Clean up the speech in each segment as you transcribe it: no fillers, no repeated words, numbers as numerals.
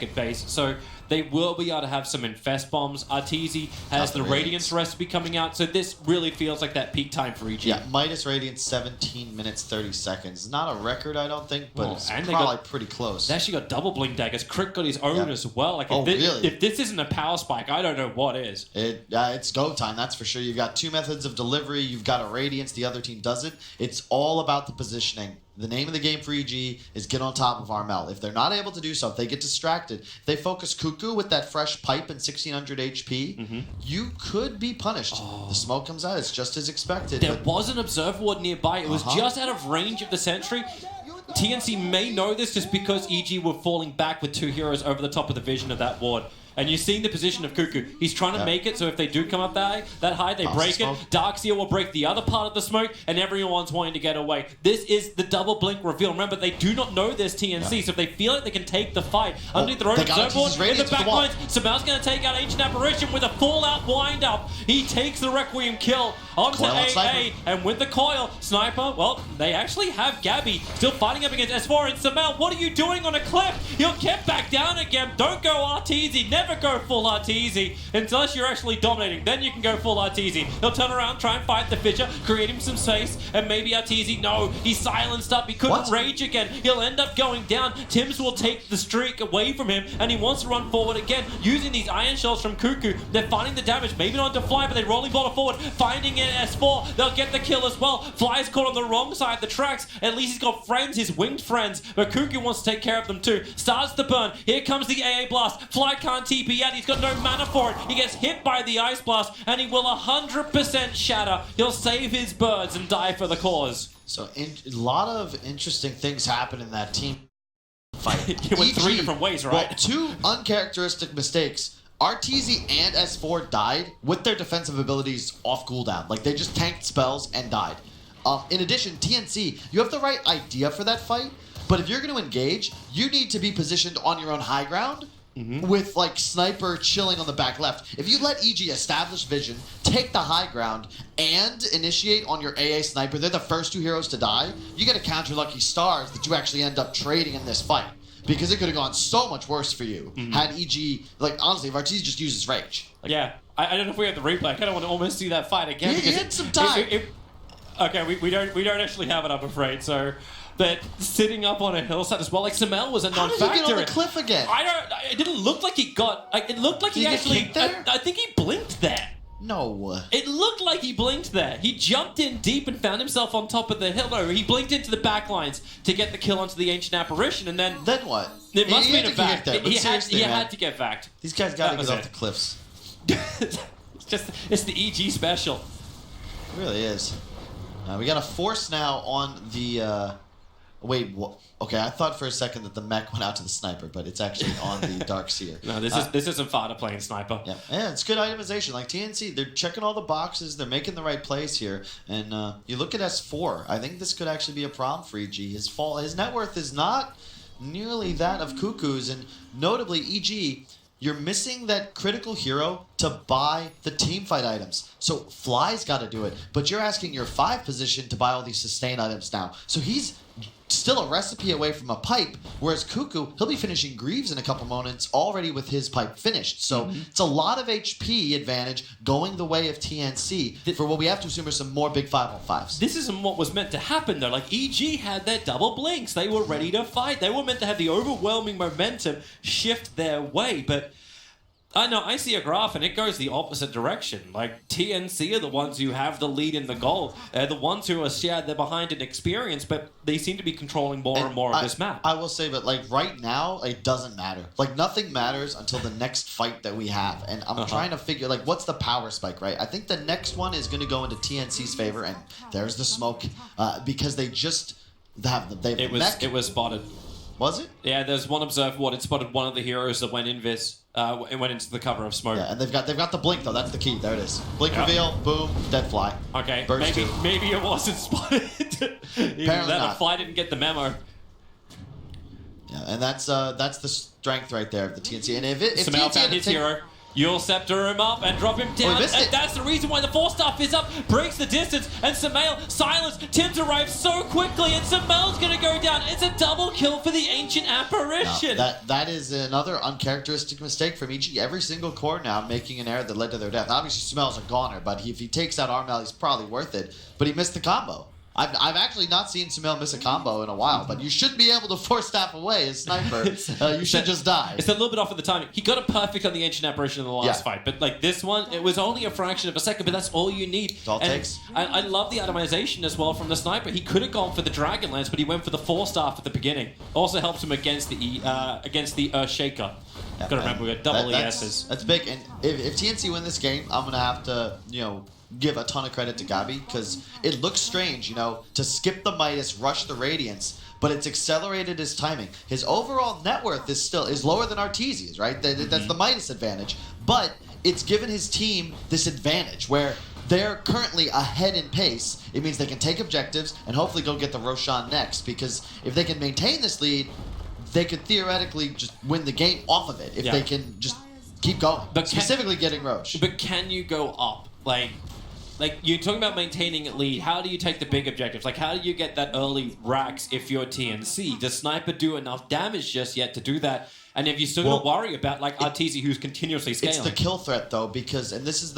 base, so they will be able to have some infest bombs. Arteezy has the Radiance recipe coming out, so this really feels like that peak time for EG. Yeah, Midas Radiance 17 minutes 30 seconds. Not a record, I don't think, but it's probably pretty close. They actually got double blink daggers. Crit got his own as well. Like, really? If this isn't a power spike, I don't know what is. It's go time, that's for sure. You've got two methods of delivery. You've got a Radiance. The other team doesn't. It's all about the positioning. The name of the game for EG is get on top of Armel. If they're not able to do so, if they get distracted, if they focus Cuckoo with that fresh pipe and 1600 HP, you could be punished. The smoke comes out. It's just as expected. There was an Observer Ward nearby. It was just out of range of the Sentry. TNC may know this just because EG were falling back with two heroes over the top of the vision of that ward. And you're seeing the position of Cuckoo. He's trying to make it, so if they do come up that high, they break it. Darkseer will break the other part of the smoke, and everyone's wanting to get away. This is the double blink reveal. Remember, they do not know this TNC, so if they feel like they can take the fight underneath their own observer board, in the back lines, Samel's going to take out Ancient Apparition with a fallout wind-up. He takes the Requiem kill onto AA, and with the coil, Sniper, well, they actually have Gabby still fighting up against S4, and Samel, what are you doing on a cliff? He'll get back down again. Don't go Arteezy. Never go full Arteezy unless you're actually dominating. Then you can go full Arteezy. He'll turn around, try and fight the Fissure, create him some space, and maybe Arteezy, no, he's silenced up. He couldn't rage again. He'll end up going down. Tims will take the streak away from him, and he wants to run forward again using these iron shells from Cuckoo. They're finding the damage, maybe not to Fly, but they're rolling ball forward, finding it S4. They'll get the kill as well. Fly's caught on the wrong side of the tracks. At least he's got friends, his winged friends, but Cuckoo wants to take care of them too. Starts the burn. Here comes the AA blast. Fly can't TP yet. He's got no mana for it. He gets hit by the Ice Blast, and he will 100% shatter. He'll save his birds and die for the cause. So a lot of interesting things happen in that team fight. It went three different ways, right? Well, two uncharacteristic mistakes. Arteezy and S4 died with their defensive abilities off cooldown. Like, they just tanked spells and died. In addition, TNC, you have the right idea for that fight, but if you're going to engage, you need to be positioned on your own high ground with, like, Sniper chilling on the back left. If you let EG establish vision, take the high ground, and initiate on your AA Sniper, they're the first two heroes to die, you get to count your lucky stars that you actually end up trading in this fight. Because it could have gone so much worse for you had EG, like, honestly, if Arteezy just uses rage. Like, yeah, I don't know if we have the replay. I kind of want to almost see that fight again. He had some time. Okay, we don't actually have it, I'm afraid, so... But sitting up on a hillside as well, like Samel was a non-factor. How did he get on the cliff again? It didn't look like he got. Like, it looked like he actually. I think he blinked there. No. It looked like he blinked there. He jumped in deep and found himself on top of the hill. No, he blinked into the back lines to get the kill onto the Ancient Apparition, and then. Then what? It must have been a vac. He had to get vacked. These guys got to get off the cliffs. It's the EG special. It really is. We got a force now on the. Wait, what? Okay, I thought for a second that the mech went out to the Sniper, but it's actually on the Darkseer. No, this isn't Fada playing Sniper. Yeah, it's good itemization. Like TNC, they're checking all the boxes, they're making the right plays here, and you look at S4. I think this could actually be a problem for EG. His net worth is not nearly that of Cuckoo's, and notably, EG, you're missing that critical hero to buy the teamfight items. So Fly's got to do it, but you're asking your 5 position to buy all these sustain items now. So he's still a recipe away from a pipe, whereas Cuckoo, he'll be finishing Greaves in a couple moments already with his pipe finished. So it's a lot of HP advantage going the way of TNC for what we have to assume are some more big 5-on-5s. This isn't what was meant to happen, though. Like, EG had their double blinks. They were ready to fight. They were meant to have the overwhelming momentum shift their way, but... I know, I see a graph and it goes the opposite direction. Like, TNC are the ones who have the lead in the goal. They're the ones who are they're behind in experience, but they seem to be controlling more and more of this map. I will say, but like right now, it doesn't matter. Like, nothing matters until the next fight that we have. And I'm trying to figure, like, what's the power spike, right? I think the next one is going to go into TNC's favor, and there's the smoke. Because they just have the mech. It was spotted. Was it? Yeah, there's one observer ward. It spotted one of the heroes that went invis. It went into the cover of smoke. Yeah, and they've got the blink though. That's the key. There it is. Blink reveal. Boom. Dead Fly. Okay. Burst maybe it wasn't spotted. Apparently not. The Fly didn't get the memo. Yeah, and that's the strength right there of the TNC. And if Samel TNC found his hero. You'll scepter him up and drop him down, missed and it. that's the reason why the 4-star is up, breaks the distance, and Sumail, silence, Tim's arrives so quickly, and Sumail's gonna go down. It's a double kill for the Ancient Apparition. No, that is another uncharacteristic mistake from EG. Every single core now making an error that led to their death. Obviously, Sumail's a goner, but if he takes out Armel, he's probably worth it. But he missed the combo. I've actually not seen Sumail miss a combo in a while, but you shouldn't be able to force staff away as sniper. You should just die. It's a little bit off of the timing. He got it perfect on the Ancient Apparition in the last fight, but like this one, it was only a fraction of a second, but that's all you need. It's all it takes. I love the atomization as well from the sniper. He could have gone for the Dragonlance, but he went for the 4-star at the beginning. Also helps him against the Earthshaker. Gotta remember, we got double ESs. That's big, and if TNC win this game, I'm gonna have to, give a ton of credit to Gabi, because it looks strange, to skip the Midas, rush the Radiance, but it's accelerated his timing. His overall net worth is lower than Arteezy's, right? That's the Midas advantage, but it's given his team this advantage where they're currently ahead in pace. It means they can take objectives and hopefully go get the Roshan next, because if they can maintain this lead, they could theoretically just win the game off of it if they can just keep going, but specifically getting Roche. But can you go up? Like you're talking about maintaining a lead. How do you take the big objectives? Like, how do you get that early racks if you're TNC? Does Sniper do enough damage just yet to do that? And if you still got to worry about like Arteezy, who's continuously scaling. It's the kill threat though, because this is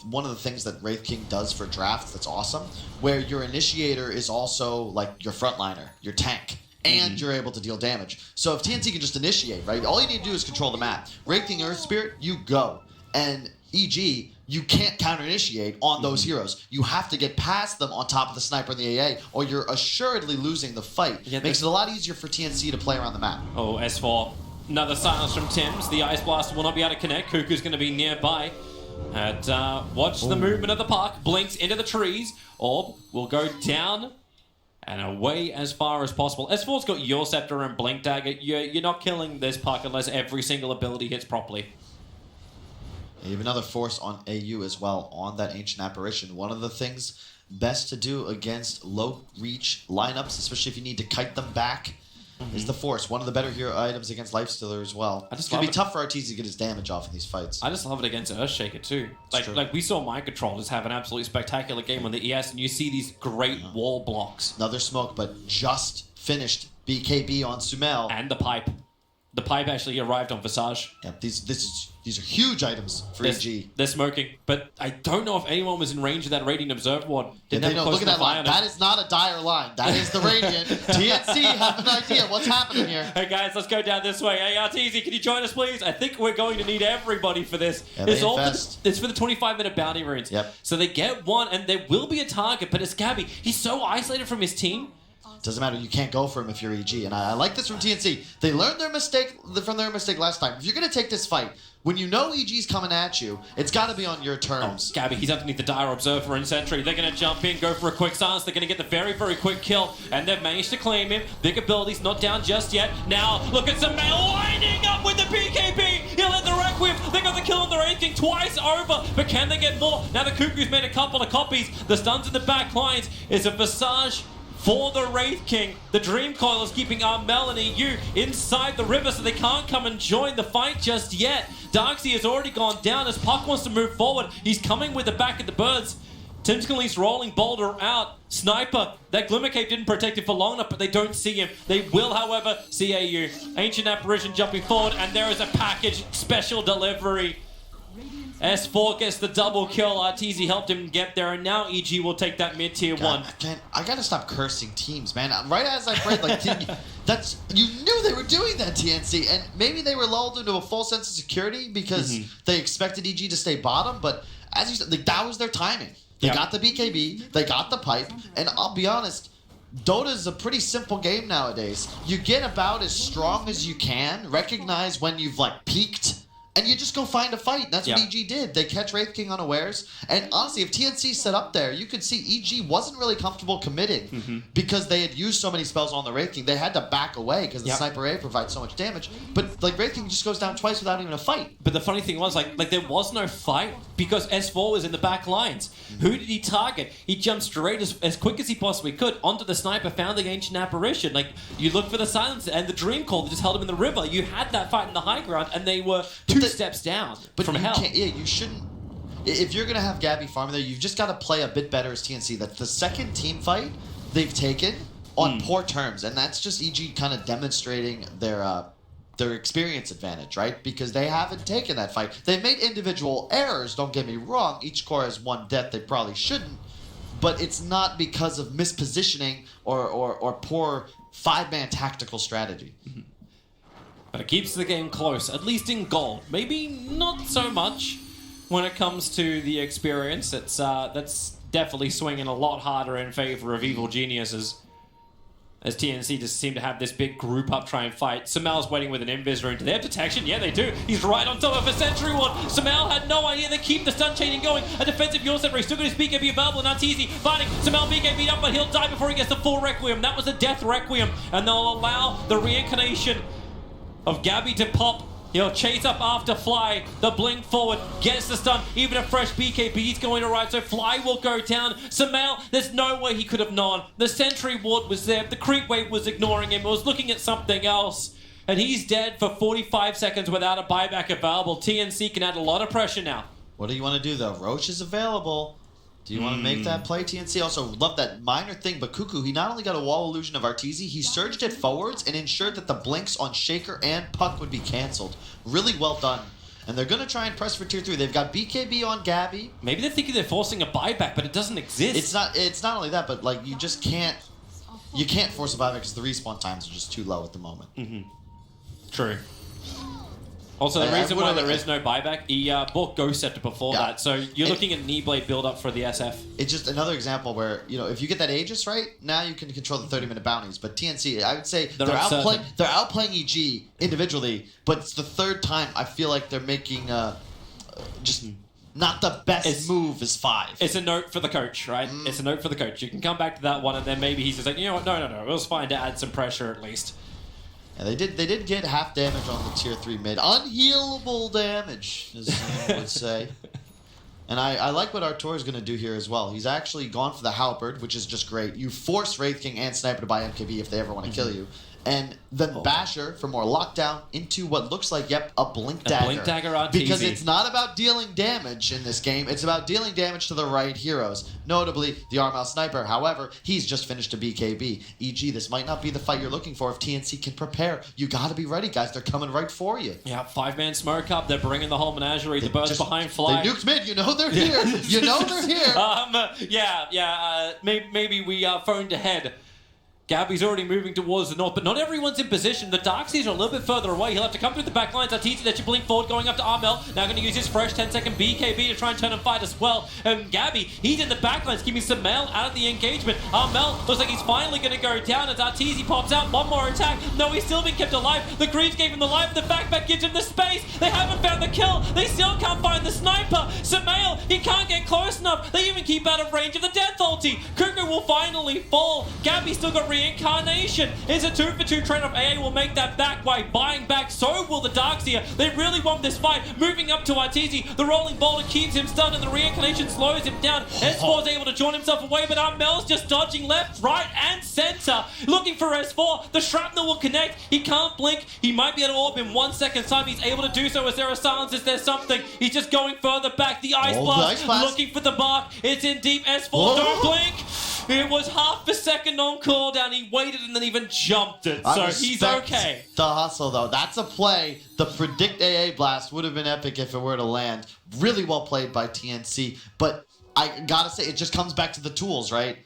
one of the things that Wraith King does for drafts that's awesome, where your initiator is also like your frontliner, your tank. And you're able to deal damage. So if TNC can just initiate, right? All you need to do is control the map. Wraith King, Earth Spirit, you go. And EG, you can't counter-initiate on those heroes. You have to get past them on top of the sniper and the AA, or you're assuredly losing the fight. Yeah, Makes it a lot easier for TNC to play around the map. Oh, S4. Another silence from Tim's. The Ice Blaster will not be able to connect. Cuckoo's going to be nearby. And watch the movement of the puck. Blinks into the trees. Orb will go down and away as far as possible. S4's got your Scepter and Blink Dagger. You're not killing this puck unless every single ability hits properly. You have another force on AU as well on that Ancient Apparition. One of the things best to do against low reach lineups, especially if you need to kite them back, is the force. One of the better hero items against Lifestealer as well. It's going to be tough for Arteezy to get his damage off in these fights. I just love it against Earthshaker too. Like we saw My Controllers have an absolutely spectacular game on the ES, and you see these great wall blocks. Another smoke, but just finished BKB on Sumail. And the pipe. The pipe actually arrived on Visage. Yeah, these are huge items for EG. They're smoking, but I don't know if anyone was in range of that Radiant Observer ward. Look at that line. That is not a dire line. That is the Radiant. TNC have an idea what's happening here. Hey guys, let's go down this way. Hey Arteezy, can you join us please? I think we're going to need everybody for this. Yeah, it's for the 25-minute bounty runes. Yep. So they get one, and there will be a target, but it's Gabi. He's so isolated from his team. Doesn't matter. You can't go for him if you're EG. And I like this from TNC. They learned their mistake from their mistake last time. If you're going to take this fight, when you know EG's coming at you, it's got to be on your terms. Gabi, he's underneath the Dire Observer and Sentry. They're going to jump in, go for a quick silence. They're going to get the very, very quick kill. And they've managed to claim him. Big abilities, not down just yet. Now, look at Sumail winding up with the BKB. He'll let the Requiem. They got the kill on the Wraith King twice over. But can they get more? Now the Cuckoo's made a couple of copies. The stuns in the back lines is a Visage for the Wraith King. The Dream Coil is keeping Armel and EU inside the river, so they can't come and join the fight just yet. Darkseid has already gone down as Puck wants to move forward. He's coming with the back of the birds. Tim's Khalees rolling Boulder out. Sniper, that Glimmer Cape didn't protect him for long enough, but they don't see him. They will, however, see AU. Ancient Apparition jumping forward, and there is a package special delivery. S4 gets the double kill. Arteezy helped him get there, and now EG will take that mid-tier one. I gotta stop cursing teams, man. Right as I prayed, you knew they were doing that, TNC, and maybe they were lulled into a false sense of security because they expected EG to stay bottom, but as you said, that was their timing. They got the BKB, they got the pipe, and I'll be honest, Dota is a pretty simple game nowadays. You get about as strong as you can, recognize when you've peaked, and you just go find a fight. That's what EG did. They catch Wraith King unawares. And honestly, if TNC set up there, you could see EG wasn't really comfortable committing because they had used so many spells on the Wraith King. They had to back away because the Sniper A provides so much damage. But Wraith King just goes down twice without even a fight. But the funny thing was, there was no fight because S4 was in the back lines. Who did he target? He jumped straight as quick as he possibly could onto the Sniper, found the Ancient Apparition. You look for the silence and the Dream Call that just held him in the river. You had that fight in the high ground, and they were too steps down but from you hell. Can't, yeah, you shouldn't. If you're gonna have Gabby farm there, you've just got to play a bit better as TNC. That's the second team fight they've taken on poor terms, and that's just EG kind of demonstrating their experience advantage, right? Because they haven't taken that fight. They've made individual errors. Don't get me wrong. Each core has one death they probably shouldn't, but it's not because of mispositioning or poor 5-man tactical strategy. But it keeps the game close, at least in gold. Maybe not so much when it comes to the experience. That's definitely swinging a lot harder in favor of Evil Geniuses, as TNC just seem to have this big group up try and fight. Samel's waiting with an invis rune. Do they have detection? Yeah, they do. He's right on top of a sentry ward. Samel had no idea. They keep the stun chaining going. A defensive Yule set, still got his BKB available, and Arteezy fighting. Samel BKB up, but he'll die before he gets the full Requiem. That was a death Requiem, and they'll allow the reincarnation of Gabby to pop. He'll chase up after Fly. The blink forward gets the stun. Even a fresh BKB is going to arrive, so Fly will go down. Samel, there's no way he could have known. The sentry ward was there. The creep wave was ignoring him. It was looking at something else. And he's dead for 45 seconds without a buyback available. TNC can add a lot of pressure now. What do you want to do, though? Roche is available. Do you want to make that play, TNC? Also, love that minor thing, but Cuckoo, he not only got a wall illusion of Arteezy, he surged it forwards and ensured that the blinks on Shaker and Puck would be cancelled. Really well done. And they're going to try and press for tier 3. They've got BKB on Gabby. Maybe they're thinking they're forcing a buyback, but it doesn't exist. It's not only that, but like you just can't force a buyback because the respawn times are just too low at the moment. True. Also, the reason why there is no buyback, he bought Ghost Scepter before that, so you're looking at knee blade build up for the SF. It's just another example where, if you get that Aegis right, now you can control the 30-minute bounties. But TNC, I would say they're outplaying EG individually, but it's the third time I feel like they're making just not the best move as 5. It's a note for the coach, right? It's a note for the coach. You can come back to that one, and then maybe he's just like, you know what, no, it was fine to add some pressure at least. Yeah, they did get half damage on the tier 3 mid. Unhealable damage, as someone would say. And I like what Artur is going to do here as well. He's actually gone for the Halberd, which is just great. You force Wraith King and Sniper to buy MKB if they ever want to kill you. And then Basher for more lockdown into what looks like, a Blink Dagger. Blink Dagger on Because TZ. it's not about dealing damage in this game. It's about dealing damage to the right heroes. Notably, the Armal Sniper. However, he's just finished a BKB. EG, this might not be the fight you're looking for if TNC can prepare. You got to be ready, guys. They're coming right for you. Yeah, 5-man smoke up. They're bringing the whole menagerie. The burst behind Fly. They nuked mid. You know they're here. You know they're here. Maybe we phoned ahead. Gabby's already moving towards the north, but not everyone's in position. The Darkseers are a little bit further away. He'll have to come through the back lines. Arteezy, that should blink forward, going up to Armel. Now going to use his fresh 10-second BKB to try and turn and fight as well. And Gabby, he's in the back lines, keeping Samel out of the engagement. Armel looks like he's finally going to go down as Arteezy pops out. One more attack. No, he's still been kept alive. The creeps gave him the life. The backpack gives him the space. They haven't found the kill. They still can't find the sniper. Samel, he can't get close enough. They even keep out of range of the death ulti. Cuckoo will finally fall. Gabby still got reincarnation. It's a 2-for-2 trade-off. AA will make that back by buying back. So will the Darkseer. They really want this fight. Moving up to Arteezy. The rolling boulder keeps him stunned and the reincarnation slows him down. S4 is able to draw himself away, but Armel's just dodging left, right, and center. Looking for S4. The shrapnel will connect. He can't blink. He might be able to orb in 1 second's time. He's able to do so as there are silences. There's something. He's just going further back. The Ice Blast. Looking for the mark. It's in deep. S4. Don't blink. It was half a second on cooldown. He waited and then even jumped it. So he's okay. The hustle, though. That's a play. The predict AA blast would have been epic if it were to land. Really well played by TNC. But I gotta say, it just comes back to the tools, right?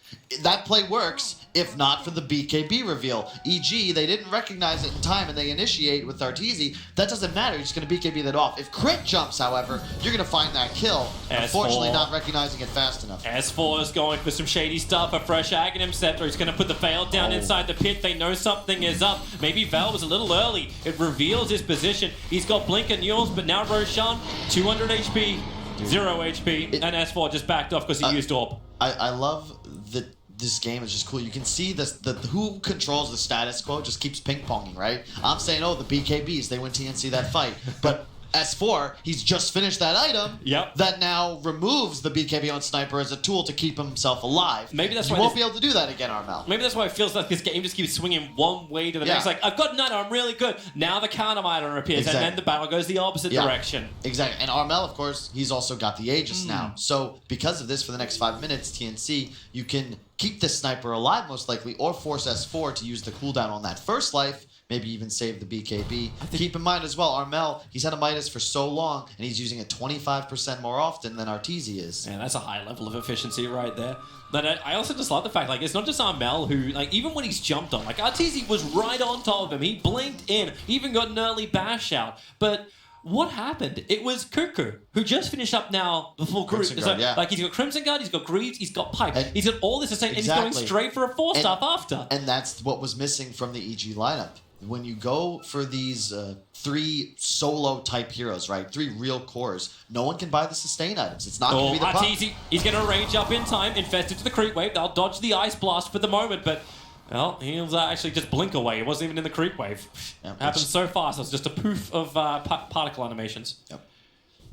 That play works, if not for the BKB reveal. E.g., they didn't recognize it in time and they initiate with Arteezy. That doesn't matter. You're just going to BKB that off. If crit jumps, however, you're going to find that kill. Unfortunately, not recognizing it fast enough. S4 is going for some shady stuff. A fresh Aghanim Scepter. He's going to put the Veil down inside the pit. They know something is up. Maybe Veil was a little early. It reveals his position. He's got Blink and Yules, but now Roshan, 200 HP, 0 HP, and S4 just backed off because he used Orb. I love that this game is just cool. You can see this, who controls the status quo just keeps ping-ponging, right? I'm saying, the BKBs, they win TNC that fight. But S4, he's just finished that item Yep. that now removes the BKB on Sniper as a tool to keep himself alive. Maybe that's you why won't be able to do that again, Armel. Maybe that's why it feels like this game just keeps swinging one way to the next. Like, I've got none, I'm really good. Now the counter item appears, and then the battle goes the opposite direction. Exactly. And Armel, of course, he's also got the Aegis now. So because of this, for the next 5 minutes, TNC, you can keep this Sniper alive most likely, or force S4 to use the cooldown on that first life, maybe even save the BKB. Keep in mind as well, Armel, he's had a Midas for so long, and he's using it 25% more often than Arteezy is. Yeah, that's a high level of efficiency right there. But I also just love the fact, like, it's not just Armel who, like, even when he's jumped on, like, Arteezy was right on top of him. He blinked in, even got an early bash out. But what happened? It was Cuckoo, who just finished up now the full group. Crimson Guard, Like, he's got Crimson Guard, he's got Greaves, he's got Pipe. And he's got all this to say, and he's going straight for a 4-star after. And that's what was missing from the EG lineup. When you go for these 3 solo type heroes, right? 3 real cores, no one can buy the sustain items. It's not going to be the pump. Arteezy, he's going to range up in time, infested to the creep wave. They'll dodge the ice blast for the moment, but well, he'll actually just blink away. He wasn't even in the creep wave. Yep, Happened so fast. It was just a poof of particle animations. Yep.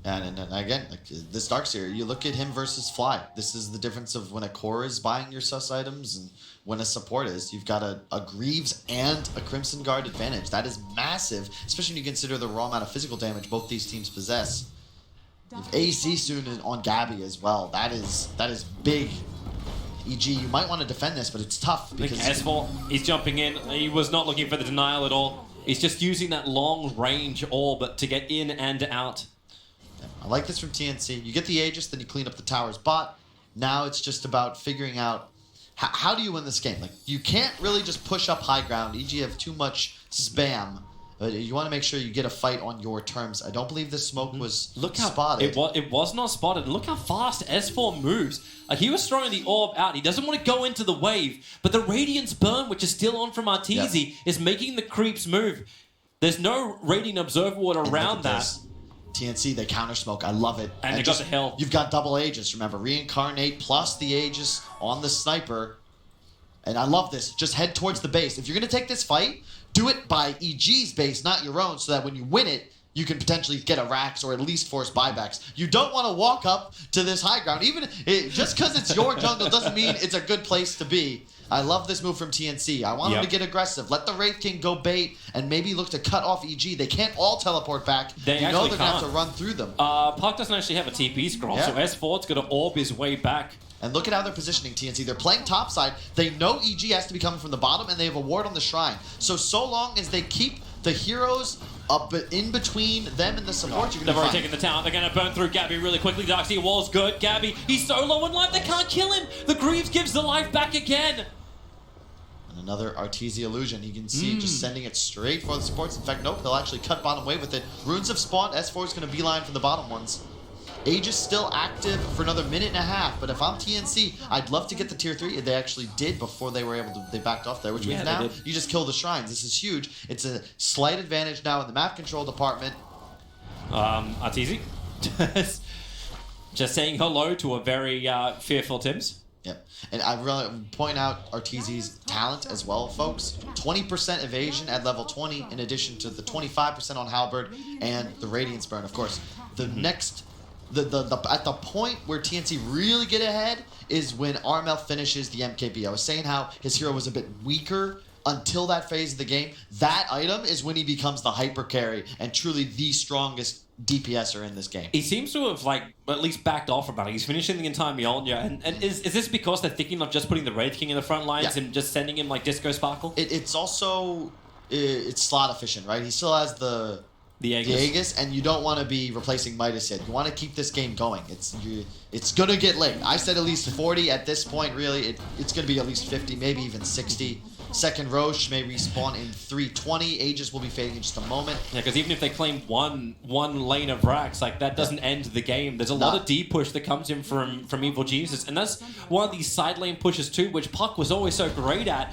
And again, like this Darkseer, you look at him versus Fly. This is the difference of when a core is buying your sus items and when a support is. You've got a Greaves and a Crimson Guard advantage. That is massive, especially when you consider the raw amount of physical damage both these teams possess. You have AC soon on Gabby as well. That is big. EG, you might want to defend this, but it's tough because S4, he's jumping in. He was not looking for the denial at all. He's just using that long range orb to get in and out. I like this from TNC. You get the Aegis, then you clean up the tower's bot. Now it's just about figuring out how do you win this game. Like, you can't really just push up high ground. EG have too much spam. You want to make sure you get a fight on your terms. I don't believe this smoke was spotted. It was not spotted. Look how fast S4 moves. Like, he was throwing the orb out. He doesn't want to go into the wave. But the Radiance Burn, which is still on from Arteezy, is making the creeps move. There's no Radiant Observer Ward around that. TNC, they counter smoke. I love it. And they got the hill. You've got double Aegis. Remember, Reincarnate plus the Aegis on the Sniper. And I love this. Just head towards the base. If you're going to take this fight, do it by EG's base, not your own, so that when you win it, you can potentially get a Rax or at least force buybacks. You don't want to walk up to this high ground. Just because it's your jungle doesn't mean it's a good place to be. I love this move from TNC. I want them to get aggressive. Let the Wraith King go bait and maybe look to cut off EG. They can't all teleport back. They're going to have to run through them. Puck doesn't actually have a TP scroll, so S4's going to orb his way back. And look at how they're positioning TNC. They're playing topside. They know EG has to be coming from the bottom, and they have a ward on the shrine. So long as they keep the heroes up in between them and the support, you're going to They've already taken the tower. They're going to burn through Gabby really quickly. Darkseer wall's good. Gabby, he's so low in life, they can't kill him. The Greaves gives the life back again. And another Arteezy illusion. You can see just sending it straight for the supports. In fact, nope, they'll actually cut bottom wave with it. Runes have spawned. S4 is going to beeline for the bottom ones. Aegis still active for another minute and a half, but if I'm TNC, I'd love to get the tier 3. They actually did before they were able to, they backed off there, which means now you just kill the shrines. This is huge. It's a slight advantage now in the map control department. Arteezy. Just saying hello to a very fearful Tims. Yep. And I really point out Arteezy's talent as well, folks. 20% evasion at level 20, in addition to the 25% on Halberd and the Radiance Burn, of course. The next... at the point where TNC really get ahead is when Armel finishes the MKB. I was saying how his hero was a bit weaker until that phase of the game. That item is when he becomes the hyper carry and truly the strongest DPSer in this game. He seems to have, like, at least backed off about it. He's finishing the entire Mjolnir. And is this because they're thinking of just putting the Wraith King in the front lines and just sending him, like, Disco Sparkle? It's also... it's slot efficient, right? He still has the Aegis, and you don't want to be replacing Midas yet. You want to keep this game going. It's going to get late. I said at least 40 at this point, really. It's going to be at least 50, maybe even 60. Second Roche may respawn in 320. Aegis will be fading in just a moment. Yeah, because even if they claim one lane of Rax, like, that doesn't end the game. There's a lot of deep push that comes in from Evil Jesus, and that's one of these side lane pushes too, which Puck was always so great at,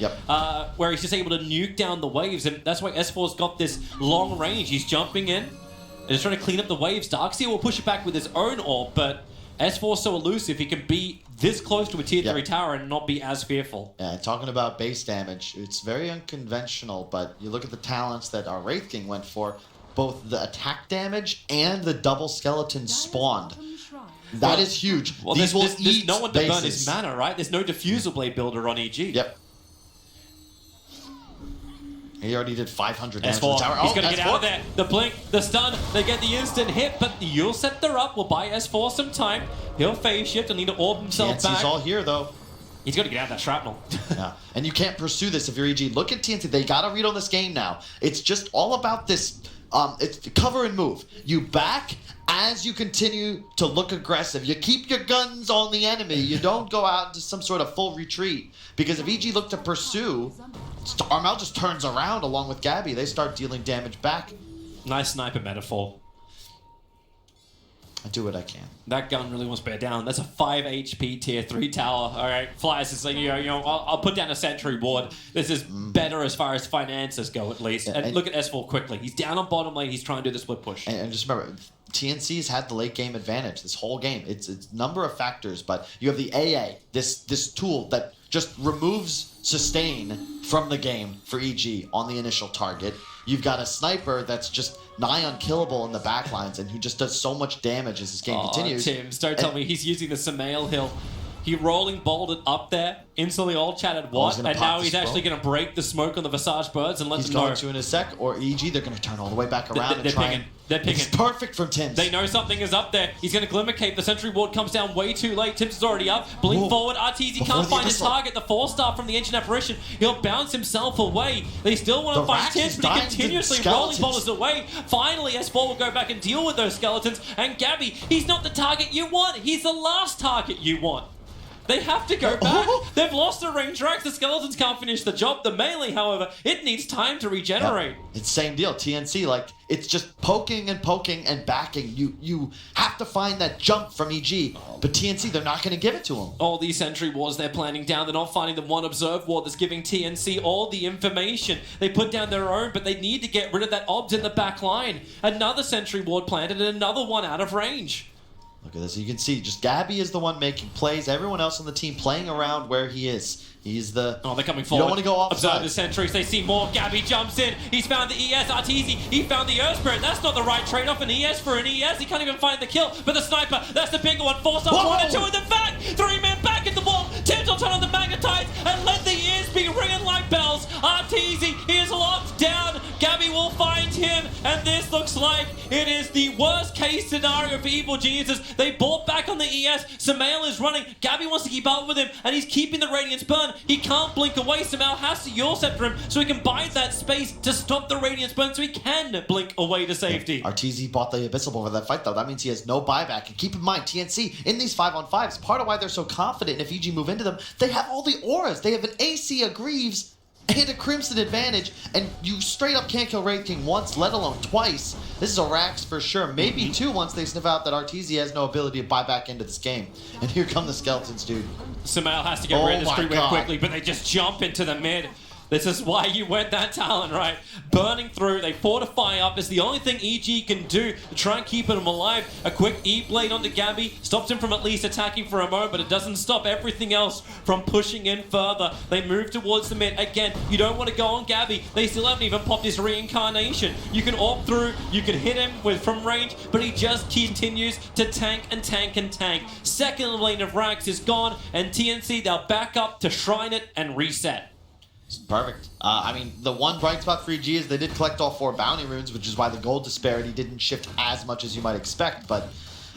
where he's just able to nuke down the waves, and that's why S4's got this long range. He's jumping in, and he's trying to clean up the waves. Darkseer will push it back with his own orb, but S4's so elusive, he can be this close to a tier 3 tower and not be as fearful. Yeah, talking about base damage, it's very unconventional, but you look at the talents that our Wraith King went for. both the attack damage and the double skeleton spawned. That is huge. Well, These will there's eat no one to burn his bases. mana, right? There's no diffusal blade builder on EG. Yep. He already did 500 damage to the S4, tower. he's going to get out of there. The blink, the stun, they get the instant hit, but the Yulscepter up will buy S4 some time. He'll phase shift and need to orb himself back. He's all here, though. He's got to get out of that shrapnel. Yeah, and you can't pursue this if you're EG. Look at TNC. They got to read on this game now. It's just all about this. It's cover and move. You back as you continue to look aggressive. You keep your guns on the enemy. You don't go out into some sort of full retreat. Because if EG look to pursue, Armel just turns around along with Gabby. They start dealing damage back. Nice sniper metaphor. I do what I can. That gun really wants to bear down. That's a 5 HP tier 3 tower. All right, Flyers is like, I'll put down a sentry ward. This is better as far as finances go, at least. Yeah, and look at S4 quickly. He's down on bottom lane. He's trying to do the split push. And just remember, TNC's had the late game advantage this whole game. It's a number of factors, but you have the AA, this tool that just removes sustain from the game for EG on the initial target. You've got a sniper that's just nigh unkillable in the backlines and who just does so much damage as this game continues. Tims, don't tell me he's using the Samael Hill. He rolling bolted up there, instantly all chatted what, and now he's actually going to break the smoke on the Visage Birds and let them know. He's going to in a sec, or EG, they're going to turn all the way back around and try They're pinging. It's perfect from Tims. They know something is up there. He's going to Glimmer Cape. The Sentry Ward comes down way too late. Tims is already up. Blink forward. Arteezy can't find his target. The 4-star from the Ancient Apparition. He'll bounce himself away. They still want to find Tims, but he continuously rolling boulders away. Finally, S4 will go back and deal with those skeletons. And Gabby, he's not the target you want. He's the last target you want. They have to go back. They've lost the range racks. The skeletons can't finish the job. The melee, however, it needs time to regenerate. Yeah. It's same deal. TNC, like, it's just poking and backing. You have to find that jump from EG, but TNC, they're not going to give it to him. All these sentry wards they're planning down. They're not finding the one observe ward that's giving TNC all the information. They put down their own, but they need to get rid of that obs in the back line. Another sentry ward planted and another one out of range. Look at this. You can see just Gabby is the one making plays. Everyone else on the team playing around where he is. He's the... Oh, they're coming forward. You don't want to go off. Observe the sentries. They see more. Gabby jumps in. He's found the ES. Arteezy, he found the Earth Spirit. That's not the right trade-off. An ES for an ES. He can't even find the kill. But the sniper, that's the bigger one. 4-star, 1 and 2 in the back. 3-man back at the wall. Tims will turn on the magnetites and let the ears be ringing like bells. Arteezy, he is locked down. Gabby will find him. And this looks like it is the worst case scenario for Evil Geniuses. They bought back on the ES. Samael is running. Gabby wants to keep up with him. And he's keeping the Radiance burn. He can't blink away. Samael has to Yulscepter him so he can buy that space to stop the Radiance burn so he can blink away to safety. Arteezy bought the Abyssal for that fight, though. That means he has no buyback. And keep in mind, TNC, in these 5-on-5s, part of why they're so confident, and if EG move into them, they have all the auras. They have an AC, a Greaves, and a Crimson advantage, and you straight up can't kill Wraith King once, let alone twice. This is a Rax for sure. Maybe two once they sniff out that Arteezy has no ability to buy back into this game. And here come the skeletons, dude. Samael has to get rid of this pretty quickly, but they just jump into the mid. This is why you went that talent, right? Burning through, they fortify up. It's the only thing EG can do to try and keep him alive. A quick E-blade onto Gabby stops him from at least attacking for a moment, but it doesn't stop everything else from pushing in further. They move towards the mid. Again, you don't want to go on Gabby. They still haven't even popped his reincarnation. You can orb through, you can hit him from range, but he just continues to tank and tank and tank. Second lane of Rax is gone, and TNC, they'll back up to shrine it and reset. Perfect. I mean, the one bright spot for EG is they did collect all 4 bounty runes, which is why the gold disparity didn't shift as much as you might expect. But,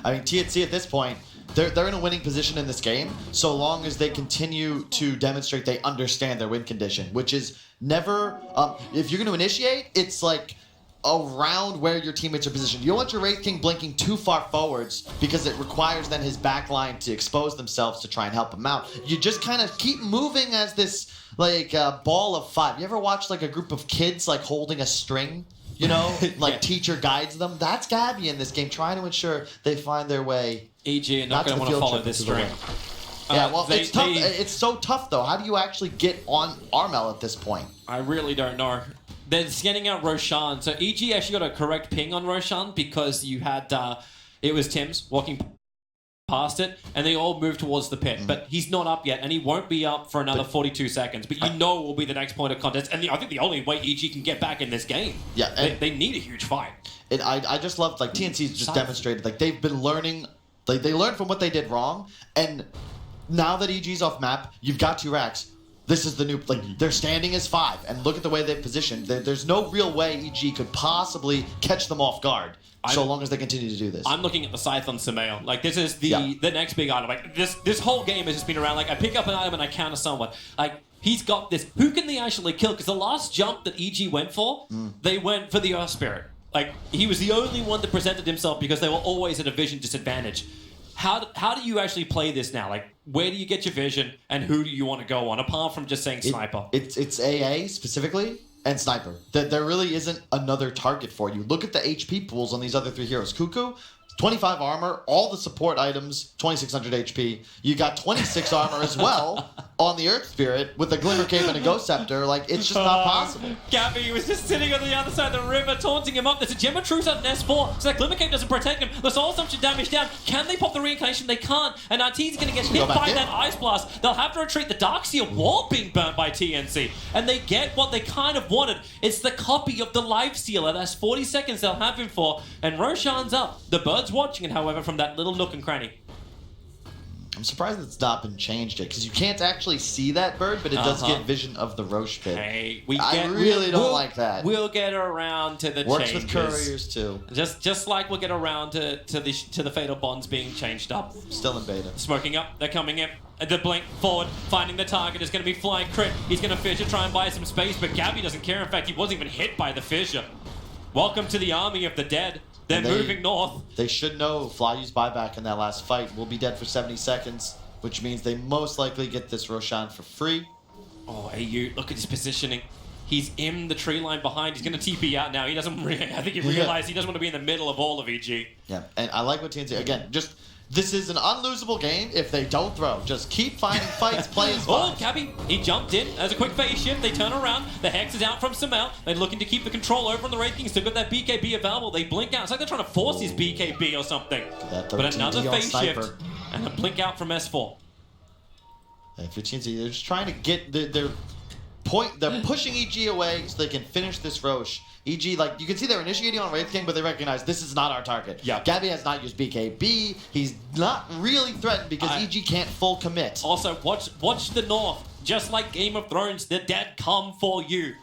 I mean, TNC at this point, they're in a winning position in this game, so long as they continue to demonstrate they understand their win condition, which is never... if you're going to initiate, it's like around where your teammates are positioned. You don't want your Wraith King blinking too far forwards because it requires then his backline to expose themselves to try and help him out. You just kind of keep moving as this... like a ball of 5. You ever watch like a group of kids like holding a string? You know, like yeah. Teacher guides them. That's Gabby in this game, trying to ensure they find their way. EG are not going to want to follow this string. Yeah, well, it's tough. It's so tough though. How do you actually get on Armel at this point? I really don't know. They're scanning out Roshan, so EG actually got a correct ping on Roshan because you had it was Tims walking past it, and they all move towards the pit. But he's not up yet, and he won't be up for another 42 seconds. But you know it will be the next point of contest, and I think the only way EG can get back in this game. Yeah, they need a huge fight. And I just love, like, TNC's just demonstrated, like, they've been learning, like, they learned from what they did wrong, and now that EG's off map, you've got 2 racks. This is the new, like, they're standing as 5, and look at the way they've positioned. There's no real way EG could possibly catch them off guard, so long as they continue to do this. I'm looking at the Scythe on Samael. Like, this is the next big item. Like, this whole game has just been around, like, I pick up an item and I counter someone. Like, he's got this. Who can they actually kill? Because the last jump that EG went for, they went for the Earth Spirit. Like, he was the only one that presented himself because they were always at a vision disadvantage. How do you actually play this now? Like, where do you get your vision, and who do you want to go on, apart from just saying Sniper? It's AA specifically, and Sniper. There really isn't another target for you. Look at the HP pools on these other 3 heroes. Cuckoo, 25 armor, all the support items, 2600 HP. You got 26 armor as well on the Earth Spirit with a Glimmer Cape and a Ghost Scepter. Like, it's just not possible. Gabby was just sitting on the other side of the river, taunting him up. There's a Gemma Truce on S4, so that Glimmer Cape doesn't protect him. The Soul Assumption damage down. Can they pop the reincarnation? They can't. And RT's going to get hit by that Ice Blast. They'll have to retreat. The Darkseer wall being burnt by TNC. And they get what they kind of wanted. It's the copy of the Life Stealer. That's 40 seconds they'll have him for. And Roshan's up. The Bird's watching it, however, from that little nook and cranny. I'm surprised it's not been changed yet, because you can't actually see that bird, but it does get vision of the Roche pit. Hey, I really don't like that. We'll get around to the Works changes. with couriers too. Just like we'll get around to the Fatal Bonds being changed up. Still in beta. Smoking up, they're coming in. The blink forward, finding the target is going to be flying crit. He's going to fissure, try and buy some space, but Gabby doesn't care. In fact, he wasn't even hit by the fissure. Welcome to the army of the dead. They're moving north. They should know Fly used buyback in that last fight. Will be dead for 70 seconds, which means they most likely get this Roshan for free. Oh, AU, look at his positioning. He's in the tree line behind. He's going to TP out now. He doesn't really, I think he realized he doesn't want to be in the middle of all of EG. Yeah, and I like what TNC, again, just, this is an unlosable game if they don't throw. Just keep finding fights, play as fun. Oh, Gabby, he jumped in as a quick phase shift. They turn around. The Hex is out from Samael. They're looking to keep the control over on the Wraith King. Still got that BKB available. They blink out. It's like they're trying to force his BKB or something. But another phase shift and a blink out from S4. If you're TNC, they're just trying to get their point. They're pushing EG away so they can finish this Roche. EG, like, you can see they're initiating on Wraith King, but they recognize this is not our target. Yeah. Gabby has not used BKB. He's not really threatened because EG can't full commit. Also, watch the North. Just like Game of Thrones, the dead come for you.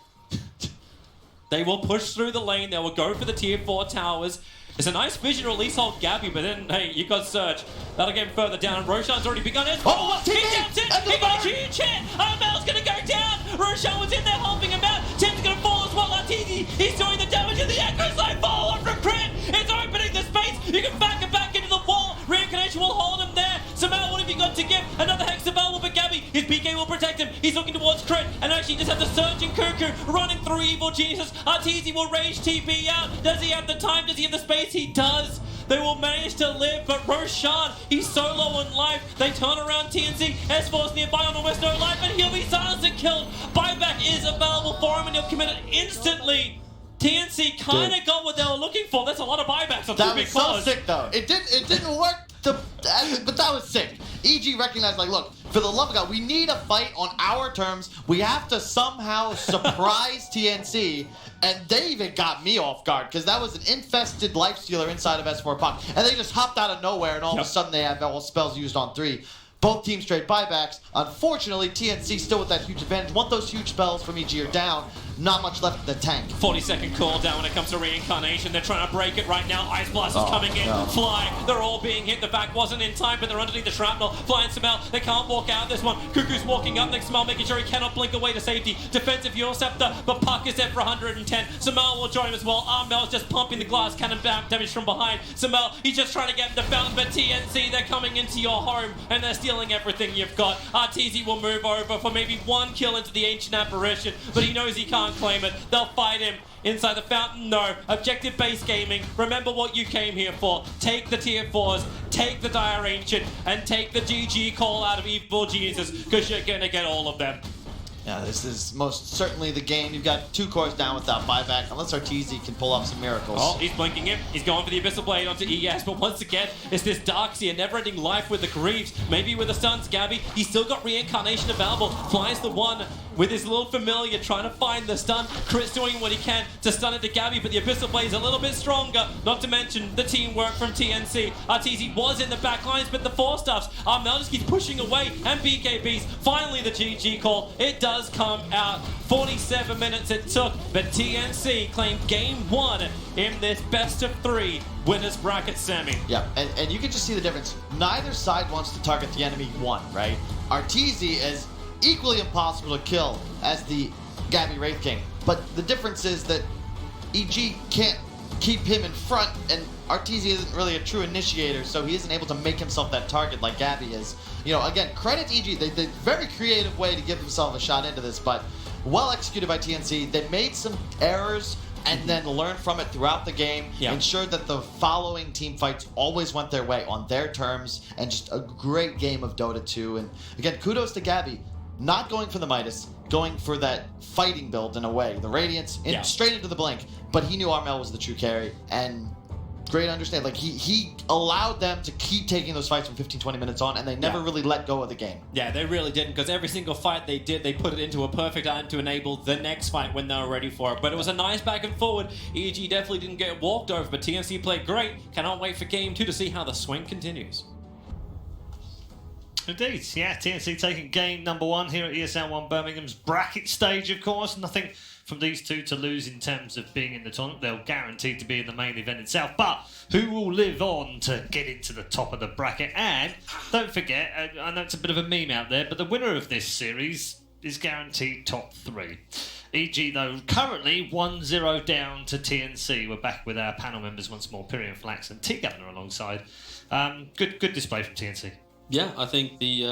They will push through the lane. They will go for the tier 4 towers. It's a nice vision to release hold Gabby, but then, hey, you got Surge. That'll get him further down, and Roshan's already begun it. Oh, he jumped in! He got a huge hit! Mel's gonna go down! Roshan was in there helping him out! Tim's gonna fall as well, Arteezy! He's doing the damage, and the Echo Slide forward from Crit! It's opening the space! You can back him back into the wall! Reincarnation will hold him there! Samael, what have you got to give? Another Hex available for Gabby! His PK will protect him! He's looking towards Crit, and actually just have the Surge and Cuckoo running through Evil Geniuses! Arteezy will rage TP out! Does he have the time? Does he have the space? He does! They will manage to live, but Roshan, he's so low on life. They turn around TNC, S4's nearby on almost no life, and he'll be silenced and killed. Buyback is available for him, and he'll commit it instantly. TNC kind of got what they were looking for. That's a lot of buybacks on that was so sick, though. It didn't work, but that was sick. EG recognized, like, look, for the love of God, we need a fight on our terms. We have to somehow surprise TNC. And they even got me off guard, because that was an infested Life Stealer inside of S4 Puck. And they just hopped out of nowhere, and all of a sudden they have all spells used on 3. Both teams trade buybacks. Unfortunately, TNC still with that huge advantage. Once those huge spells from EG are down, not much left in the tank. 40-second cooldown when it comes to reincarnation. They're trying to break it right now. Ice Blast is coming in. No. Fly. They're all being hit. The back wasn't in time, but they're underneath the shrapnel. Flying Samael. They can't walk out this one. Cuckoo's walking up next to Samael, making sure he cannot blink away to safety. Defensive Euro Scepter, but Puck is there for 110. Samael will join him as well. Armel's just pumping the glass cannon back, damage from behind. Samael, he's just trying to get the fountain, but TNC, they're coming into your home, and they're stealing everything you've got. Arteezy will move over for maybe 1 kill into the Ancient Apparition, but he knows he can't claim it. They'll fight him inside the fountain. No. Objective-based gaming. Remember what you came here for. Take the tier 4s, take the Dire Ancient, and take the GG call out of Evil Geniuses, because you're going to get all of them. Yeah, this is most certainly the game. You've got 2 cores down without buyback, unless Arteezy can pull off some miracles. Oh, he's blinking him. He's going for the Abyssal Blade onto ES, but once again, it's this Darkseer, never-ending life with the Greaves. Maybe with the stuns, Gabby. He's still got Reincarnation available. Flies the one with his little familiar, trying to find the stun. Crit's doing what he can to stun it to Gabby, but the Abyssal Blade is a little bit stronger. Not to mention the teamwork from TNC. Arteezy was in the back lines, but the 4-stuffs. Armel just keeps pushing away, and BKBs. Finally, the GG call. It does come out. 47 minutes it took, but TNC claimed game 1 in this best-of-3 winners bracket semi. Yeah, and you can just see the difference. Neither side wants to target the enemy 1, right? Arteezy is equally impossible to kill as the Gabby Wraith King, but the difference is that EG can't keep him in front, and Arteezy isn't really a true initiator, so he isn't able to make himself that target like Gabby is. You know, again, credit to EG. They very creative way to give himself a shot into this, but well executed by TNC. They made some errors and then learned from it throughout the game, ensured that the following team fights always went their way on their terms, and just a great game of Dota 2. And again, kudos to Gabby, not going for the Midas, going for that fighting build in a way. The Radiance, straight into the Blink, but he knew Armel was the true carry, and great to understand. Like, he allowed them to keep taking those fights from 15-20 minutes on, and they never really let go of the game. Yeah, they really didn't, because every single fight they did, they put it into a perfect item to enable the next fight when they were ready for it. But it was a nice back and forward. EG definitely didn't get walked over, but TNC played great. Cannot wait for game 2 to see how the swing continues. Indeed, yeah, TNC taking game number 1 here at ESL 1 Birmingham's bracket stage, of course. Nothing from these two to lose in terms of being in the tournament. They'll guaranteed to be in the main event itself. But who will live on to get into the top of the bracket? And don't forget, I know it's a bit of a meme out there, but the winner of this series is guaranteed top 3. EG, though, currently 1-0 down to TNC. We're back with our panel members once more, Pyrian Flax and T-Governor alongside. Good display from TNC. Yeah, I think you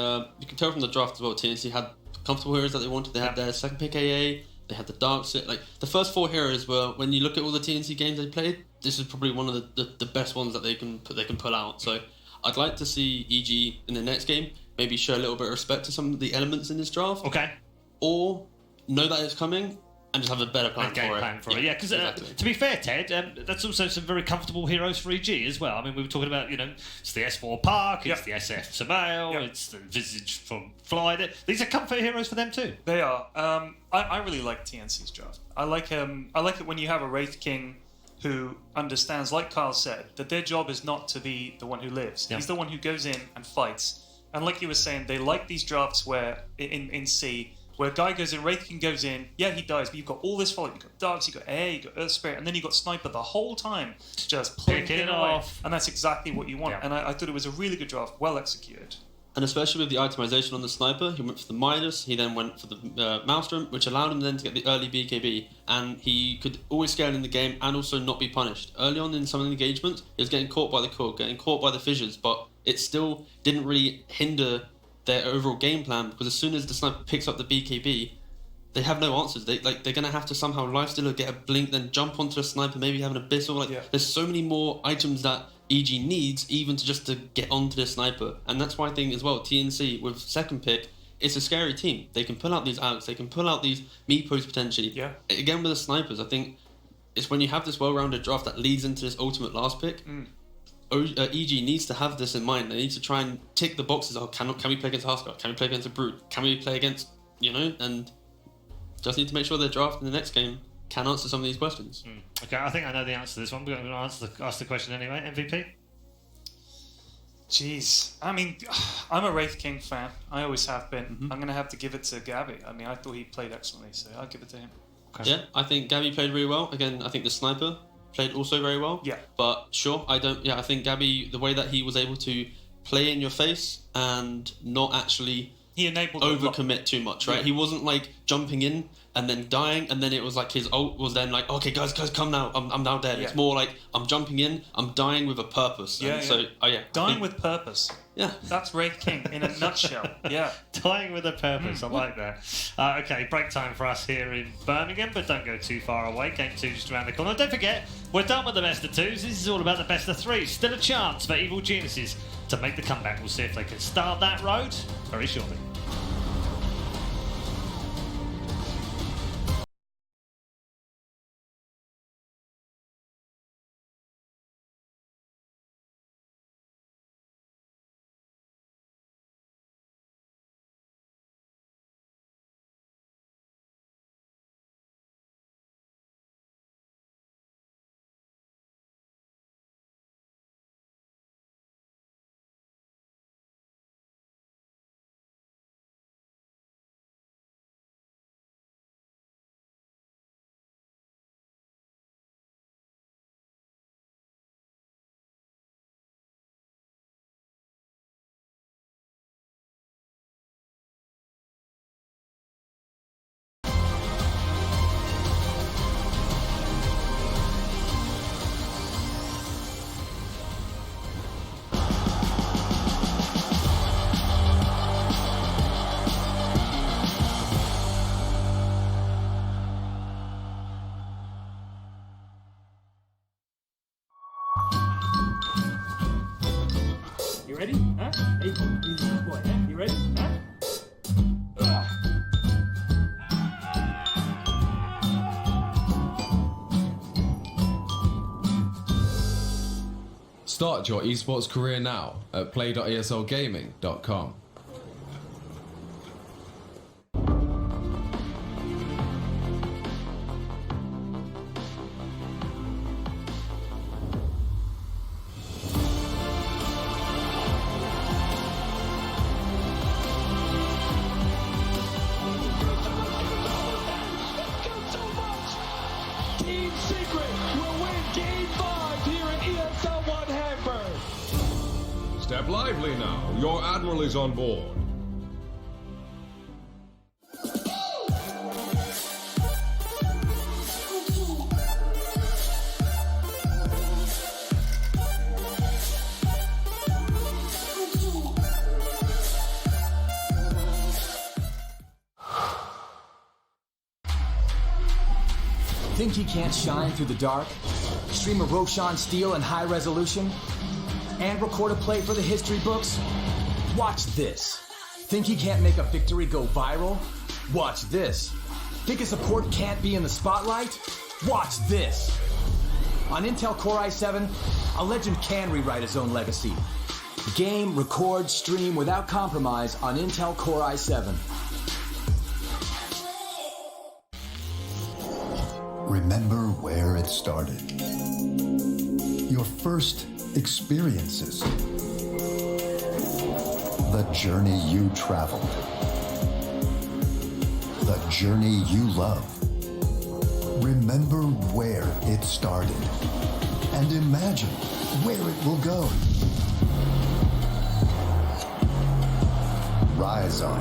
can tell from the draft as well, TNC had comfortable heroes that they wanted. They had their second pick AA, they had the Darkseer. Like, the first 4 heroes were, when you look at all the TNC games they played, this is probably one of the best ones that they can pull out. So I'd like to see EG in the next game maybe show a little bit of respect to some of the elements in this draft. Okay. Or know that it's coming and just have a better plan for it. Yeah, because exactly. To be fair, Ted, that's also some very comfortable heroes for EG as well. I mean, we were talking about, it's the S4 Park, it's the SF Samael, it's the Visage from Fly. These are comfort heroes for them too. They are. I really like TNC's draft. I like it when you have a Wraith King who understands, like Kyle said, that their job is not to be the one who lives. He's the one who goes in and fights. And like you were saying, they like these drafts where, in C, where a guy goes in, Wraith King goes in, he dies, but you've got all this follow. You've got Darks, you've got AA, you've got Earth Spirit, and then you've got Sniper the whole time, just picking it off. And that's exactly what you want. Yeah. And I thought it was a really good draft, well executed. And especially with the itemization on the Sniper, he went for the Midas, he then went for the Maelstrom, which allowed him then to get the early BKB, and he could always scale in the game and also not be punished. Early on in some of the engagements, he was getting caught by the core, getting caught by the fissures, but it still didn't really hinder their overall game plan, because as soon as the Sniper picks up the BKB, they have no answers. They're going to have to somehow lifesteal or get a blink, then jump onto the Sniper, maybe have an Abyssal. There's so many more items that EG needs even to get onto the Sniper. And that's why I think as well, TNC with second pick, it's a scary team. They can pull out these Alex, they can pull out these Meepos potentially. Yeah. Again with the Snipers, I think it's when you have this well-rounded draft that leads into this ultimate last pick. EG needs to have this in mind. They need to try and tick the boxes. Can we play against Hearthguard? Can we play against a Brute? Can we play against, and just need to make sure their draft in the next game can answer some of these questions. Okay, I think I know the answer to this one, but I'm going to ask the question anyway. MVP? Jeez. I mean, I'm a Wraith King fan. I always have been. I'm going to have to give it to Gabby. I mean, I thought he played excellently, so I'll give it to him. Okay. Yeah, I think Gabby played really well. Again, I think the Sniper played also very well. Yeah. But sure, I think Gabby, the way that he was able to play in your face and not actually he enabled overcommit too much, right? Yeah. He wasn't like jumping in and then dying, and then it was like his ult was then like, okay, guys, come now, I'm now dead. Yeah. It's more like I'm jumping in, I'm dying with a purpose. Yeah, and so, dying with purpose. Yeah. That's Wraith King in a nutshell. Yeah. Dying with a purpose, I like that. Okay, break time for us here in Birmingham, but don't go too far away. Game 2 just around the corner. Don't forget, we're done with the best of 2s. This is all about the best of 3s. Still a chance for Evil Geniuses to make the comeback. We'll see if they can start that road very shortly. You ready? Huh? Hey, easy boy. Huh? You ready? Huh? Start your esports career now at play.eslgaming.com. Team Secret will win Game 5 here at ESL 1 Hamburg. Step lively now. Your Admiral is on board. Think he can't shine through the dark? Stream a Roshan Steel in high resolution? And record a play for the history books? Watch this. Think he can't make a victory go viral? Watch this. Think a support can't be in the spotlight? Watch this. On Intel Core i7, a legend can rewrite his own legacy. Game, record, stream without compromise on Intel Core i7. Remember where it started. Your first experiences. The journey you traveled. The journey you love. Remember where it started. And imagine where it will go. Rise on.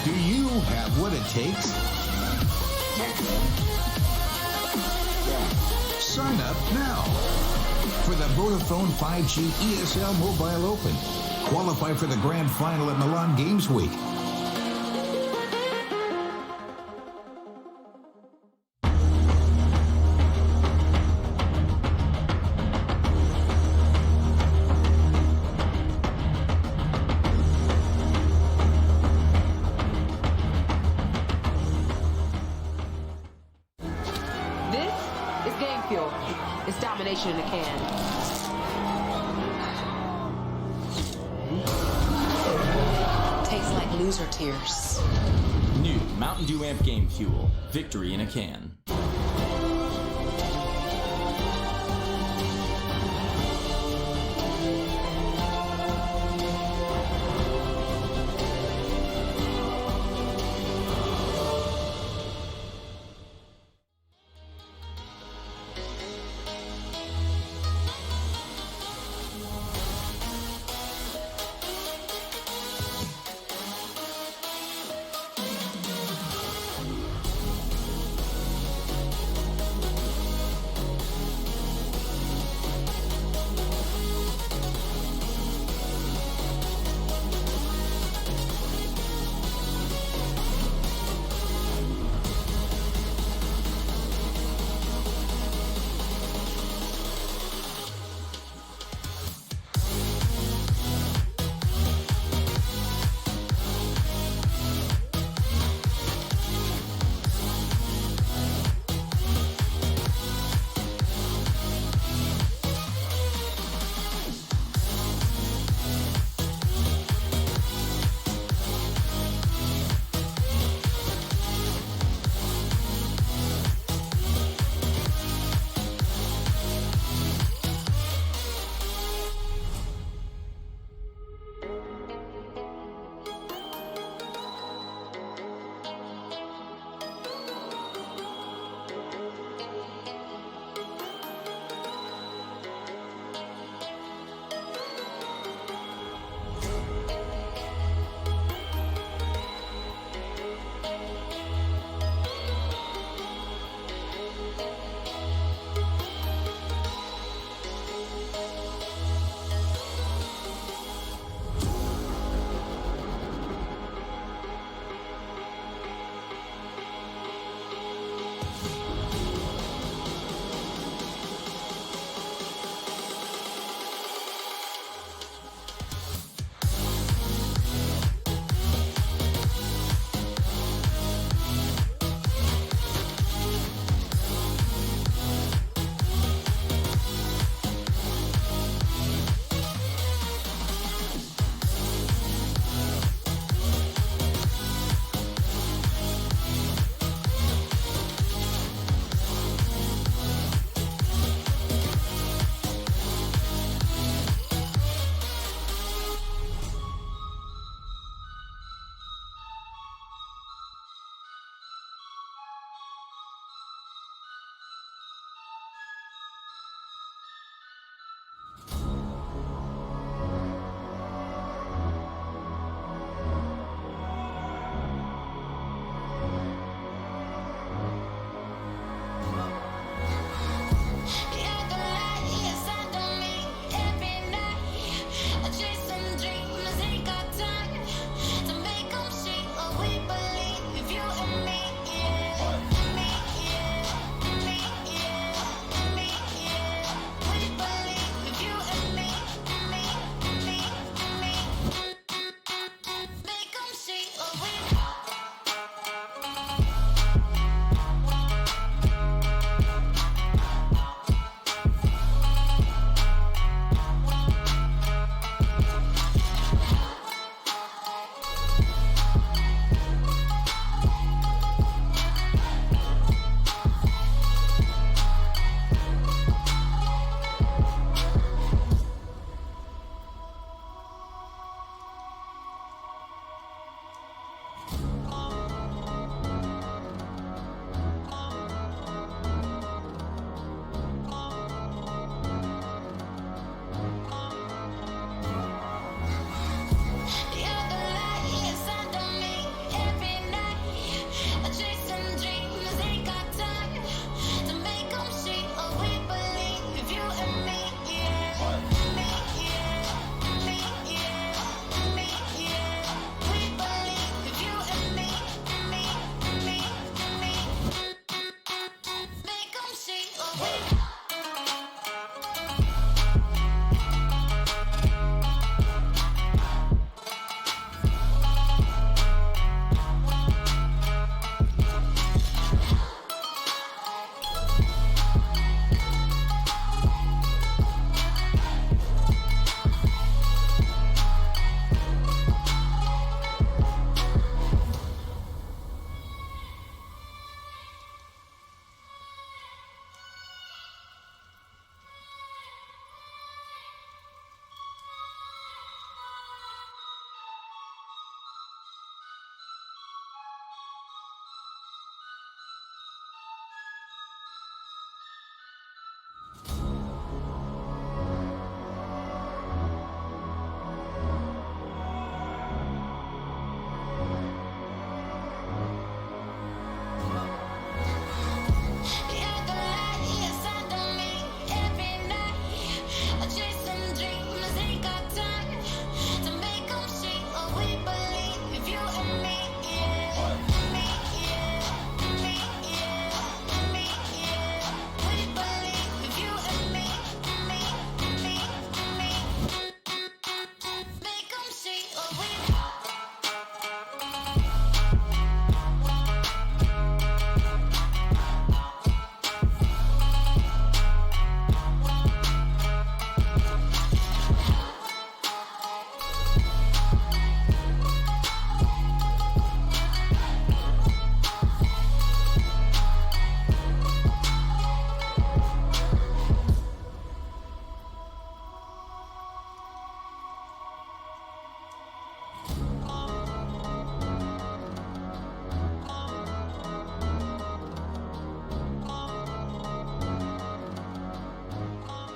Do you have what it takes? Sign up now for the Vodafone 5G ESL Mobile Open. Qualify for the grand final at Milan Games Week. This is Game Fuel. It's domination in a can. Tastes like loser tears. New Mountain Dew Amp Game Fuel. Victory in a can.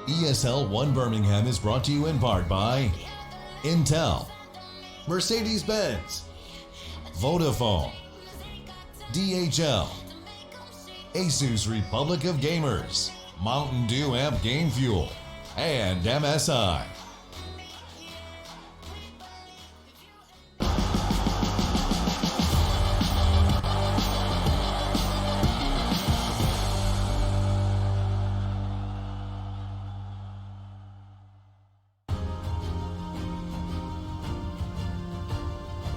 ESL 1 Birmingham is brought to you in part by Intel, Mercedes-Benz, Vodafone, DHL, Asus Republic of Gamers, Mountain Dew Amp Game Fuel, and MSI.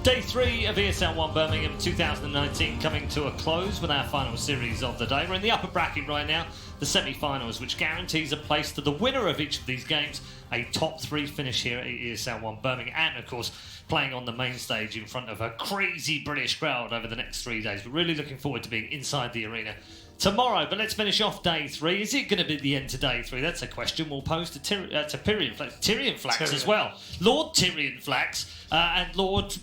Day 3 of ESL 1 Birmingham 2019 coming to a close with our final series of the day. We're in the upper bracket right now, the semi-finals, which guarantees a place to the winner of each of these games, a top 3 finish here at ESL 1 Birmingham, and of course playing on the main stage in front of a crazy British crowd over the next 3 days. We're really looking forward to being inside the arena tomorrow, but let's finish off day 3. Is it going to be the end to day 3? That's a question we'll pose to Tyrion Flax as well. Lord Tyrion Flax and Lord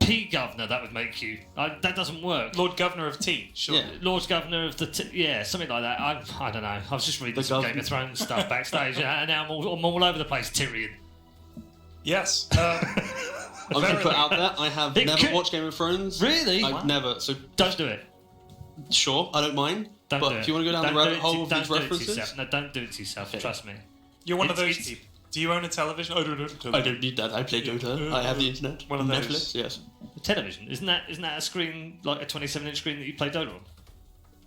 P Governor, that would make you. That doesn't work. Lord Governor of T, sure. Yeah. Lord Governor of the yeah, something like that. I don't know. I was just reading some Game of Thrones stuff backstage, and now I'm all over the place. Tyrion. Yes. I'm going to put out there, I have never watched Game of Thrones. Really? I've never. So don't do it. Sure, I don't mind. Don't but do if you want to go down the rabbit hole of these references, no, don't do it to yourself. Okay. Trust me. You're one of those people. Do you own a television? I don't need that. I play Dota. I have the internet. One of those. Netflix, yes. The television, isn't that a screen, like a 27-inch screen that you play Dota on?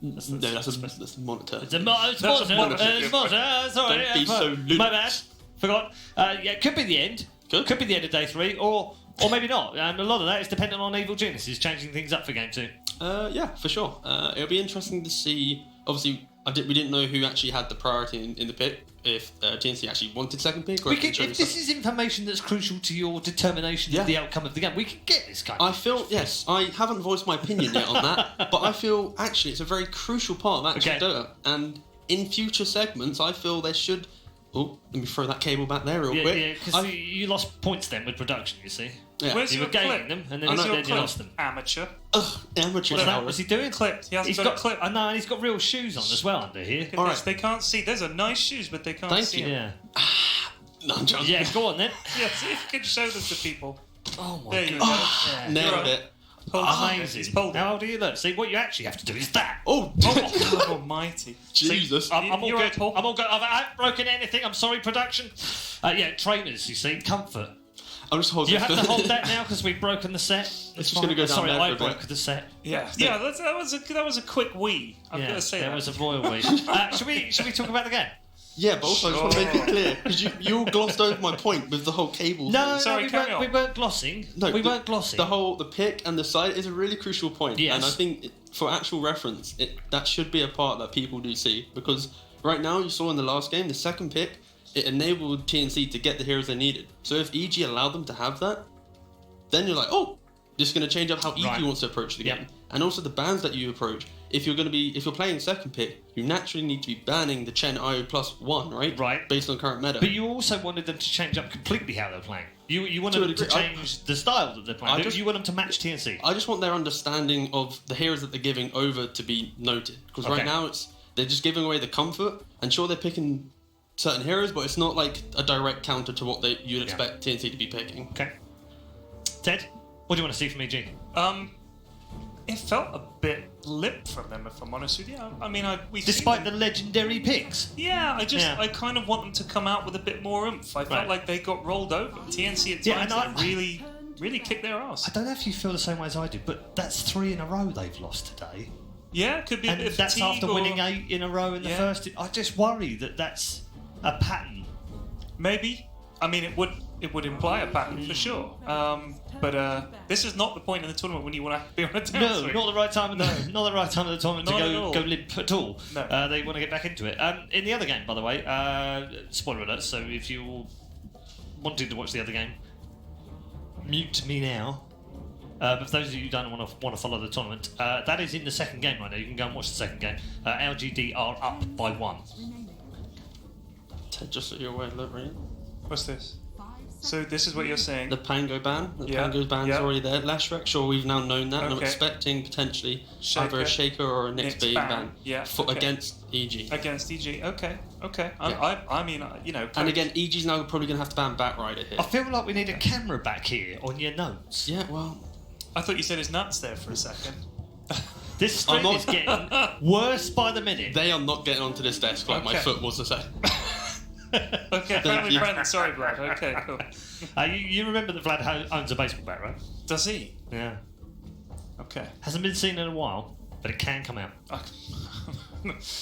That's a monitor. It's a monitor. Sorry, don't be so loose. My bad. Forgot. Yeah, it could be the end. Could be the end of day 3, or maybe not. And a lot of that is dependent on Evil Geniuses changing things up for game 2. Yeah, for sure. It'll be interesting to see. Obviously, we didn't know who actually had the priority in the pick. If TNC actually wanted second pick, or if this is information that's crucial to your determination of the outcome of the game, we can get this kind of. I feel yes. I haven't voiced my opinion yet on that, but I feel actually it's a very crucial part of actual Dota. And in future segments, I feel there should. Oh, let me throw that cable back there real quick. Yeah, because you lost points then with production. You see. Yeah. Where's you your were gaining clip? them, and then you lost them. Amateur. Ugh, amateur. What's he doing? Clipped. He hasn't He's got a clip. I know, and he's got real shoes on as well under here. All right. They can't see. Those are nice shoes, but they can't see them. Yeah. No, I'm joking. Yeah, go on then. Yeah, see if you can show them to people. Oh my there god. You go. Yeah. Nailed it. Amazing. How old are you? Look, see, what you actually have to do is that. Oh, God almighty. Jesus. See, I'm all good. I'm all good. I haven't broken anything. I'm sorry, production. Yeah, trainers, you see, comfort. I'm just holding. You have to hold that now because we've broken the set. It's just going to go down. Sorry, there I broke the set. Yeah, that was a quick wee. I'm going to say that was a royal wee. Should we talk about the game? Yeah, but also I just want to make it clear because you all glossed over my point with the whole cable. No, thing. we weren't glossing. No, we weren't glossing. The pick and the side is a really crucial point. Yes. And I think for actual reference, that should be a part that people do see because right now you saw in the last game the second pick. It enabled TNC to get the heroes they needed. So if EG allowed them to have that, then you're like, oh, this is going to change up how EG wants to approach the game. And also the bans that you approach. If you're playing second pick, you naturally need to be banning the Chen IO +1, right? Right. Based on current meta. But you also wanted them to change up completely how they're playing. You wanted them to change the style that they're playing. You want them to match TNC. I just want their understanding of the heroes that they're giving over to be noted. Because right now they're just giving away the comfort. And sure, they're picking certain heroes, but it's not like a direct counter to what you'd expect TNC to be picking. Okay. Ted, what do you want to see from EG? It felt a bit lip from them, if I'm honest with you. I mean, despite the legendary picks. Yeah, I kind of want them to come out with a bit more oomph. I felt like they got rolled over. TNC at times really kicked their ass. I don't know if you feel the same way as I do, but that's 3 in a row they've lost today. Yeah, could be. And a bit of that's fatigue after winning 8 in a row in the first. I just worry that that's a pattern. Maybe. I mean, it would imply a pattern for sure. But this is not the point in the tournament when you want to be on a down swing. Not the right time. Not the right time of the tournament to go limp at all. No. They want to get back into it. In the other game, by the way, spoiler alert. So if you wanted to watch the other game, mute me now. But for those of you who don't want to follow the tournament, that is in the second game right now. You can go and watch the second game. LGD are up by 1. Ted, just so you're aware, look, right? What's this? So this is what you're saying. The Pango ban. The Yeah, Pango ban is yeah. already there. Lashrak, sure, we've now known that, and I'm Okay. expecting potentially either Shaker. a Shaker or a Nyx Nyx being ban. banned Yeah, for, okay. against EG. Against EG. Okay. Yeah. I mean, you know. And again, EG's now probably going to have to ban Batrider here. I feel like we need a camera back here on your notes. Yeah, well... I thought you said his nuts there for a second. This stream is getting worse by the minute. They are not getting onto this desk like my Okay. foot was to say. Okay, friendly you. friendly. Sorry, Vlad. Okay, cool. You remember that Vlad owns a baseball bat, right? Does he? Yeah. Okay. Hasn't been seen in a while, but it can come out.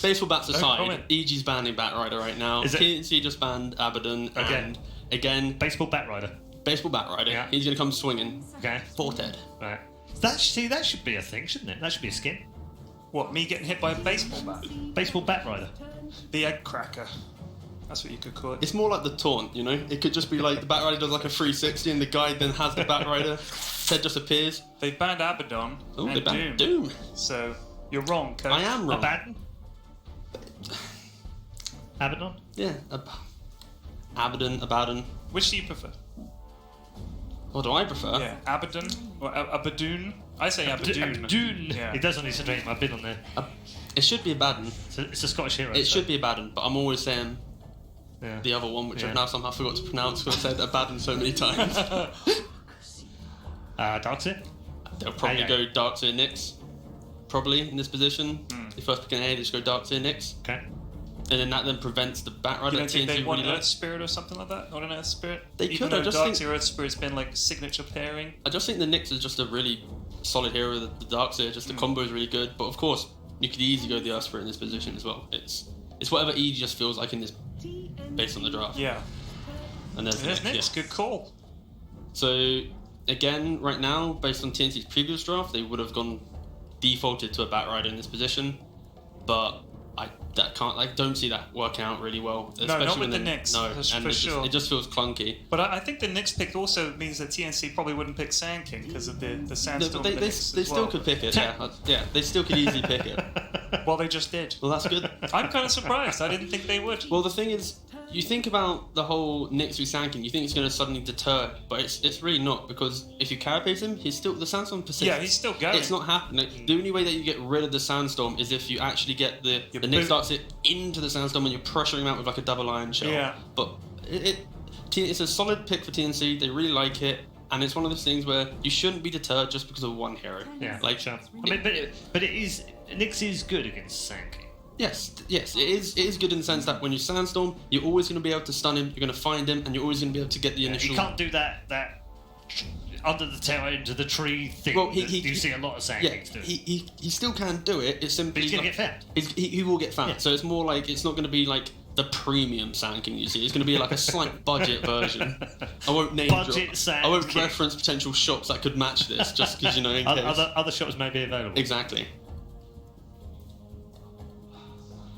Baseball bats No aside, comment. EG's banning Batrider right now. Is it? TNC just banned Abaddon. And again, Baseball Batrider. Baseball Batrider. Yeah. He's going to come swinging. Okay. Forted. Right. That should be a thing, shouldn't it? That should be a skin. What? Me getting hit by a baseball bat? Baseball Batrider. The egg cracker. That's what you could call it. It's more like the taunt, you know? It could just be like the Batrider does like a 360 and the guy then has the Batrider. Head just appears. They banned Abaddon Oh, and they banned Doom. Doom. So you're wrong, Coach. I am wrong. Abaddon? Abaddon? Yeah. Abaddon. Which do you prefer? What do I prefer? Yeah, Abaddon or Abaddon? I say Abaddon. Abaddon. Yeah. It does on his stream. I've been on there. It should be Abaddon. It's a Scottish hero. It should be Abaddon, but I'm always saying Yeah. the other one, which Yeah. I've now somehow forgot to pronounce because I said Abaddon so many times. Darkseer? They'll probably yeah. go Darkseer Nyx. Probably in this position. They first pick an A, they just go Darkseer Nyx. Okay. And then that then prevents the Batrider You that don't think they TNC want really Earth likes. Spirit or something like that? Not an Earth Spirit? They Even could, though I just Darkseer think- Earth Spirit's been like signature pairing. I just think the Nyx is just a really solid hero. The Darkseer, just the combo is really good. But of course, you could easily go the Earth Spirit in this position as well. It's whatever E just feels like in this, based on the draft. Yeah. And there's There's Nyx, Nyx. Good call. So again, right now, based on TNC's previous draft, they would have gone defaulted to a Batrider in this position, but I don't see that working out really well. not especially with when the Nyx, No, for and sure. it just feels clunky. But I think the Nyx pick also means that TNC probably wouldn't pick Sand King because of the No, Sandstorm. but they Nyx still as well. could pick it. Yeah, they still could easily pick it. Well, they just did. Well, that's good. I'm kind of surprised. I didn't think they would. Well, the thing is, you think about the whole Nyx v Sanking, you think it's going to suddenly deter, but it's really not, because if you carapace him, he's still, the Sandstorm persists. Yeah, he's still going. It's not happening. The only way that you get rid of the Sandstorm is if you actually get the Nyx Darkseer into the Sandstorm and you're pressuring him out with like a double iron shell. Yeah. But it's a solid pick for TNC, they really like it, and it's one of those things where you shouldn't be deterred just because of one hero. Yeah, like, sure. I mean, but it is Nyx is good against Sanking. Yes, it is good in the sense that when you Sandstorm, you're always going to be able to stun him, you're going to find him, and you're always going to be able to get the initial... You can't do that under the tower into the tree thing. Well, you see a lot of Sankings do. He still can do it, it's simply... But he's going to get found. He will get found, so it's more like, it's not going to be like the premium Sand King you see, it's going to be like a slight budget version. I won't name Budget drop. Sand I won't King. reference potential shops that could match this, just because, you know, in case. Other shops may be available. Exactly.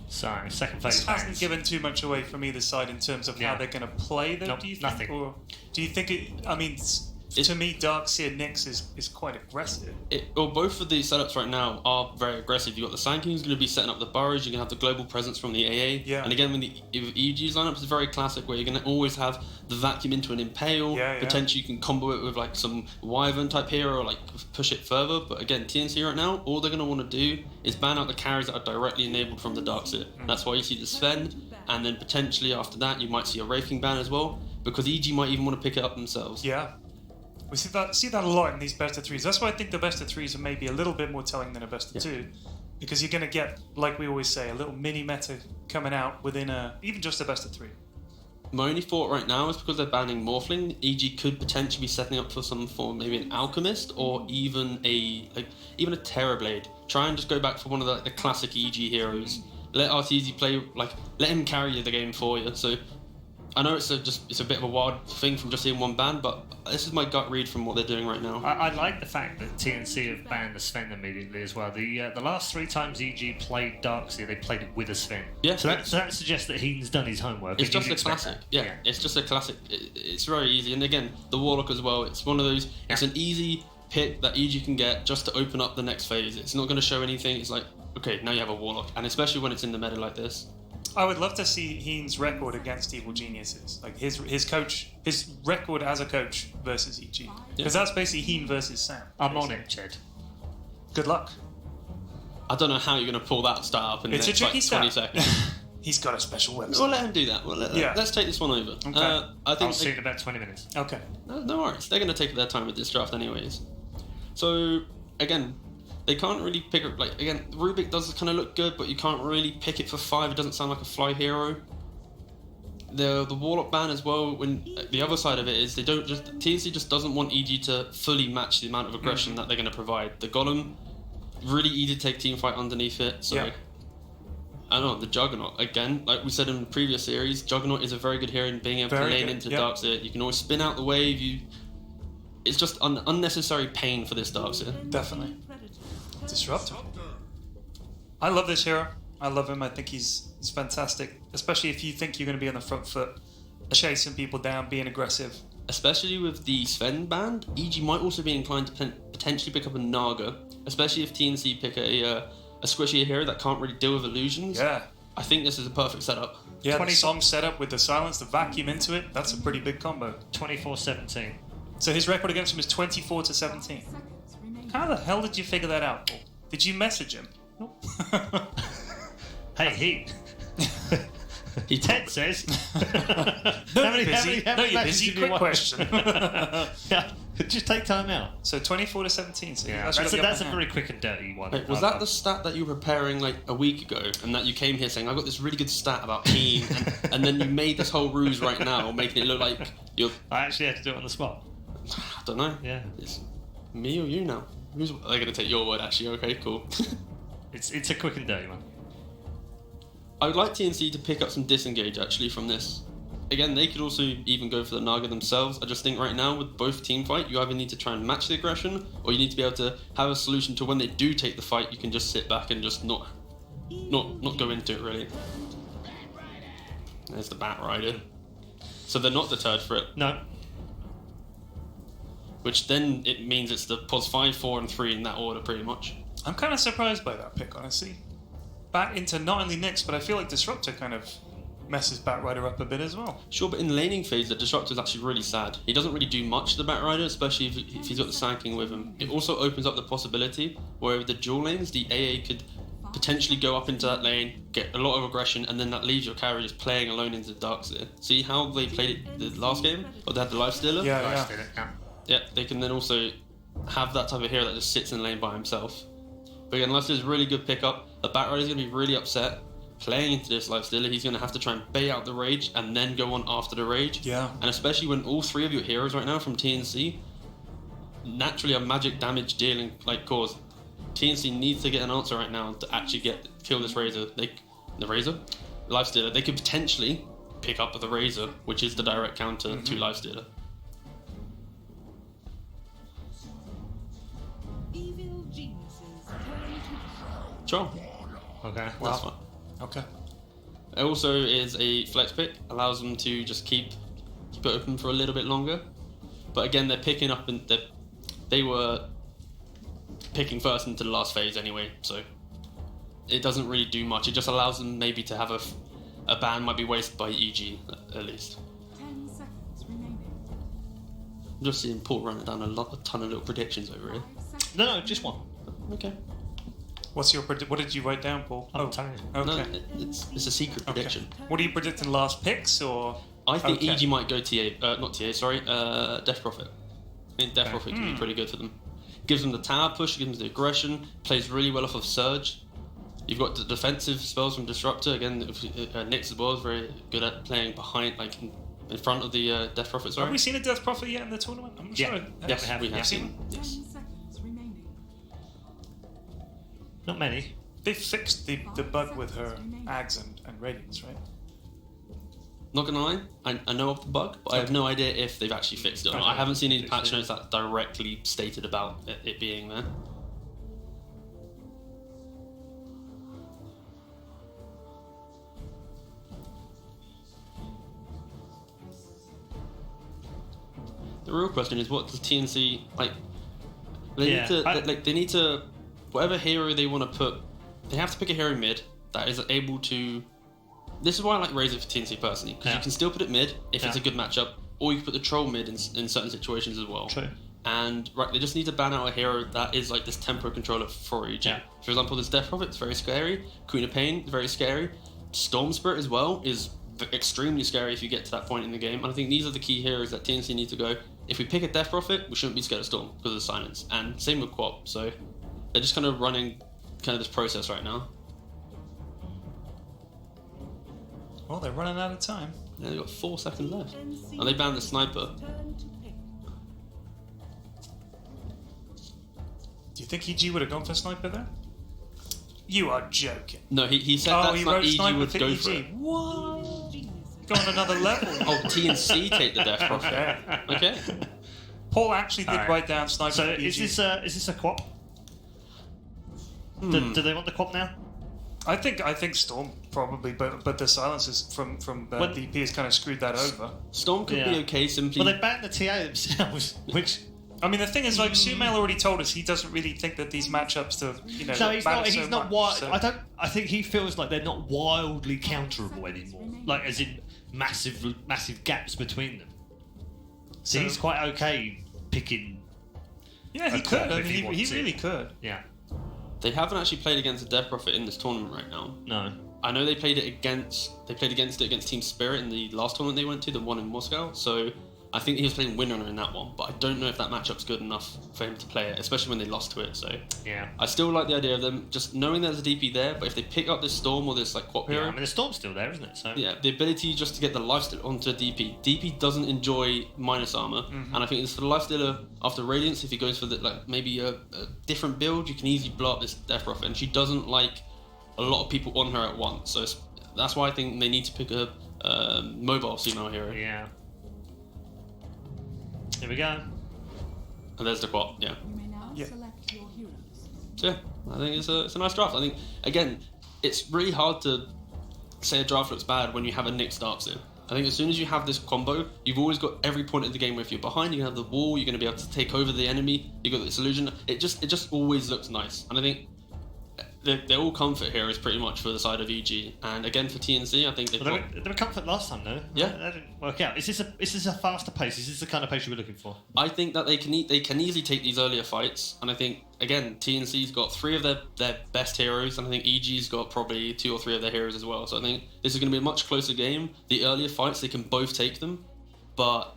So, second phase This hasn't bans. given too much away from either side in terms of how they're going to play, though, Nope, do you think? nothing. Or do you think it... I mean, to me, Darkseer Nyx is quite aggressive. Well, both of these setups right now are very aggressive. You've got the Sand King who's going to be setting up the burrows, you're going to have the global presence from the AA. Yeah. And again, with EG's lineup, it's very classic where you're going to always have the vacuum into an Impale. Yeah. Potentially you can combo it with like some Wyvern type hero or like push it further. But again, TNC right now, all they're going to want to do is ban out the carries that are directly enabled from the Darkseer. That's why you see the Sven, and then potentially after that you might see a Wraith King ban as well, because EG might even want to pick it up themselves. Yeah. We see that a lot in these best of threes. That's why I think the best of threes are maybe a little bit more telling than a best of two, because you're going to get, like we always say, a little mini meta coming out within even just a best of three. My only thought right now is because they're banning Morphling, EG could potentially be setting up for some form, maybe an Alchemist or even a Terrorblade. Try and just go back for one of the classic EG heroes. Let Arteezy play, let him carry the game for you. So I know it's a bit of a wild thing from just seeing one ban, but this is my gut read from what they're doing right now. I like the fact that TNC have banned the Sven immediately as well. The last 3 times EG played Darkseer, they played it with a Sven. Yeah. So that suggests that he's done his homework. It's and just you'd a expect classic. that. Yeah, it's just a classic. It's very easy. And again, the Warlock as well. It's one of those. It's an easy pick that EG can get just to open up the next phase. It's not going to show anything. It's like, okay, now you have a Warlock, and especially when it's in the meta like this. I would love to see Heen's record against Evil Geniuses, like his record as a coach versus EG, because that's basically Heen versus Sam. I'm on it, Jed. Good luck. I don't know how you're going to pull that stat up in the It's next a tricky 20 stat. seconds. He's got a special website. We'll let him do that. Let's take this one over. Okay. I think I'll see you in about 20 minutes. Okay. No worries. They're going to take their time with this draft anyways. So, again, they can't really pick up... Like, again, Rubik does kind of look good, but you can't really pick it for 5. It doesn't sound like a fly hero. The Warlock ban as well, when the other side of it is TNC just doesn't want EG to fully match the amount of aggression that they're going to provide. The Golem, really easy to take team fight underneath it, so... Yeah. I don't know, the Juggernaut, again, like we said in the previous series, Juggernaut is a very good hero in being able to lane into Darkseer. You can always spin out the wave, it's just unnecessary pain for this Darkseer. Definitely. Disruptor. I love this hero. I love him. I think he's fantastic, especially if you think you're going to be on the front foot, chasing people down, being aggressive. Especially with the Sven band, EG might also be inclined to potentially pick up a Naga, especially if TNC pick a squishy hero that can't really deal with illusions. Yeah. I think this is a perfect setup. Yeah, the song setup with the silence, the vacuum into it, that's a pretty big combo. 24-17. So his record against him is 24-17. How the hell did you figure that out, Paul? Did you message him? Nope. Hey, he Ted says. No, you're busy. Quick question. Yeah, just take time out. So 24-17. So yeah, that's a very quick and dirty one. Wait, was that the stat that you were preparing like a week ago, and that you came here saying, "I got this really good stat about Heen," and then you made this whole ruse right now, making it look like you're... I actually had to do it on the spot. I don't know. Yeah. It's me or you now. They're going to take your word, actually. Okay, cool. It's a quick and dirty one. I would like TNC to pick up some disengage, actually, from this. Again, they could also even go for the Naga themselves. I just think right now, with both team fight, you either need to try and match the aggression, or you need to be able to have a solution to when they do take the fight, you can just sit back and just not go into it, really. There's the Bat Rider. So they're not deterred for it. No. Which then it means it's the pos 5, 4, and 3 in that order, pretty much. I'm kind of surprised by that pick, honestly. Bat into not only Nyx, but I feel like Disruptor kind of messes Bat Rider up a bit as well. Sure, but in the laning phase, the Disruptor is actually really sad. He doesn't really do much to the Bat Rider, especially if he's got the Sanking with him. It also opens up the possibility where with the dual lanes, the AA could potentially go up into that lane, get a lot of aggression, and then that leaves your carry just playing alone into the Darkseer. See how they played it the last game? Or they had the Lifestealer? Yeah, they can then also have that type of hero that just sits in the lane by himself. But again, Lifestealer is a really good pickup. The Bat Rider is going to be really upset playing into this Lifestealer. He's going to have to try and bait out the rage and then go on after the rage. Yeah. And especially when all 3 of your heroes right now from TNC naturally are magic damage dealing like cause. TNC needs to get an answer right now to actually kill this Razor. Lifestealer. They could potentially pick up the Razor, which is the direct counter to Lifestealer. Sure. Okay. That's fine. Okay. It also is a flex pick, allows them to just keep it open for a little bit longer. But again, they're picking up and they were picking first into the last phase anyway, so it doesn't really do much. It just allows them maybe to have a ban might be wasted by EG at least. 10 seconds remaining. I'm just seeing Paul running down a ton of little predictions over here. No, just one. Okay. What did you write down, Paul? I'm telling you. Okay. No, it's a secret prediction. What are you predicting? Last picks or? I think EG might go Death Prophet. I think Death Prophet can be pretty good for them. Gives them the tower push, gives them the aggression, plays really well off of Surge. You've got the defensive spells from Disruptor. Again, Nyx as well is very good at playing behind, like in front of the Death Prophet. Sorry. Have we seen a Death Prophet yet in the tournament? I'm not sure. Yes, we have seen him. 10 Yes. seconds remaining. Not many. They fixed the bug with her Ags and Radiance, right? Not gonna lie, I know of the bug, but I have no idea if they've actually fixed it or not. I haven't seen any patch notes that directly stated about it being there. The real question is, what does TNC like? They need to whatever hero they want to put. They have to pick a hero mid that is able to this is why I like Razor for TNC personally, because you can still put it mid if it's a good matchup, or you can put the troll mid in certain situations as well. True. And they just need to ban out a hero that is like this tempo controller for EG. Yeah. For example, this Death Prophet is very scary. Queen of Pain is very scary. Storm Spirit as well is extremely scary if you get to that point in the game. And I think these are the key heroes that TNC need to go. If we pick a Death Prophet, we shouldn't be scared of Storm because of the silence. And same with Quap. So they're just kind of running this process right now. Well, they're running out of time. Yeah, they've got 4 seconds left. And they banned the sniper. Do you think EG would have gone for sniper there? You are joking. No, he said Oh, that he wrote EG sniper would for go EG. for it. What? Go on another level. Oh, TNC take the Death Prophet. Okay. Paul actually did write down sniper So for EG. is this a Quap? Do they want the Quap now? I think Storm probably, but the silences from DP has kind of screwed that over. Storm could be okay simply. Well, they banned the TA themselves, which. I mean, the thing is, like, Sumail already told us he doesn't really think that these matchups to, No, he's not. He's not wild. So. I think he feels like they're not wildly counterable anymore. Like, as in massive gaps between them. So he's quite okay picking. Yeah, he could. I mean, he really could. Yeah. They haven't actually played against a Death Prophet in this tournament right now. No. I know they played against Team Spirit in the last tournament they went to, the one in Moscow. So I think he was playing Windrunner in that one, but I don't know if that matchup's good enough for him to play it, especially when they lost to it. So yeah, I still like the idea of them just knowing there's a DP there, but if they pick up this Storm or this like Quap hero, I mean the Storm's still there, isn't it? So yeah, the ability just to get the lifesteal onto DP. DP doesn't enjoy minus armor, and I think it's for the lifestealer after Radiance. If he goes for maybe a different build, you can easily blow up this Death Prophet, and she doesn't like a lot of people on her at once. So that's why I think they need to pick a mobile female hero. Yeah. Here we go. And there's the Quap, yeah. You may now select your heroes. So yeah, I think it's a nice draft. I think, again, it's really hard to say a draft looks bad when you have a Nick Starks in. I think as soon as you have this combo, you've always got every point of the game where if you're behind, you have the wall, you're going to be able to take over the enemy, you've got this illusion. It just always looks nice. And I think they're all comfort heroes pretty much for the side of EG. And again, for TNC, I think they've got... They were comfort last time, though. Yeah. That didn't work out. Is this a faster pace? Is this the kind of pace you were looking for? I think that they can easily take these earlier fights. And I think, again, TNC's got 3 of their best heroes. And I think EG's got probably 2 or 3 of their heroes as well. So I think this is going to be a much closer game. The earlier fights, they can both take them. But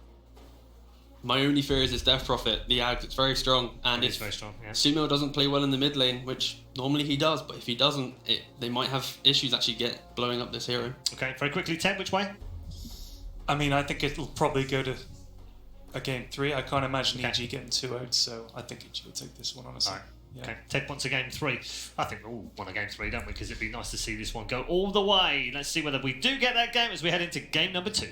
my only fear is this Death Prophet, the Ags, it's very strong. And it's very strong, yeah. Sumail doesn't play well in the mid lane, which normally he does, but if he doesn't, they might have issues actually blowing up this hero. Okay, very quickly, Ted, which way? I mean, I think it'll probably go to a game 3. I can't imagine EG getting 2-0'd, so I think EG will take this one, honestly. Right. Yeah. Okay, Ted wants a game 3. I think we all want a game 3, don't we? Because it'd be nice to see this one go all the way. Let's see whether we do get that game as we head into game number 2.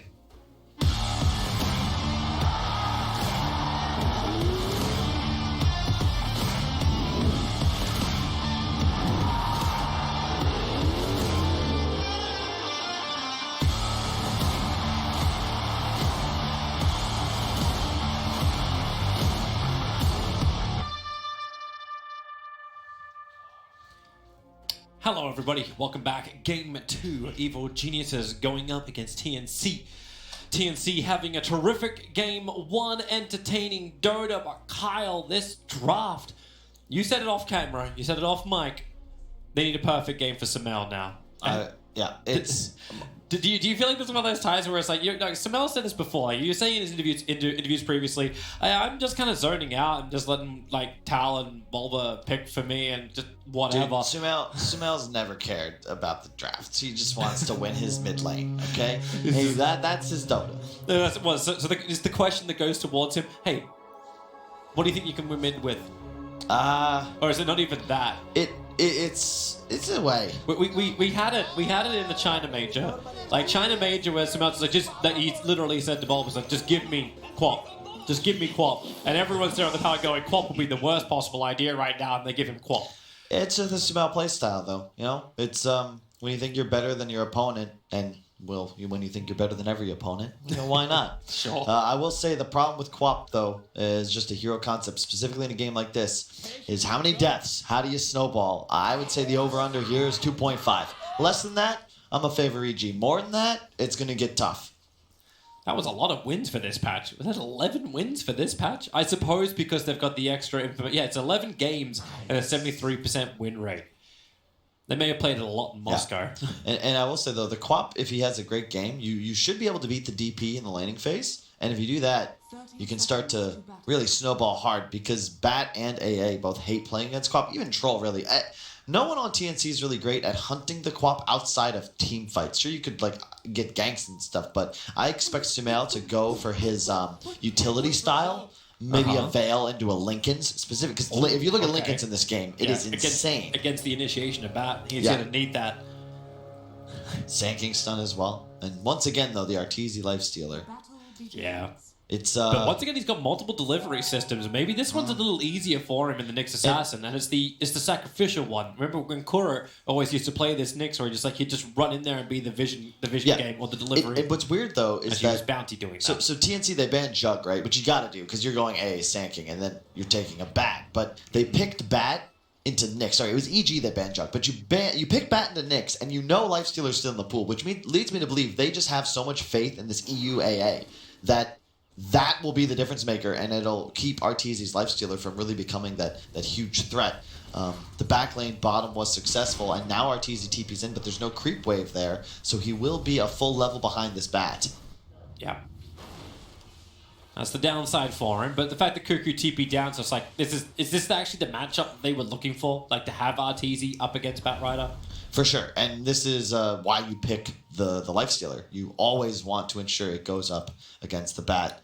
Hello everybody, welcome back. Game 2, Evil Geniuses going up against TNC. TNC having a terrific game 1, entertaining Dota, but Kyle, this draft, you said it off camera, you said it off mic, they need a perfect game for Sumail now. Yeah, it's... Do you feel like this is one of those times where it's like, Sumail said this before, like you were saying in his interviews previously, I'm just kind of zoning out and just letting like Tal and Bulba pick for me and just whatever. Dude, Sumail's never cared about the drafts. He just wants to win his mid lane, okay? Hey, that's his Dota. It's the question that goes towards him, hey, what do you think you can win mid with? Or is it not even that? It's a way. We had it in the China Major. Like China Major where Sumail was like he literally said to Bulbus like just give me Quap. Just give me Quap. And everyone's there on the panel going, Quap would be the worst possible idea right now, and they give him Quap. It's just the Sumail playstyle though, you know? It's when you think you're better than your opponent and when you think you're better than every opponent, why not? Sure. I will say the problem with Quap, though, is just a hero concept, specifically in a game like this, is how many deaths? How do you snowball? I would say the over-under here is 2.5. Less than that, I'm a favor EG. More than that, it's going to get tough. That was a lot of wins for this patch. Was that 11 wins for this patch? I suppose because they've got the extra... Yeah, it's 11 games and a 73% win rate. They may have played it a lot in Moscow. Yeah. And I will say, though, the Quap, if he has a great game, you should be able to beat the DP in the laning phase. And if you do that, you can start to really snowball hard because Bat and AA both hate playing against Quap. Even Troll, really. No one on TNC is really great at hunting the Quap outside of team fights. Sure, you could like get ganks and stuff, but I expect Sumail to go for his utility style. Maybe a Veil into a Linken's specific. Because if you look at Linken's in this game, it is insane. Against the initiation of Bat, he's going to need that. Sanking stun as well. And once again, though, the Arteezy Lifestealer. Yeah. It's but once again, he's got multiple delivery systems. Maybe this one's a little easier for him in the Nyx Assassin, and it's the sacrificial one. Remember when Kura always used to play this Nyx, where he'd just run in there and be the vision game or the delivery. What's weird though is that Bounty doing that. So TNC they banned Jug, right? Which you got to do because you're going AA Sanking, and then you're taking a Bat. But they picked Bat into Nyx. Sorry, it was EG that banned Jug, but you pick Bat into Nyx, and you know Lifestealer's still in the pool, which leads me to believe they just have so much faith in this EU AA that will be the difference maker, and it'll keep Arteezy's Lifestealer from really becoming that huge threat. The back lane bottom was successful, and now Arteezy TP's in, but there's no creep wave there, so he will be a full level behind this Bat. Yeah. That's the downside for him, but the fact that Cuckoo TP down, so it's like, is this actually the matchup they were looking for? Like to have Arteezy up against Batrider? For sure, and this is why you pick the Lifestealer. You always want to ensure it goes up against the Bat.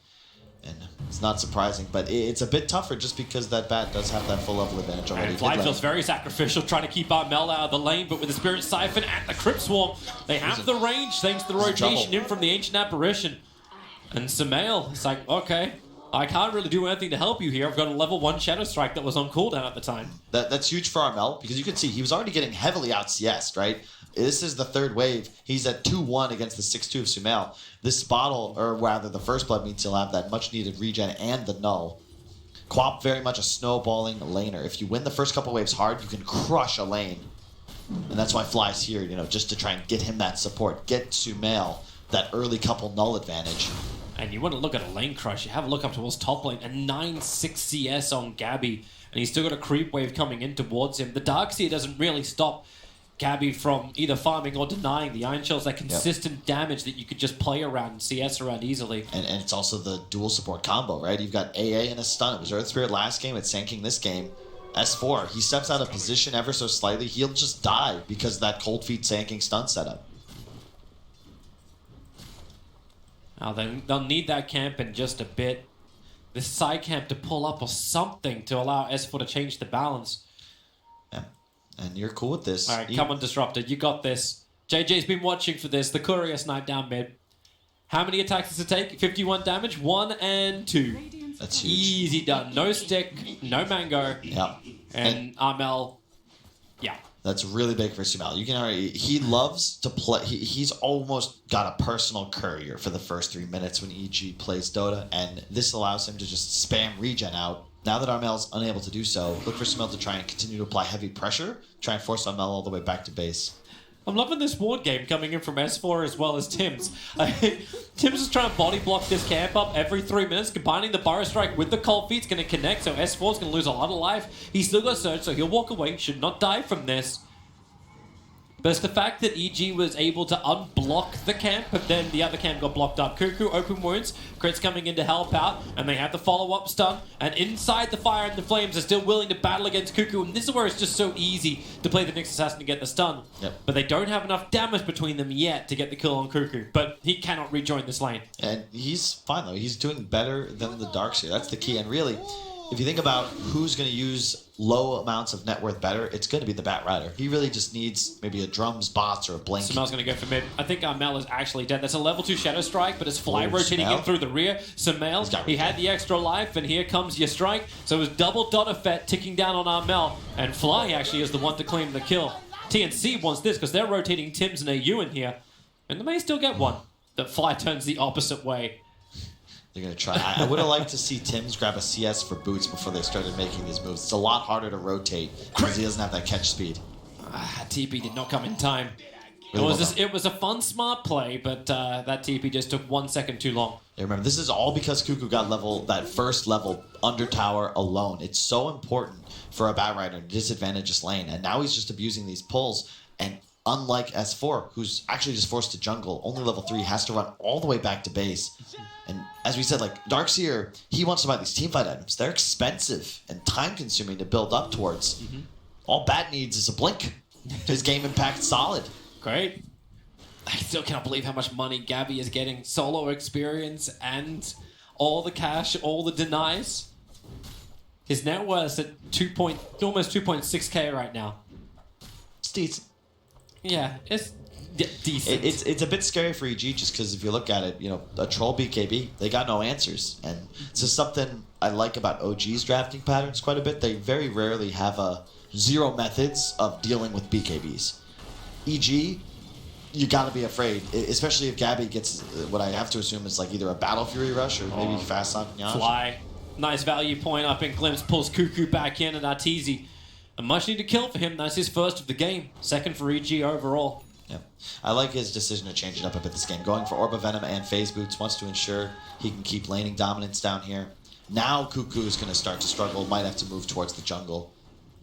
And it's not surprising, but it's a bit tougher just because that Bat does have that full level advantage already. And Fly feels very sacrificial, trying to keep Armel out of the lane, but with the Spirit Siphon and the Crypt Swarm, they have the range thanks to the rotation in from the Ancient Apparition. And Sumail, it's like, okay, I can't really do anything to help you here. I've got a level 1 Shadow Strike that was on cooldown at the time. That's huge for Armel, because you can see he was already getting heavily out CS'd, right? This is the third wave. He's at 2-1 against the 6-2 of Sumail. This bottle, or rather the first blood, means he'll have that much-needed regen and the null. Quap very much a snowballing laner. If you win the first couple waves hard, you can crush a lane. And that's why Fly's here, just to try and get him that support. Get Sumail that early couple null advantage. And you want to look at a lane crush, you have a look up towards top lane, and 9-6 CS on Gabby. And he's still got a creep wave coming in towards him. The Darkseer doesn't really stop Gabby from either farming or denying. The Iron Shell's that consistent damage that you could just play around and CS around easily. And it's also the dual support combo, right? You've got AA and a stun. It was Earth Spirit last game, it's Sanking this game. S4, he steps out of position ever so slightly, he'll just die because of that Cold Feet Sanking stun setup. Now they'll need that camp in just a bit. This side camp to pull up or something to allow S4 to change the balance. Yeah. And you're cool with this. All right, come on, Disruptor. You got this. JJ's been watching for this. The courier snipe down mid. How many attacks does it take? 51 damage. 1 and 2. That's huge. Easy done. No stick, no mango. Yeah. And Armel, yeah. That's really big for Sumail. You can already. He loves to play. He's almost got a personal courier for the first 3 minutes when EG plays Dota, and this allows him to just spam regen out. Now that Armel's unable to do so, look for Sumail to try and continue to apply heavy pressure, try and force Armel all the way back to base. I'm loving this ward game coming in from S4 as well as Tim's. Tim's is trying to body block this camp up every 3 minutes, combining the Burrow Strike with the Cold Feet's going to connect, so S4's going to lose a lot of life. He's still got Surge, so he'll walk away, should not die from this. But it's the fact that EG was able to unblock the camp, but then the other camp got blocked up. Cuckoo, open wounds, Crit's coming in to help out, and they have the follow-up stun, and inside the fire and the flames are still willing to battle against Cuckoo, and this is where it's just so easy to play the Nyx Assassin to get the stun. Yep. But they don't have enough damage between them yet to get the kill on Cuckoo, but he cannot rejoin this lane. And he's fine, though. He's doing better than the Darkseer. That's the key, and really, if you think about who's going to use low amounts of net worth better, it's going to be the Batrider. He really just needs maybe a Drums bots or a Blink. Sumail's going to go for mid. I think Armel is actually dead. That's a level 2 Shadow Strike, but it's Fly rotating in through the rear. Sumail, he had the extra life, and here comes your strike. So it was double Dot effect ticking down on Armel, and Fly actually is the one to claim the kill. TNC wants this because they're rotating Tims and AU in here, and they may still get one. The Fly turns the opposite way. They're going to try. I would have liked to see Tims grab a CS for boots before they started making these moves. It's a lot harder to rotate because he doesn't have that catch speed. TP did not come in time. It was a fun, smart play, but that TP just took 1 second too long. Yeah, remember, this is all because Cuckoo got that first level under tower alone. It's so important for a Batrider to disadvantage his lane, and now he's just abusing these pulls. And unlike S4, who's actually just forced to jungle, only level 3, has to run all the way back to base. And as we said, like, Darkseer, he wants to buy these teamfight items. They're expensive and time-consuming to build up towards. All Bat needs is a blink. His game impact solid. Great. I still cannot believe how much money Gabby is getting. Solo experience and all the cash, all the denies. His net worth at almost 2.6k right now. It's decent. Yeah, it's decent. It's a bit scary for EG just because if you look at it, you know, a troll BKB, they got no answers. And it's just something I like about OG's drafting patterns quite a bit. They very rarely have zero methods of dealing with BKBs. EG, you gotta be afraid, especially if Gabby gets what I have to assume is like either a Battle Fury rush or maybe fast on Nyaj. Fly. Nice value point up in Glimpse, pulls Cuckoo back in, and Arteezy. A much needed kill for him. That's his first of the game. Second for EG overall. Yeah, I like his decision to change it up a bit this game. Going for Orb of Venom and Phase Boots wants to ensure he can keep laning dominance down here. Now Cuckoo is going to start to struggle. Might have to move towards the jungle.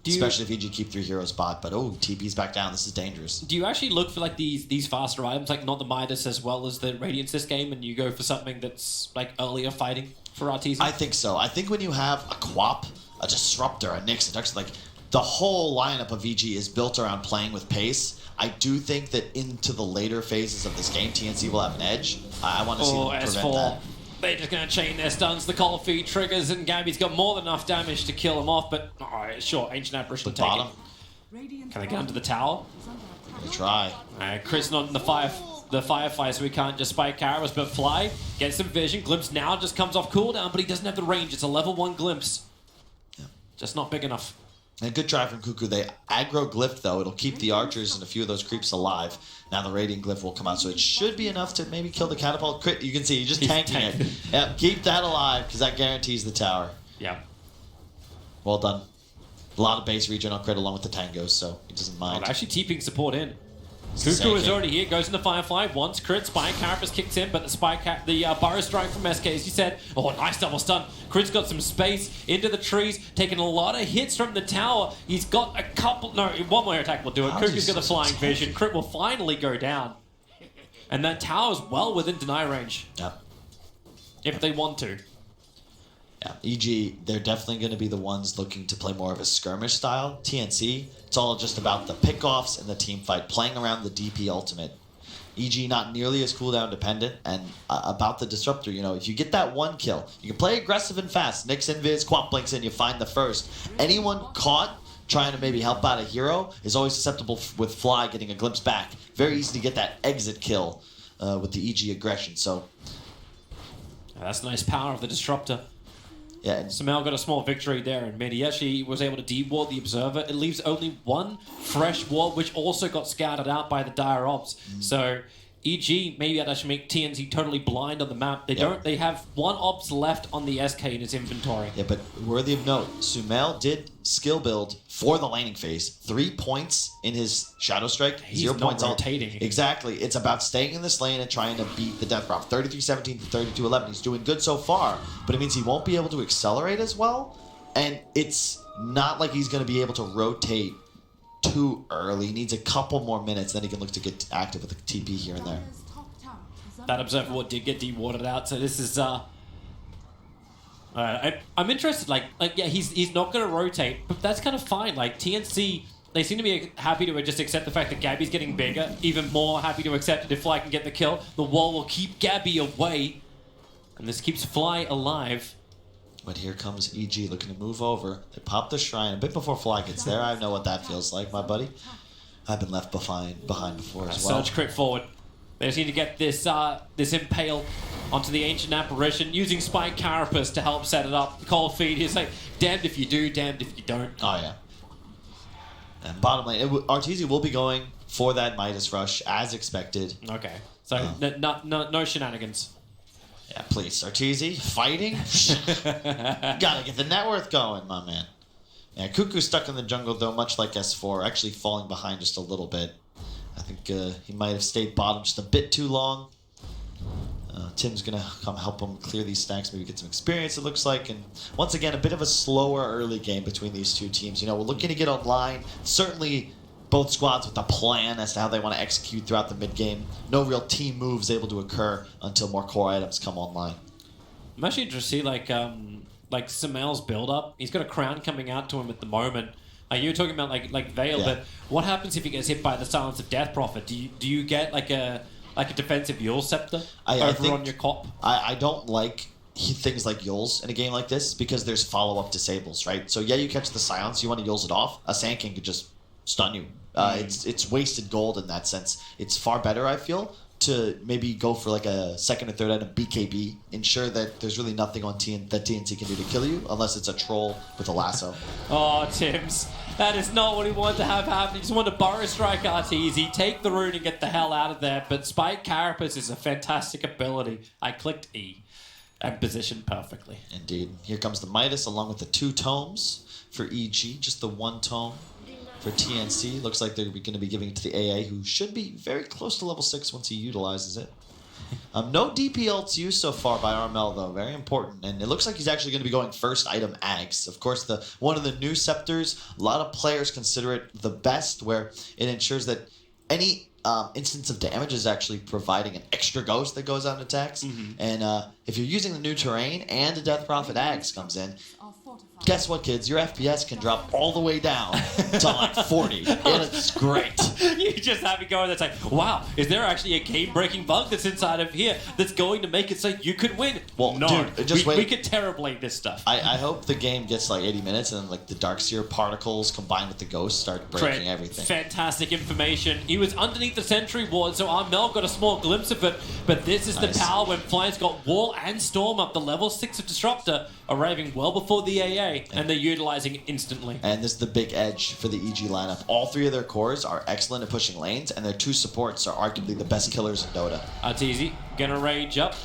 Especially if EG keep 3 heroes bot, but TP's back down. This is dangerous. Do you actually look for like these faster items, like not the Midas as well as the Radiance this game, and you go for something that's like earlier fighting for Arteezy? I think so. I think when you have a Quap, a Disruptor, a Nyx, like the whole lineup of EG is built around playing with pace. I do think that into the later phases of this game, TNC will have an edge. I want to see them prevent that. They're just going to chain their stuns. The cold feed triggers, and Gabby's got more than enough damage to kill him off. But, alright, sure, Ancient Apparition take it. Can they get under the tower? They try. Chris not in the firefight, so we can't just spike Carapace, but Fly gets some vision. Glimpse now just comes off cooldown, but he doesn't have the range. It's a level 1 Glimpse. Yeah. Just not big enough. And good try from Cuckoo. They aggro Glyph, though. It'll keep the archers and a few of those creeps alive. Now the Radiant Glyph will come out, so it should be enough to maybe kill the Catapult. Crit, you can see, he's just tanking it. Yeah, keep that alive, because that guarantees the tower. Yeah. Well done. A lot of base regen on crit along with the tangos, so he doesn't mind. Actually TPing support in. Cuckoo is already here, goes into Firefly, once crit, Spike Carapace kicks in, but the Burrow Strike from SK, as you said, nice double stun. Crit's got some space into the trees, taking a lot of hits from the tower. He's got a couple, one more attack will do it. Cuckoo's got the flying vision. Crit will finally go down. And that tower's well within deny range. Yep. If they want to. Yeah, EG, they're definitely going to be the ones looking to play more of a skirmish style. TNC, it's all just about the pickoffs and the team fight, playing around the DP ultimate. EG not nearly as cooldown dependent, and about the Disruptor, you know, if you get that 1 kill, you can play aggressive and fast. Nyx invis, Quap blinks in, you find the first. Anyone caught trying to maybe help out a hero is always susceptible with Fly getting a glimpse back. Very easy to get that exit kill with the EG aggression, so... That's nice power of the Disruptor. Yeah, Samel got a small victory there in mid. He actually was able to deward the Observer. It leaves only 1 fresh ward, which also got scouted out by the Dire Ops. So EG, maybe that should make TNC totally blind on the map. They have 1 Ops left on the SK in his inventory. Yeah, but worthy of note, Sumail did skill build for the laning phase. 3 points in his Shadow Strike, He's 0 not points rotating. Exactly. It's about staying in this lane and trying to beat the death drop. 33-17 to 32-11. He's doing good so far, but it means he won't be able to accelerate as well. And it's not like he's going to be able to rotate too early. He needs a couple more minutes, then he can look to get active with a TP here and there. That Observer Ward did get dewarded out, so this is... I'm interested, yeah, he's not going to rotate, but that's kind of fine. Like, TNC, they seem to be happy to just accept the fact that Gabby's getting bigger, even more happy to accept it if Fly can get the kill. The wall will keep Gabby away, and this keeps Fly alive. But here comes EG looking to move over. They pop the shrine a bit before Fly gets there. I know what that feels like, my buddy. I've been left behind before as well. Surge crit forward. They just need to get this Impale onto the Ancient Apparition, using Spike Carapace to help set it up. Cold feed, he's like, damned if you do, damned if you don't. Oh, yeah. And bottom lane, Arteezy will be going for that Midas rush, as expected. Okay. So, no shenanigans. Yeah, please. Arteezy, fighting? Gotta get the net worth going, my man. Yeah, Cuckoo's stuck in the jungle, though, much like S4, actually falling behind just a little bit. I think he might have stayed bottom just a bit too long. Tim's going to come help him clear these stacks, maybe get some experience, it looks like. And once again, a bit of a slower early game between these two teams. You know, we're looking to get online. Certainly both squads with a plan as to how they want to execute throughout the mid-game. No real team moves able to occur until more core items come online. I'm actually interested to see, like Samel's build-up. He's got a crown coming out to him at the moment. You were talking about like Veil, Yeah. but what happens if he gets hit by the Silence of Death Prophet? Do you get like a defensive Yule Scepter I think on your cop? I don't like things like Yules in a game like this because there's follow-up disables, right? So yeah, you catch the silence, you want to Yules it off. A Sand King could just stun you. It's wasted gold in that sense. It's far better, I feel, to maybe go for like a second or third item BKB, ensure that there's really nothing on that TNC can do to kill you, unless it's a troll with a lasso. Oh, Tims. That is not what he wanted to have happen. He just wanted to Burrow Strike Arteezy, take the rune and get the hell out of there. But Spike Carapace is a fantastic ability. I clicked E and positioned perfectly. Indeed. Here comes the Midas along with the 2 tomes for EG, just the 1 tome for TNC. Looks like they're going to be giving it to the AA, who should be very close to level 6 once he utilizes it. No DP ults used so far by Armel, though. Very important. And it looks like he's actually going to be going first item Ags. Of course, one of the new scepters, a lot of players consider it the best, where it ensures that any instance of damage is actually providing an extra ghost that goes out and attacks. And if you're using the new terrain and a Death Prophet Ags comes in, guess what, kids? Your FPS can drop all the way down to like 40. And it's great. You just have it going that's like, wow, is there actually a game-breaking bug that's inside of here that's going to make it so you could win? Well, no, dude, just wait. We could Terrorblade this stuff. I hope the game gets like 80 minutes and then like the Darkseer particles combined with the ghosts start breaking everything. Fantastic information. He was underneath the sentry ward, so Armel got a small glimpse of it, but this is the power when Fly's got Wall and Storm up. The level 6 of Disruptor arriving well before the AA, and they're utilizing it instantly. And this is the big edge for the EG lineup. All 3 of their cores are excellent at pushing lanes, and their 2 supports are arguably the best killers in Dota. Arteezy gonna rage up.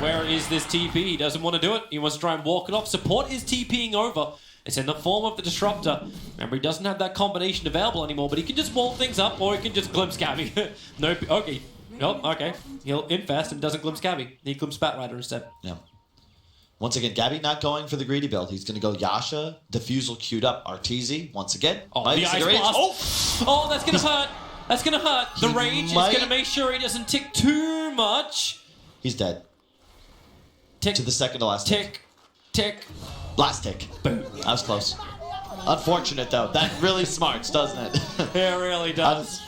Where is this TP? He doesn't want to do it. He wants to try and walk it off. Support is TPing over. It's in the form of the Disruptor. Remember, he doesn't have that combination available anymore, but he can just wall things up, or he can just glimpse Gabby. No, okay. Nope, okay. He'll infest and doesn't glimpse Gabby. He glimpse Batrider instead. Yeah. Once again, Gabby not going for the greedy build. He's going to go Yasha, Diffusal queued up, Arteezy, once again. The Ice Blast. Oh, that's going to hurt. That's going to hurt. The Rage is going to make sure he doesn't tick too much. He's dead. Tick. To the second to last tick. Tick. Last tick. Boom. That was close. Unfortunate, though. That really smarts, doesn't it? It really does.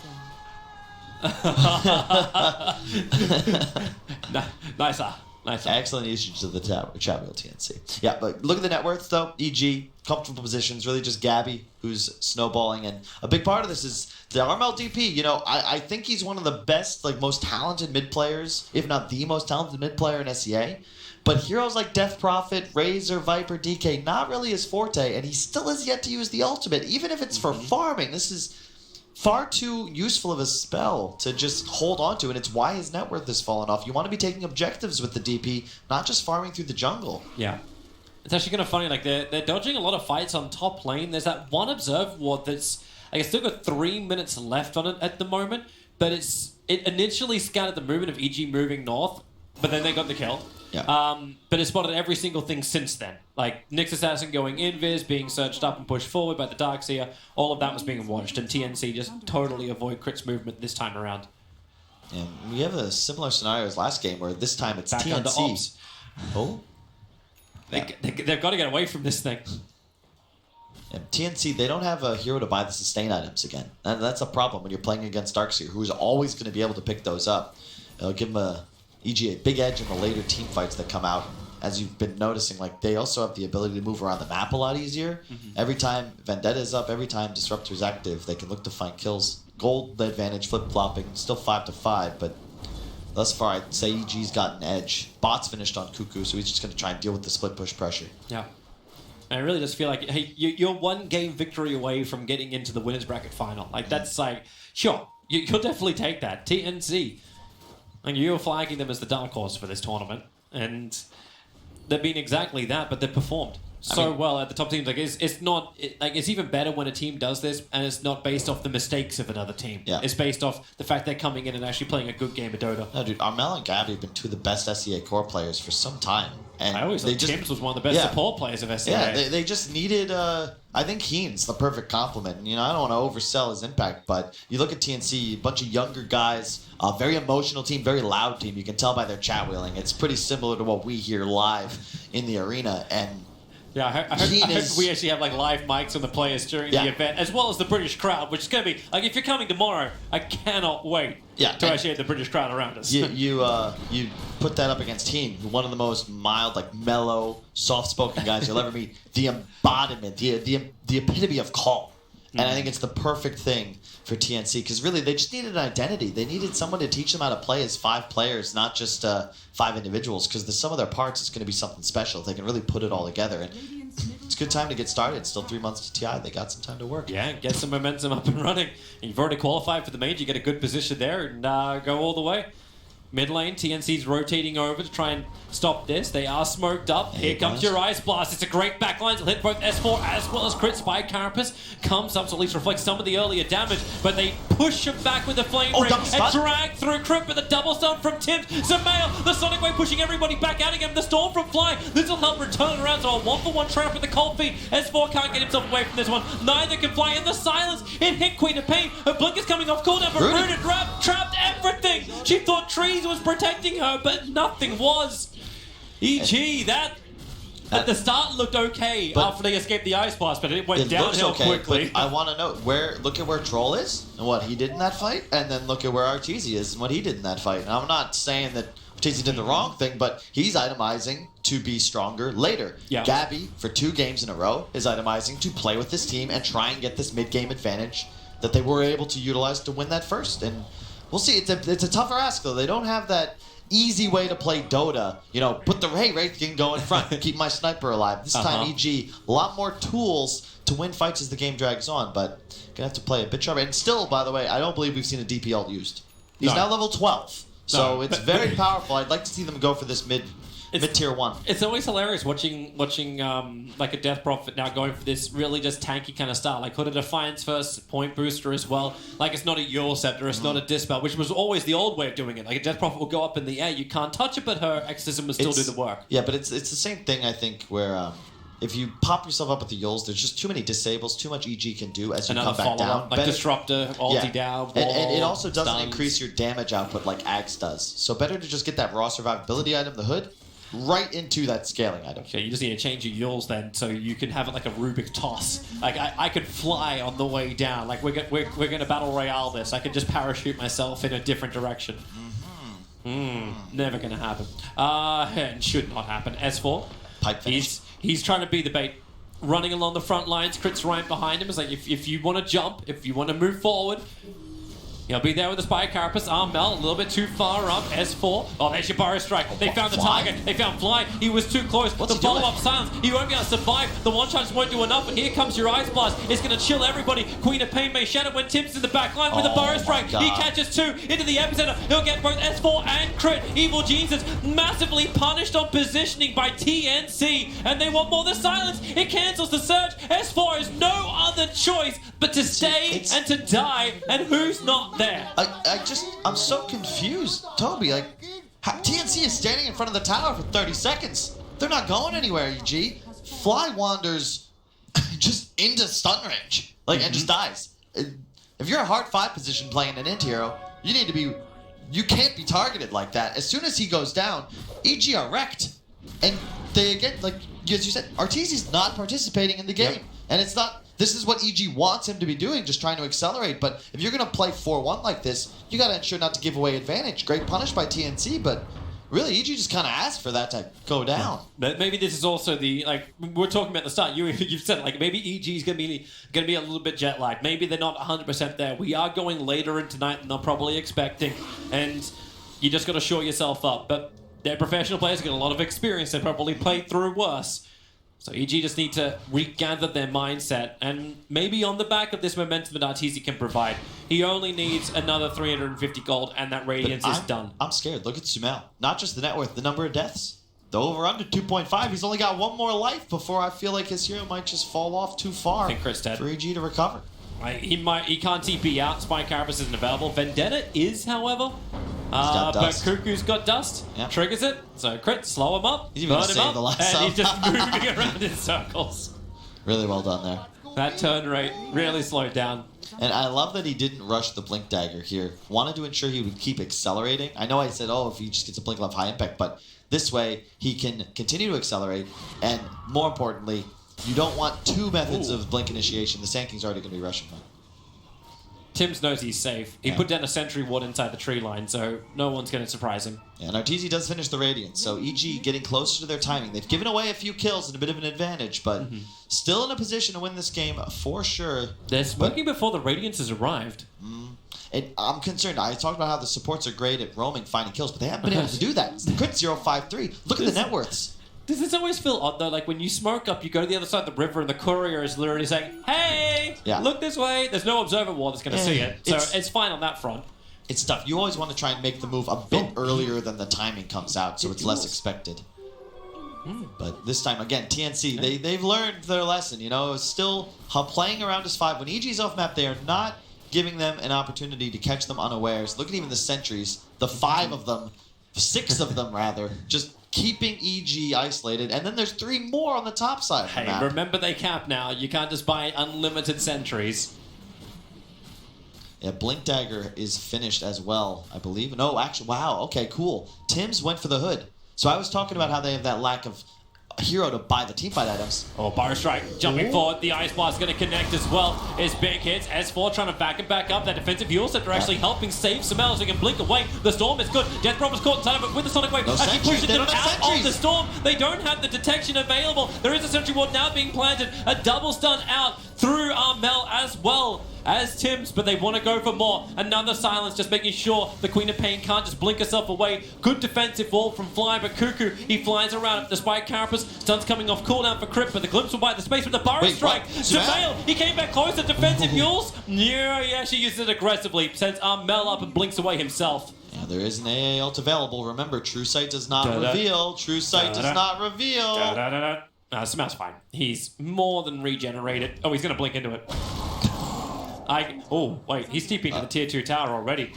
Nicer. Excellent usage of the chat wheel TNC. Yeah, but look at the net worth, though. EG, comfortable positions, really just Gabby who's snowballing. And a big part of this is the Armel DP. You know, I think he's one of the best, like, most talented mid players, if not the most talented mid player in SEA. But heroes like Death Prophet, Razor, Viper, DK, not really his forte, and he still has yet to use the ultimate, even if it's for farming. This is far too useful of a spell to just hold on to, and it's why his net worth has fallen off. You want to be taking objectives with the DP, not just farming through the jungle. Yeah. It's actually kind of funny, like, they're dodging a lot of fights on top lane. There's that one Observe Ward that's, like, it's still got 3 minutes left on it at the moment, but it initially scouted the movement of EG moving north, but then they got the kill. Yeah. But it's spotted every single thing since then. Like, Nyx Assassin going invis, being searched up and pushed forward by the Darkseer. All of that was being watched, and TNC just totally avoid Crit's movement this time around. And we have a similar scenario as last game, where this time it's Back TNC. under ops. Oh? They've got to get away from this thing. And TNC, they don't have a hero to buy the sustain items again. And that's a problem when you're playing against Darkseer, who's always going to be able to pick those up. It'll give him EG a big edge in the later team fights that come out. As you've been noticing, like, they also have the ability to move around the map a lot easier. Every time Vendetta is up, every time Disruptor is active, they can look to find kills. Gold advantage, flip-flopping, still 5-5, but thus far I'd say EG's got an edge. Bot's finished on Cuckoo, so he's just going to try and deal with the split push pressure. Yeah. And I really just feel like, hey, you're one game victory away from getting into the winners bracket final. Like, that's like, sure, you'll definitely take that. TNC. And you're flagging them as the dark horse for this tournament, and they've been exactly that, but they've performed. so well at the top teams. Like it's not like it's even better when a team does this, and it's not based off the mistakes of another team. Yeah. It's based off the fact they're coming in and actually playing a good game of Dota. No, dude, Armel and Gabby have been two of the best SEA core players for some time. And I always thought Timms was one of the best support players of SEA. Yeah, they just needed. I think Heen's the perfect complement. You know, I don't want to oversell his impact, but you look at TNC, a bunch of younger guys, a very emotional team, very loud team. You can tell by their chat wheeling. It's pretty similar to what we hear live in the arena. And yeah, I hope we actually have like live mics on the players during the event, as well as the British crowd, which is going to be like if you're coming tomorrow, I cannot wait to actually have the British crowd around us. You put that up against Heen, one of the most mild, like mellow, soft-spoken guys you'll ever meet. The embodiment, the epitome of calm. And I think it's the perfect thing for TNC because really they just needed an identity. They needed someone to teach them how to play as 5 players, not just 5 individuals. Because the sum of their parts is going to be something special. They can really put it all together. And it's a good time to get started. Still 3 months to TI. They got some time to work. Yeah, get some momentum up and running. And you've already qualified for the major. You get a good position there and go all the way. Mid lane, TNC's rotating over to try and stop this. They are smoked up. Here comes your Ice Blast. It's a great backline to hit both S4 as well as Crit. Spy Carapace comes up to at least reflect some of the earlier damage, but they push him back with the Flame Ring and drag through Crit with a double stun from Timms. Zamail, the Sonic Wave pushing everybody back out again. The Storm from Fly. This will help return around to a 1-for-1 trap with the Cold Feet. S4 can't get himself away from this one. Neither can Fly in the silence. It hit Queen of Pain. Her blink is coming off cooldown, but Rooted trapped everything. She thought Trees was protecting her, but nothing was. EG, that at the start looked okay after they escaped the Ice Blast, but it went downhill quickly. I want to know look at where Troll is and what he did in that fight, and then look at where Arteezy is and what he did in that fight. And I'm not saying that Arteezy did the wrong thing, but he's itemizing to be stronger later. Yeah. Gabby, for 2 games in a row, is itemizing to play with this team and try and get this mid-game advantage that they were able to utilize to win that first. And we'll see. It's a tougher ask, though. They don't have that easy way to play Dota. You know, put the Wraith King go in front, keep my sniper alive. This time, EG, a lot more tools to win fights as the game drags on, but gonna have to play a bit sharper. And still, by the way, I don't believe we've seen a DP ult used. He's now level 12, so it's very powerful. I'd like to see them go for this mid-tier 1. It's always hilarious watching like a Death Prophet now going for this really just tanky kind of style. Like Hood of Defiance first, Point Booster as well. Like it's not a Eul Scepter, it's not a Dispel, which was always the old way of doing it. Like a Death Prophet will go up in the air, you can't touch it, but her Exorcism will still do the work. Yeah, but it's the same thing, I think, where if you pop yourself up with the Euls, there's just too many disables, too much EG can do as you come back down. Like Disruptor, ulti down, wall, and it also doesn't stuns. increase your damage output like Axe does. So better to just get that raw survivability item, the Hood, right into that scaling item. Okay, you just need to change your Euls then, so you can have it like a Rubik toss. Like I could fly on the way down. Like we're gonna battle royale this. I could just parachute myself in a different direction. Never gonna happen. And should not happen. S4, pipe finish. He's trying to be the bait. Running along the front lines, Crit's right behind him. It's like if you want to jump, if you want to move forward, he'll be there with the Spy Carapace. Armel, a little bit too far up. S4. Oh, there's your Burrow Strike. They found the target. They found Fly. He was too close. The follow-up silence. He won't be able to survive. The one-shot just won't do enough. But here comes your Ice Blast. It's going to chill everybody. Queen of Pain may shatter when Tim's in the back line with a Burrow Strike. He catches 2 into the epicenter. He'll get both S4 and Crit. Evil Jesus massively punished on positioning by TNC. And they want more. The silence. It cancels the surge. S4 has no other choice but to stay and to die. And who's not there? I'm so confused, Toby. Like, TNC is standing in front of the tower for 30 seconds. They're not going anywhere, EG. Fly wanders just into stun range, and just dies. If you're a hard 5 position playing an int hero, you can't be targeted like that. As soon as he goes down, EG are wrecked. And they, again, like as you said, Arteezy's not participating in the game. And it's not... This is what EG wants him to be doing, just trying to accelerate. But if you're going to play 4-1 like this, you got to ensure not to give away advantage. Great punish by TNC, but really, EG just kind of asked for that to go down. But maybe this is also the, we're talking about the start. You've said, maybe EG is going to be a little bit jet lagged. Maybe they're not 100% there. We are going later in tonight than they're probably expecting. And you just got to shore yourself up. But they're professional players, got a lot of experience. They probably played through worse. So EG just need to regather their mindset, and maybe on the back of this momentum that Arteezy can provide, he only needs another 350 gold, and that Radiance is done. I'm scared. Look at Sumail. Not just the net worth, the number of deaths. The over-under 2.5. He's only got one more life before I feel like his hero might just fall off too far I think Crit's dead. for EG to recover. He can't TP out. Spy Carapace isn't available. Vendetta is, however. got But dust. Cuckoo's got dust. Yep. Triggers it. So Crit, slow him up. He's even burn gonna him save up. the last and sub. he's just moving around in circles. Really well done there. That turn rate really slowed down. And I love that he didn't rush the Blink Dagger here. Wanted to ensure he would keep accelerating. I know I said, oh, if he just gets a Blink, he'll have high impact. But this way, he can continue to accelerate. And more importantly, you don't want two methods of Blink initiation. The Sand King's already going to be rushing them. Tims knows he's safe. He put down a sentry ward inside the tree line, so no one's going to surprise him. Yeah, and Arteezy does finish the Radiant, so EG getting closer to their timing. They've given away a few kills and a bit of an advantage, but still in a position to win this game for sure. They're smoking before the Radiance has arrived. I'm concerned. I talked about how the supports are great at roaming, finding kills, but they haven't been able to do that. Crit 053. Look at the net worths. Does this always feel odd, though? Like, when you smoke up, you go to the other side of the river, and the courier is literally saying, hey, look this way. There's no observer ward that's going to see it. So it's fine on that front. It's tough. You always want to try and make the move a bit earlier than the timing comes out, so it's less expected. But this time, again, TNC, they've learned their lesson. You know, still playing around as 5. When EG's off map, they are not giving them an opportunity to catch them unawares. Look at even the sentries. The 5 of them, 6 of them rather, just keeping EG isolated. And then there's 3 more on the top side of the map. Remember they cap now. You can't just buy unlimited sentries. Yeah, Blink Dagger is finished as well, I believe. No, actually, wow, okay, cool. Tims went for the hood. So I was talking about how they have that lack of a hero to buy the teamfight items. Oh, Bar Strike jumping forward. The Ice Blast going to connect as well. It's big hits. S4 trying to back him back up. That defensive heals that are actually helping save Samel so he can blink away. The Storm is good. Death Prophet's caught inside of it with the Sonic Wave. No Actually sentries. pushing They them don't have out of sentries. the Storm. They don't have the detection available. There is a sentry ward now being planted. A double stun out through Armel as well as Tims, but they want to go for more. Another silence, just making sure the Queen of Pain can't just blink herself away. Good defensive wall from Fly, but Cuckoo, he flies around despite Carapace. Stun's coming off cooldown for Crypt, but the Glimpse will buy the space with the Burrow Strike. Surveil, he came back closer. Defensive Yules. Yeah, he actually uses it aggressively. Sends Armel up and blinks away himself. Yeah, there is an AA ult available. Remember, True Sight does not reveal. True Sight does not reveal. Smel's fine. He's more than regenerated. Oh, he's going to blink into it. Oh, wait, he's TPing to the tier 2 tower already.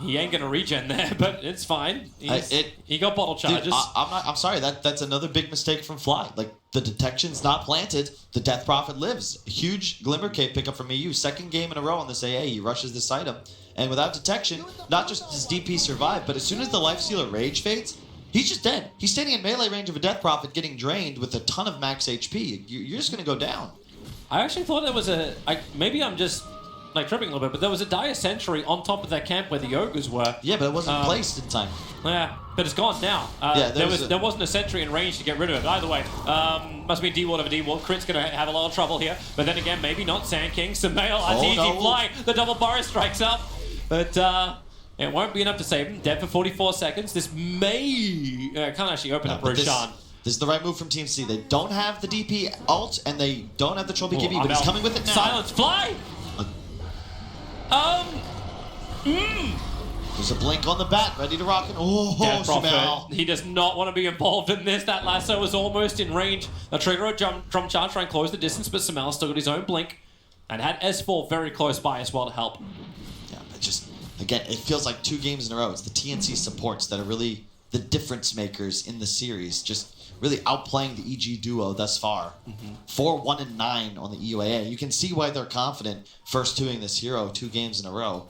He ain't going to regen there, but it's fine. He got bottle charges. Dude, I'm sorry, that's another big mistake from Fly. Like, the detection's not planted. The Death Prophet lives. A huge Glimmer Cape pickup from EU. Second game in a row on this AA. He rushes this item. And without detection, not just does DP survive, but as soon as the Lifestealer Rage fades, he's just dead. He's standing in melee range of a Death Prophet getting drained with a ton of max HP. You're just going to go down. I actually thought there was maybe I'm just like tripping a little bit, but there was a Dire Sentry on top of that camp where the Ogres were. Yeah, but it wasn't placed in time. Yeah, but it's gone now. There wasn't a sentry in range to get rid of it. Either way, must be D-Ward over D-Ward. Crit's going to have a lot of trouble here. But then again, maybe not. Sand King, Samale, Arteezy Fly. The double Burrow strikes up. But it won't be enough to save him. Dead for 44 seconds. This may... can't actually open up Roshan. This is the right move from Team C. They don't have the DP ult, and they don't have the Trophy KB, but he's coming with it now. Silence, Fly! There's a blink on the bat, ready to rock it. Oh, Smell. He does not want to be involved in this. That lasso is almost in range. A trigger a drum charge, try and close the distance, but Samel still got his own blink. And had S4 very close by as well to help. Yeah, but just, again, it feels like 2 games in a row. It's the TNC supports that are really the difference makers in the series. Just really outplaying the EG duo thus far. 4-1-9 on the EUAA. You can see why they're confident first doing this hero 2 games in a row.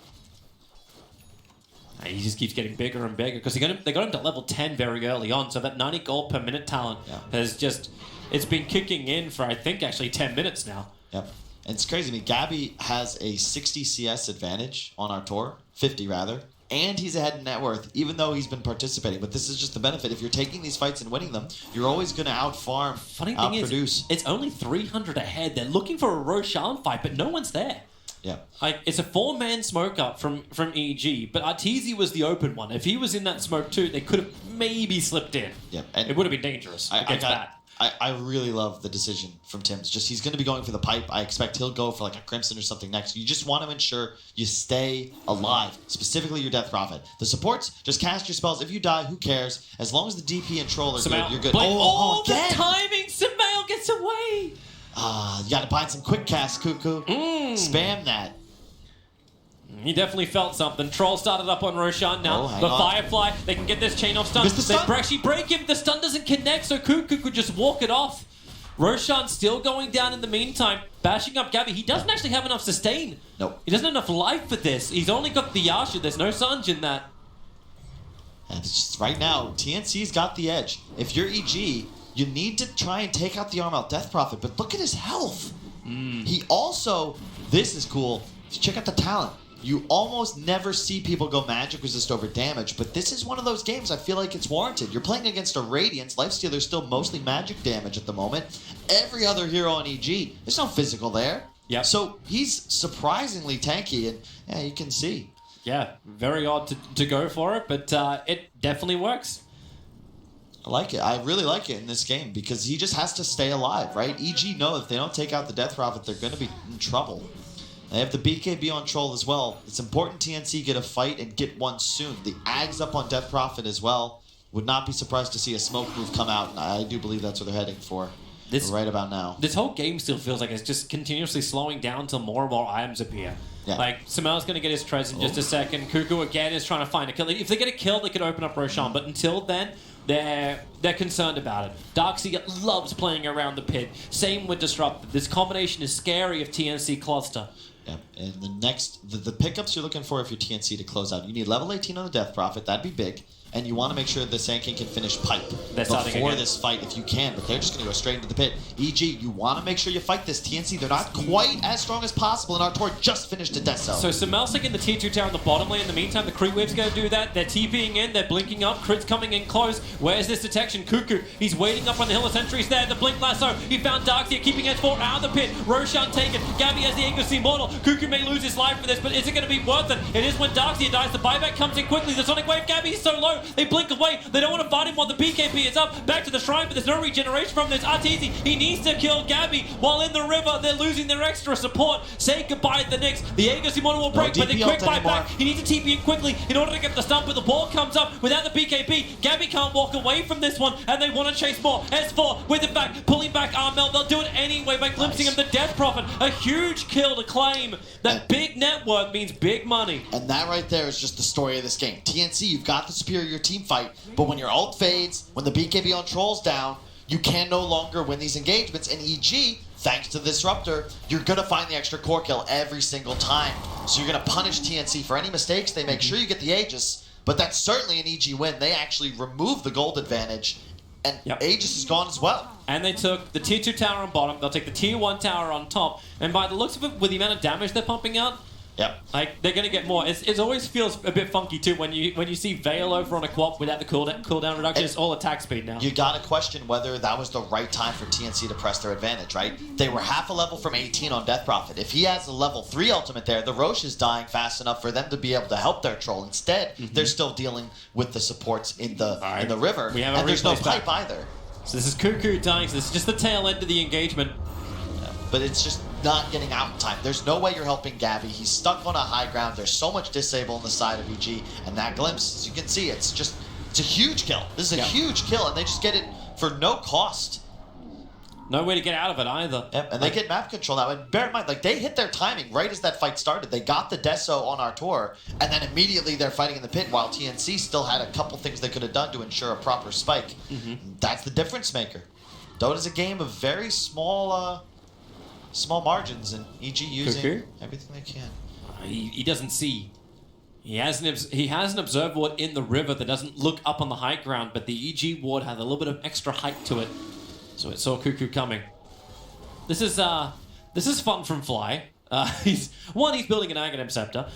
He just keeps getting bigger and bigger because they got him to level 10 very early on, so that 90 gold per minute talent has just, it's been kicking in for I think actually 10 minutes now. Yep. And it's crazy. I mean, Gabby has a 60 CS advantage on our tour, 50 rather, and he's ahead in net worth, even though he's been participating. But this is just the benefit. If you're taking these fights and winning them, you're always going to outfarm, Funny thing is, it's only 300 ahead. They're looking for a Roshan fight, but no one's there. Yeah. Like, it's a 4-man smoke up from EG, but Arteezy was the open one. If he was in that smoke too, they could have maybe slipped in. Yeah. It would have been dangerous against that. I really love the decision from Tim's. Just he's going to be going for the pipe. I expect he'll go for like a Crimson or something next. You just want to ensure you stay alive, specifically your Death Prophet. The supports, just cast your spells. If you die, who cares? As long as the DP and Troll are good, you're good. The timing! Sumail gets away! You got to bind some quick casts, Cuckoo. Spam that. He definitely felt something. Troll started up on Roshan now. Hang The on. Firefly, they can get this chain off stun. Missed the stun. They actually break him. The stun doesn't connect, so Cuckoo could just walk it off. Roshan still going down in the meantime, bashing up Gabby. He doesn't actually have enough sustain. Nope. He doesn't have enough life for this. He's only got the Yasha. There's no Sanj in that. And it's just right now, TNC's got the edge. If you're EG, you need to try and take out the arm out Death Prophet, but look at his health. He also, this is cool, check out the talent. You almost never see people go magic resist over damage, but this is one of those games I feel like it's warranted. You're playing against a Radiance. Lifestealer's still mostly magic damage at the moment. Every other hero on EG, there's no physical there. Yep. So he's surprisingly tanky, and yeah, you can see. Yeah, very odd to go for it, but it definitely works. I like it. I really like it in this game because he just has to stay alive, right? EG know if they don't take out the Death Prophet, they're going to be in trouble. They have the BKB on Troll as well. It's important TNC get a fight and get one soon. The Ag's up on Death Prophet as well. Would not be surprised to see a smoke move come out, and I do believe that's what they're heading for right about now. This whole game still feels like it's just continuously slowing down till more and more items appear. Yeah. Like, Sumail's going to get his treads in just a second. Cuckoo again is trying to find a kill. If they get a kill, they could open up Roshan, but until then, they're concerned about it. Darkseid loves playing around the pit. Same with Disruptor. This combination is scary of TNC cluster. Yeah, and the pickups you're looking for if you're TNC to close out, you need level 18 on the Death Prophet. That'd be big. And you want to make sure the Sand King can finish pipe before this fight if you can, but they're just going to go straight into the pit. EG, you want to make sure you fight this. TNC, they're not quite as strong as possible, and Artor just finished a Deso. So Sumail's taking the tier 2 tower in the bottom lane. In the meantime, the creep wave's going to do that. They're TPing in, they're blinking up, Crit's coming in close. Where's this detection? Cuckoo, he's waiting up on the hill of sentries there. The blink lasso, he found Darkseid keeping S4 out of the pit. Roshan taken, Gabby has the Aegis Immortal. Cuckoo may lose his life for this, but is it going to be worth it? It is when Darkseid dies. The buyback comes in quickly. The Sonic Wave, Gabby is so low, they blink away. They don't want to fight him while the BKB is up. Back to the shrine, but there's no regeneration from this. Arteezy, he needs to kill Gabby. While in the river, they're losing their extra support. Say goodbye to the Knicks. The Aegis Immortal will break, but the quick buy back. He needs to TP in quickly in order to get the stump, but the ball comes up without the BKB. Gabby can't walk away from this one, and they want to chase more. S4 with it back, pulling back Armel. They'll do it anyway by glimpsing him the Death Prophet. A huge kill to claim. That big network means big money. And that right there is just the story of this game. TNC, you've got the superior team fight, but when your ult fades, when the BKB on Troll's down, you can no longer win these engagements. And EG, thanks to the Disruptor, you're going to find the extra core kill every single time. So you're going to punish TNC for any mistakes. They make sure you get the Aegis, but that's certainly an EG win. They actually remove the gold advantage, and Aegis is gone as well. And they took the tier 2 tower on bottom, they'll take the tier 1 tower on top, and by the looks of it, with the amount of damage they're pumping out, like they're gonna get more. It always feels a bit funky too when you see Veil over on a co-op without the cooldown reduction. It's all attack speed now. You gotta question whether that was the right time for TNC to press their advantage, right? They were half a level from 18 on Death Prophet. If he has a level 3 ultimate there, the Roche is dying fast enough for them to be able to help their Troll. Instead, they're still dealing with the supports in the river, We have and there's no back. pipe either. So this is Cuckoo dying. So this is just the tail end of the engagement. But it's just not getting out in time. There's no way you're helping Gabby. He's stuck on a high ground. There's so much disable on the side of EG, and that glimpse, as you can see, it's a huge kill. This is a huge kill, and they just get it for no cost. No way to get out of it either. Yep, and they get map control now. And bear in mind, like, they hit their timing right as that fight started. They got the Deso on Artor, and then immediately they're fighting in the pit, while TNC still had a couple things they could have done to ensure a proper spike. That's the difference maker. Dota's a game of very small margins, and EG using everything they can. He doesn't see. He has an observer ward in the river that doesn't look up on the high ground, but the EG ward has a little bit of extra height to it, so it saw Cuckoo coming. This is fun from Fly. He's building an Aghanim Scepter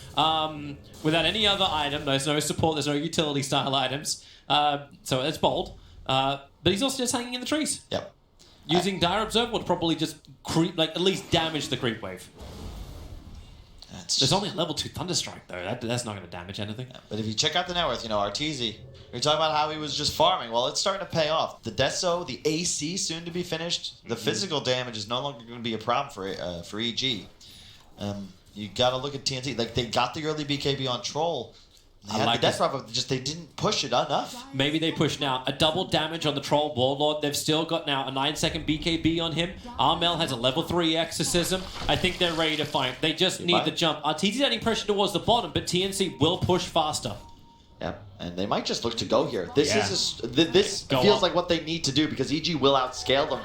without any other item. There's no support. There's no utility style items. So it's bold. But he's also just hanging in the trees. Yep. Using Dire Observer would probably just at least damage the creep wave. There's only a level 2 Thunderstrike though. That's not going to damage anything. Yeah, but if you check out the net worth, Arteezy, you're talking about how he was just farming. Well, it's starting to pay off. The Deso, the AC soon to be finished. The physical damage is no longer going to be a problem for EG. You got to look at TNC. Like they got the early BKB on Troll. They had the death drop, but just they didn't push it enough. Maybe they push now. A double damage on the Troll Warlord. They've still got now a 9-second BKB on him. Armel has a level 3 Exorcism. I think they're ready to fight. They just need the jump. Arteezy's adding pressure towards the bottom, but TNC will push faster. Yep, and they might just look to go here. This this feels like what they need to do because EG will outscale them.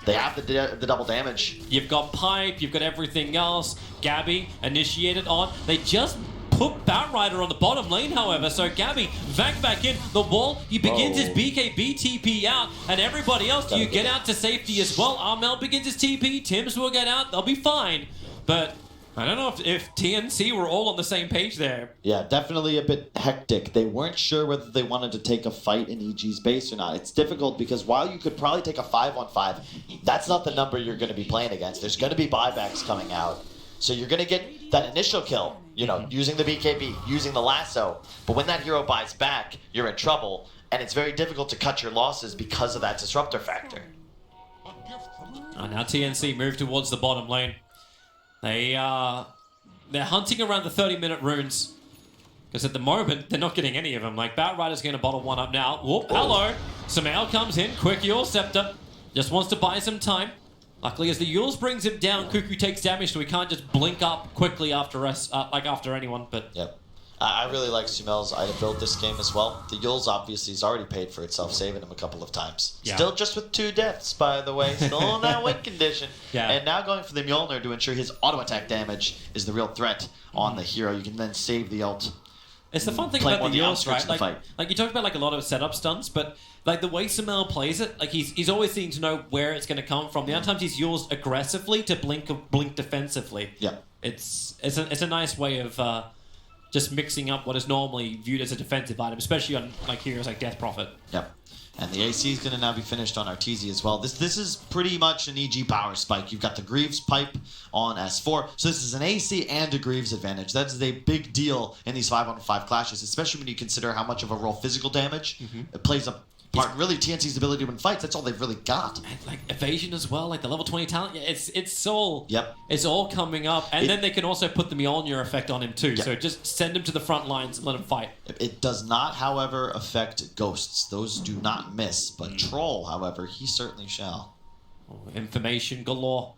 They have the double damage. You've got Pipe, you've got everything else. Gabby initiated on. They just put Batrider on the bottom lane, however, so Gabby back in the wall. He begins his BKB TP out, and everybody else, you get out to safety as well. Armel begins his TP, Tims will get out, they'll be fine. But I don't know if TNC were all on the same page there. Yeah, definitely a bit hectic. They weren't sure whether they wanted to take a fight in EG's base or not. It's difficult because while you could probably take a 5-on-5, that's not the number you're going to be playing against. There's going to be buybacks coming out. So you're going to get that initial kill, using the BKB, using the lasso. But when that hero buys back, you're in trouble. And it's very difficult to cut your losses because of that disruptor factor. Now TNC move towards the bottom lane. They're hunting around the 30-minute runes. Because at the moment, they're not getting any of them. Like, Batrider's going to bottle one up now. Whoop, hello. Samael comes in. Quick Yule Scepter. Just wants to buy some time. Luckily, as the Yules brings him down, Cuckoo takes damage, so he can't just blink up quickly after us, after anyone. But yep, I really like Sumel's item build this game as well. The Yules obviously has already paid for itself, saving him a couple of times. Yeah. Still just with 2 deaths, by the way. Still in that win condition. Yeah. And now going for the Mjolnir to ensure his auto attack damage is the real threat on the hero. You can then save the ult. It's the fun thing about the Yules, right? Like you talked about a lot of setup stunts, but the way Samel plays it, he's always seemed to know where it's going to come from. The other times he's used aggressively to blink defensively. Yeah, it's a nice way of just mixing up what is normally viewed as a defensive item, especially on heroes like Death Prophet. Yep. And the AC is going to now be finished on Arteezy as well. This is pretty much an EG power spike. You've got the Greaves pipe on S4. So this is an AC and a Greaves advantage. That is a big deal in these 5-on-5 clashes, especially when you consider how much of a role physical damage it plays a part. Really, TNC's ability to win fights, that's all they've really got. And evasion as well, the level 20 talent. It's all Yep. It's all coming up. And then they can also put the Mjolnir effect on him too. Yep. So just send him to the front lines and let him fight. It does not, however, affect Ghosts. Those do not miss. But Troll, however, he certainly shall. Information galore.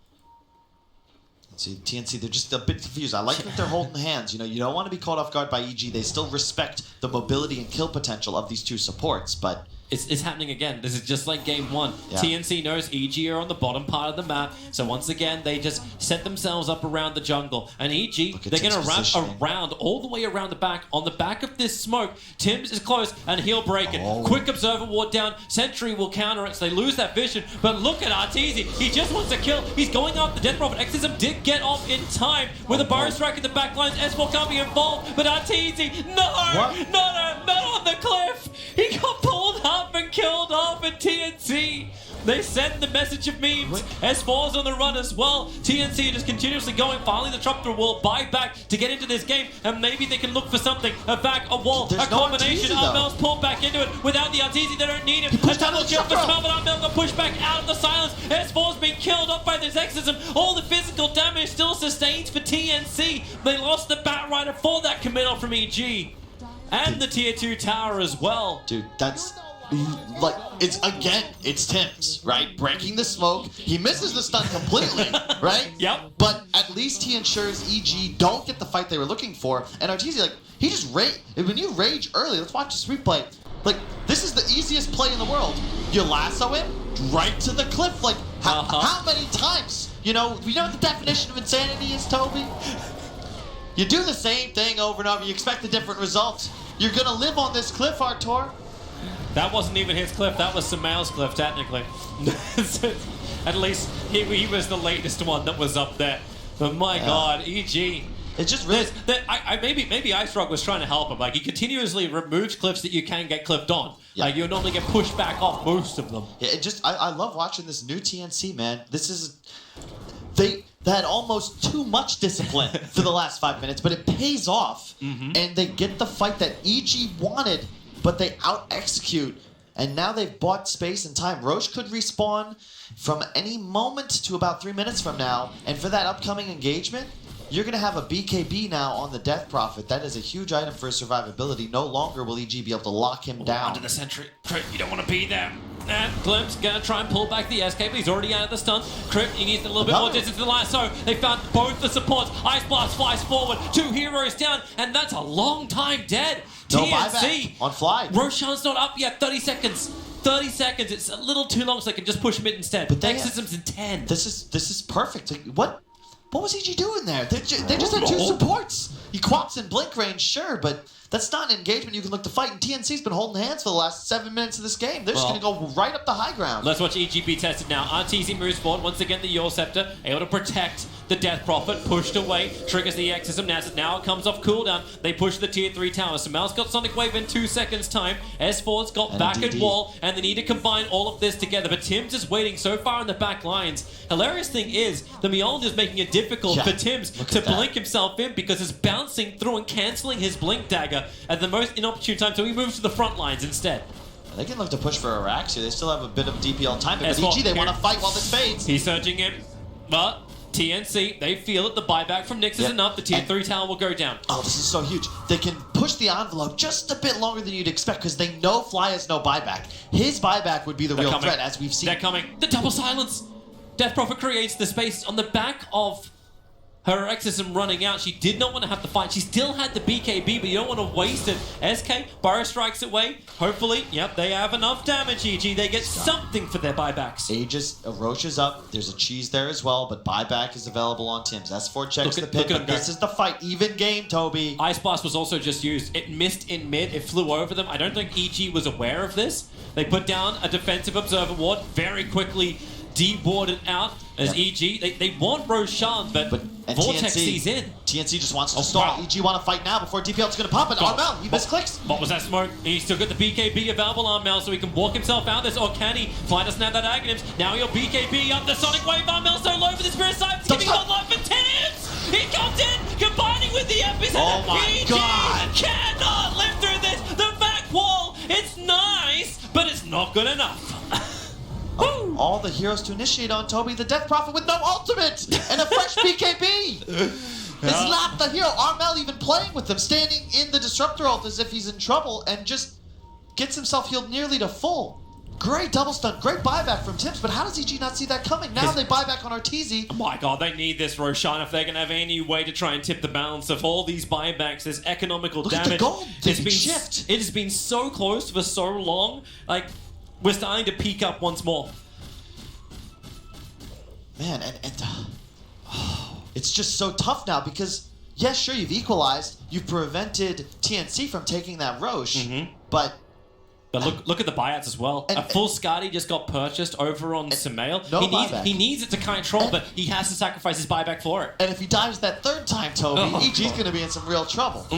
See, TNC, they're just a bit confused. I like that they're holding hands. You don't want to be caught off guard by EG. They still respect the mobility and kill potential of these two supports, but It's happening again. This is just like game 1. Yeah. TNC knows EG are on the bottom part of the map, so once again, they just set themselves up around the jungle. And EG, they're going to wrap around, all the way around the back. On the back of this smoke, Tims is close, and he'll break it. Quick Observer Ward down. Sentry will counter it, so they lose that vision. But look at Arteezy. He just wants to kill. He's going up. The Death Prophet Exorcism did get off in time with a Burrow Strike in the back lines. S4 can't be involved, but Arteezy, not on the cliff. He got pulled up and killed off at TNC. They send the message of memes. S4's on the run as well. TNC just continuously going. Finally, the Disruptor will buy back to get into this game, and maybe they can look for something. A back, a wall, a combination. Armel's pulled back into it. Without the Arteezy, they don't need him. A double kill for Smell, but Armel got pushed back out of the silence. S4's being killed off by this Exorcism. All the physical damage still sustained for TNC. They lost the Batrider for that committal from EG. And the tier 2 tower as well. Dude, that's it's Tims, right? Breaking the smoke. He misses the stun completely, right? Yep. But at least he ensures EG don't get the fight they were looking for. And Arteezy, he just when you rage early, let's watch this replay. This is the easiest play in the world. You lasso him right to the cliff. How many times? We know what the definition of insanity is, Toby? You do the same thing over and over. You expect a different result. You're going to live on this cliff, Artur. That wasn't even his cliff. That was Samael's cliff, technically. At least he was the latest one that was up there. But my God, EG. It's just really... Maybe Ice Rock was trying to help him. He continuously removes cliffs that you can get cliffed on. Yeah. You normally get pushed back off most of them. Yeah, I love watching this new TNC, man. This is... that almost too much discipline for the last 5 minutes, but it pays off, and they get the fight that EG wanted, but they out-execute, and now they've bought space and time. Roche could respawn from any moment to about 3 minutes from now, and for that upcoming engagement, you're going to have a BKB now on the Death Prophet. That is a huge item for his survivability. No longer will EG be able to lock him down. Under the sentry. Crit, you don't want to be there. And Glimpse gonna try and pull back the escape, but he's already out of the stun. Crit, he needs a little bit more distance to the line, so they found both the supports. Ice Blast flies forward, 2 heroes down, and that's a long time dead. No TNC buyback on fly. Roshan's not up yet, 30 seconds. 30 seconds, it's a little too long, so they can just push mid instead. But Exorcism's in 10. This is perfect. Like, what was EG doing there? They just had 2 supports. He quaps in blink range, sure, but that's not an engagement you can look to fight. And TNC's been holding hands for the last 7 minutes of this game. They're just going to go right up the high ground. Let's watch EG be tested now. RTZ moves forward. Once again, the Yor Scepter able to protect the Death Prophet. Pushed away. Triggers the Exorcism. Now it comes off cooldown. They push the tier 3 tower. Sumel's got Sonic Wave in 2 seconds time. S4's got back and wall. And they need to combine all of this together. But Tim's is waiting so far in the back lines. Hilarious thing is, the Mjolnir's making it difficult for Tims to blink himself in because it's bouncing through and cancelling his blink dagger at the most inopportune time, so he moves to the front lines instead. They can look to push for Arax here. They still have a bit of DPL time, but EG, they want to fight while this fades. He's surging in, but TNC, they feel it. The buyback from Nyx is enough. The tier 3 tower will go down. Oh, this is so huge. They can push the envelope just a bit longer than you'd expect because they know Fly has no buyback. His buyback would be the real threat, as we've seen. They're coming. The double silence. Death Prophet creates the space on the back of her exorcism running out. She did not want to have to fight. She still had the BKB, but you don't want to waste it. SK, Burrow strikes away. Hopefully, yep, they have enough damage, EG. They get something for their buybacks. Roche is up. There's a cheese there as well, but buyback is available on Tim's. S4 checks the pit, but this is the fight. Even game, Toby. Ice Blast was also just used. It missed in mid. It flew over them. I don't think EG was aware of this. They put down a defensive observer ward very quickly. De-warded out as EG. They want Roshan, but Vortex sees in. TNC just wants to stall. EG want to fight now before DPL is going to pop it. Armel, he misclicks. What was that smoke? He's still got the BKB available, Armel, so he can walk himself out. There's Orcani. Fly doesn't have that Aghanims. Now your BKB up the Sonic Wave. Armel so low for the Spirit Side. Giving one life for Tims. He comes in, combining with the Epicenter. Oh my God. Cannot live through this. The back wall. It's nice, but it's not good enough. All the heroes to initiate on Toby, the Death Prophet with no ultimate and a fresh BKB. It's not the hero. Armel even playing with them, standing in the Disruptor ult as if he's in trouble and just gets himself healed nearly to full. Great double stun, great buyback from Tims, but how does EG not see that coming? Now they buy back on Arteezy. Oh my God, they need this, Roshan, if they're going to have any way to try and tip the balance of all these buybacks. There's economical damage. Look at the gold. It has been so close for so long. Like, we're starting to peak up once more. Man, it's just so tough now because, yes, sure, you've equalized. You've prevented TNC from taking that Roche, but look at the buyouts as well. A full Skadi just got purchased over on Sumail. He needs it to control, but he has to sacrifice his buyback for it. And if he dies that 3rd time, Toby, EG's going to be in some real trouble.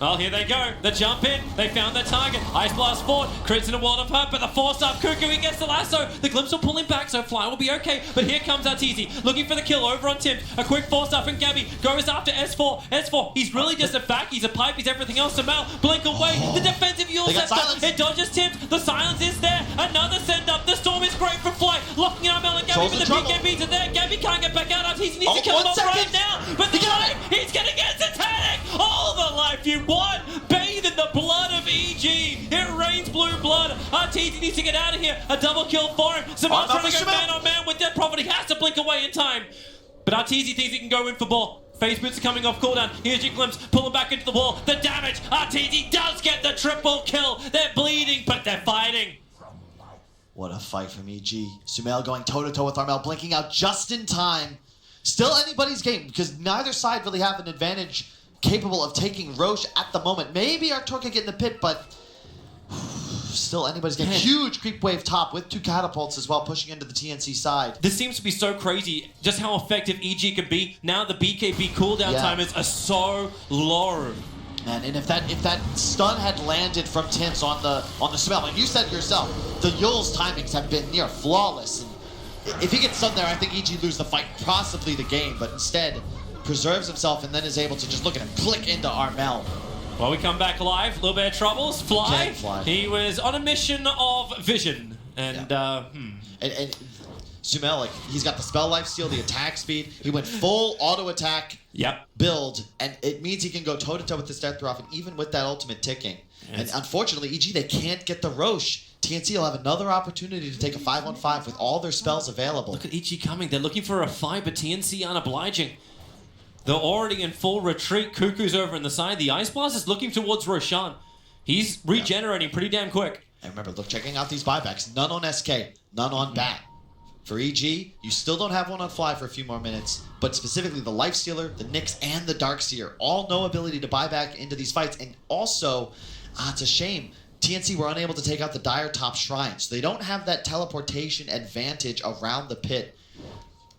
Well, here they go. The jump in. They found their target. Ice Blast forward. Crits in a world of hurt, but the force-up Cuckoo, he gets the lasso. The Glimpse will pull him back, so Fly will be okay. But here comes Arteezy, looking for the kill over on Tim. A quick force-up, and Gabby goes after S4. S4, he's really just a back. He's a pipe. He's everything else. Sumail, blink away. The defensive Yule Scepter. It dodges Tim. The silence is there. Another send-up. The storm is great for Fly. Locking in Armel and Gabby, but the BKBs are there. Gabby can't get back out. Arteezy needs to kill him off right now. But the time, he's going to get satanic. All the life you want. Bathe in the blood of EG. It rains blue blood. Arteezy needs to get out of here. A double kill for him. Sumail's trying to go man-on-man with Death Prophet. He has to blink away in time. But Arteezy thinks he can go in for ball. Phase boots are coming off cooldown. Here's your Glimpse. Pull him back into the wall. The damage. Arteezy does get the triple kill. They're bleeding, but they're fighting. What a fight from EG. Sumail going toe-to-toe with Armel, blinking out just in time. Still anybody's game, because neither side really have an advantage capable of taking Roche at the moment. Maybe Artorka get in the pit, but still anybody's game. Huge creep wave top with 2 catapults as well, pushing into the TNC side. This seems to be so crazy, just how effective EG can be. Now the BKB cooldown timers are so low. And if that stun had landed from Tims on the Sumail, and you said yourself, the Yule's timings have been near flawless. And if he gets stunned there, I think EG lose the fight, possibly the game, but instead preserves himself and then is able to just look at him, click into Armel. Well, we come back live. A little bit of troubles. Fly. Can't fly. He was on a mission of vision. And, And Sumail, like, he's got the spell lifesteal, the attack speed. He went full auto attack build, and it means he can go toe-to-toe with this death throw off, and even with that ultimate ticking. And unfortunately, EG, they can't get the Roche. TNC will have another opportunity to take a 5-on-5 with all their spells available. Look at EG coming. They're looking for a fight, but TNC aren't obliging. They're already in full retreat. Cuckoo's over in the side. The Ice Blast is looking towards Roshan. He's regenerating pretty damn quick. And remember, look, checking out these buybacks. None on SK, none on Bat. For EG, you still don't have one on Fly for a few more minutes, but specifically the Lifestealer, the Nyx, and the Darkseer all no ability to buy back into these fights. And also, it's a shame, TNC were unable to take out the Dire Top Shrine, so they don't have that teleportation advantage around the pit.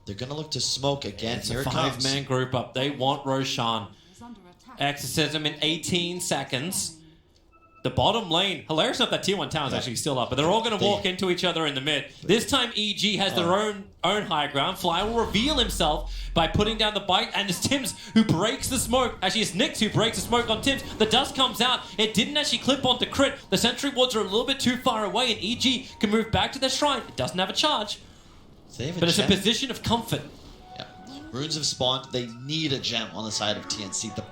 They're going to look to smoke again. It's Here a it comes. 5-man group up. They want Roshan. Exorcism in 18 seconds. The bottom lane, hilarious enough that Tier 1 tower is actually still up, but they're all going to walk into each other in the mid. This time EG has their own high ground. Fly will reveal himself by putting down the bite, and it's Tims who breaks the smoke. Actually, it's Nyx who breaks the smoke on Tims. The dust comes out. It didn't actually clip onto crit. The sentry wards are a little bit too far away, and EG can move back to their shrine. It doesn't have a charge, but it's a position of comfort. Yeah. Runes have spawned. They need a gem on the side of TNC.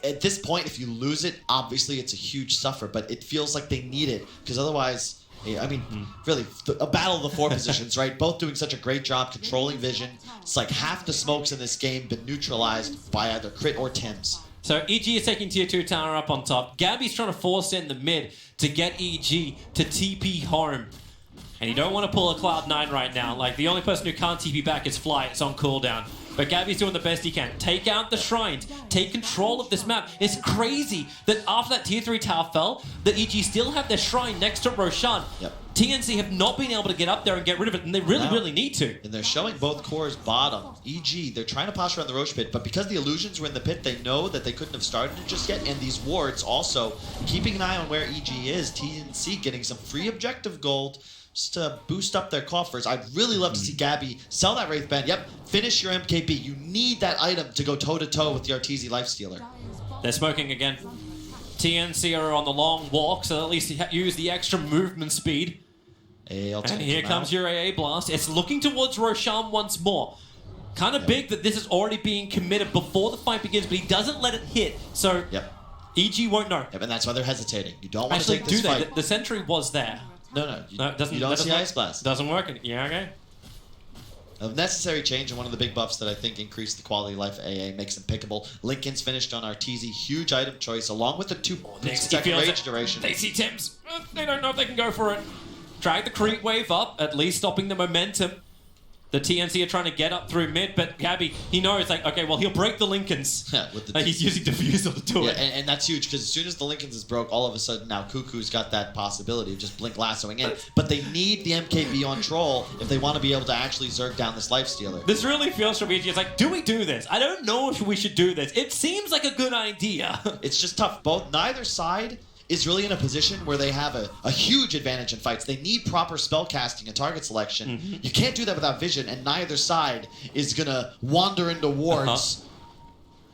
At this point, if you lose it, obviously it's a huge suffer, but it feels like they need it, because otherwise, I mean, really, a battle of the four positions, right? Both doing such a great job controlling vision. It's like half the smokes in this game been neutralized by either crit or Tims. So EG is taking Tier 2 tower up on top. Gabby's trying to force in the mid to get EG to TP home. And you don't want to pull a Cloud9 right now. Like, the only person who can't TP back is Fly. It's on cooldown. But Gabby's doing the best he can. Take out the shrines. Take control of this map. It's crazy that after that Tier 3 tower fell, that EG still have their shrine next to Roshan. TNC have not been able to get up there and get rid of it, and they really need to. And they're showing both cores bottom. EG, they're trying to posture on the Roche pit, but because the illusions were in the pit, they know that they couldn't have started it just yet, and these wards also keeping an eye on where EG is. TNC getting some free objective gold just to boost up their coffers. I'd really love to see Gabby sell that Wraith Band. Yep, finish your MKB. You need that item to go toe-to-toe with the Arteezy Lifestealer. They're smoking again. TNC are on the long walk, so at least use the extra movement speed. And here comes your AA Blast. It's looking towards Roshan once more. Kind of big that this is already being committed before the fight begins, but he doesn't let it hit, so EG won't know. Yep, and that's why they're hesitating. You don't want to take this fight. The sentry was there. No, it doesn't, you don't see Ice Blast. Doesn't work. Yeah, okay. A necessary change and one of the big buffs that I think increased the quality of life of AA, makes them pickable. Lincoln's finished on Arteezy, huge item choice, along with the 2-second rage duration. They see Tims. They don't know if they can go for it. Drag the creep wave up, at least stopping the momentum. The TNC are trying to get up through mid, but Gabby, he knows, like, okay, well, he'll break the Lincolns. He's using Diffusal to do it. And that's huge, because as soon as the Lincolns is broke, all of a sudden now Cuckoo's got that possibility of just blink lassoing in. But they need the MKB on Troll if they want to be able to actually zerg down this Lifestealer. This really feels from EG. It's like, do we do this? I don't know if we should do this. It seems like a good idea. It's just tough. Neither side is really in a position where they have a huge advantage in fights. They need proper spell casting and target selection. You can't do that without vision, and neither side is going to wander into wards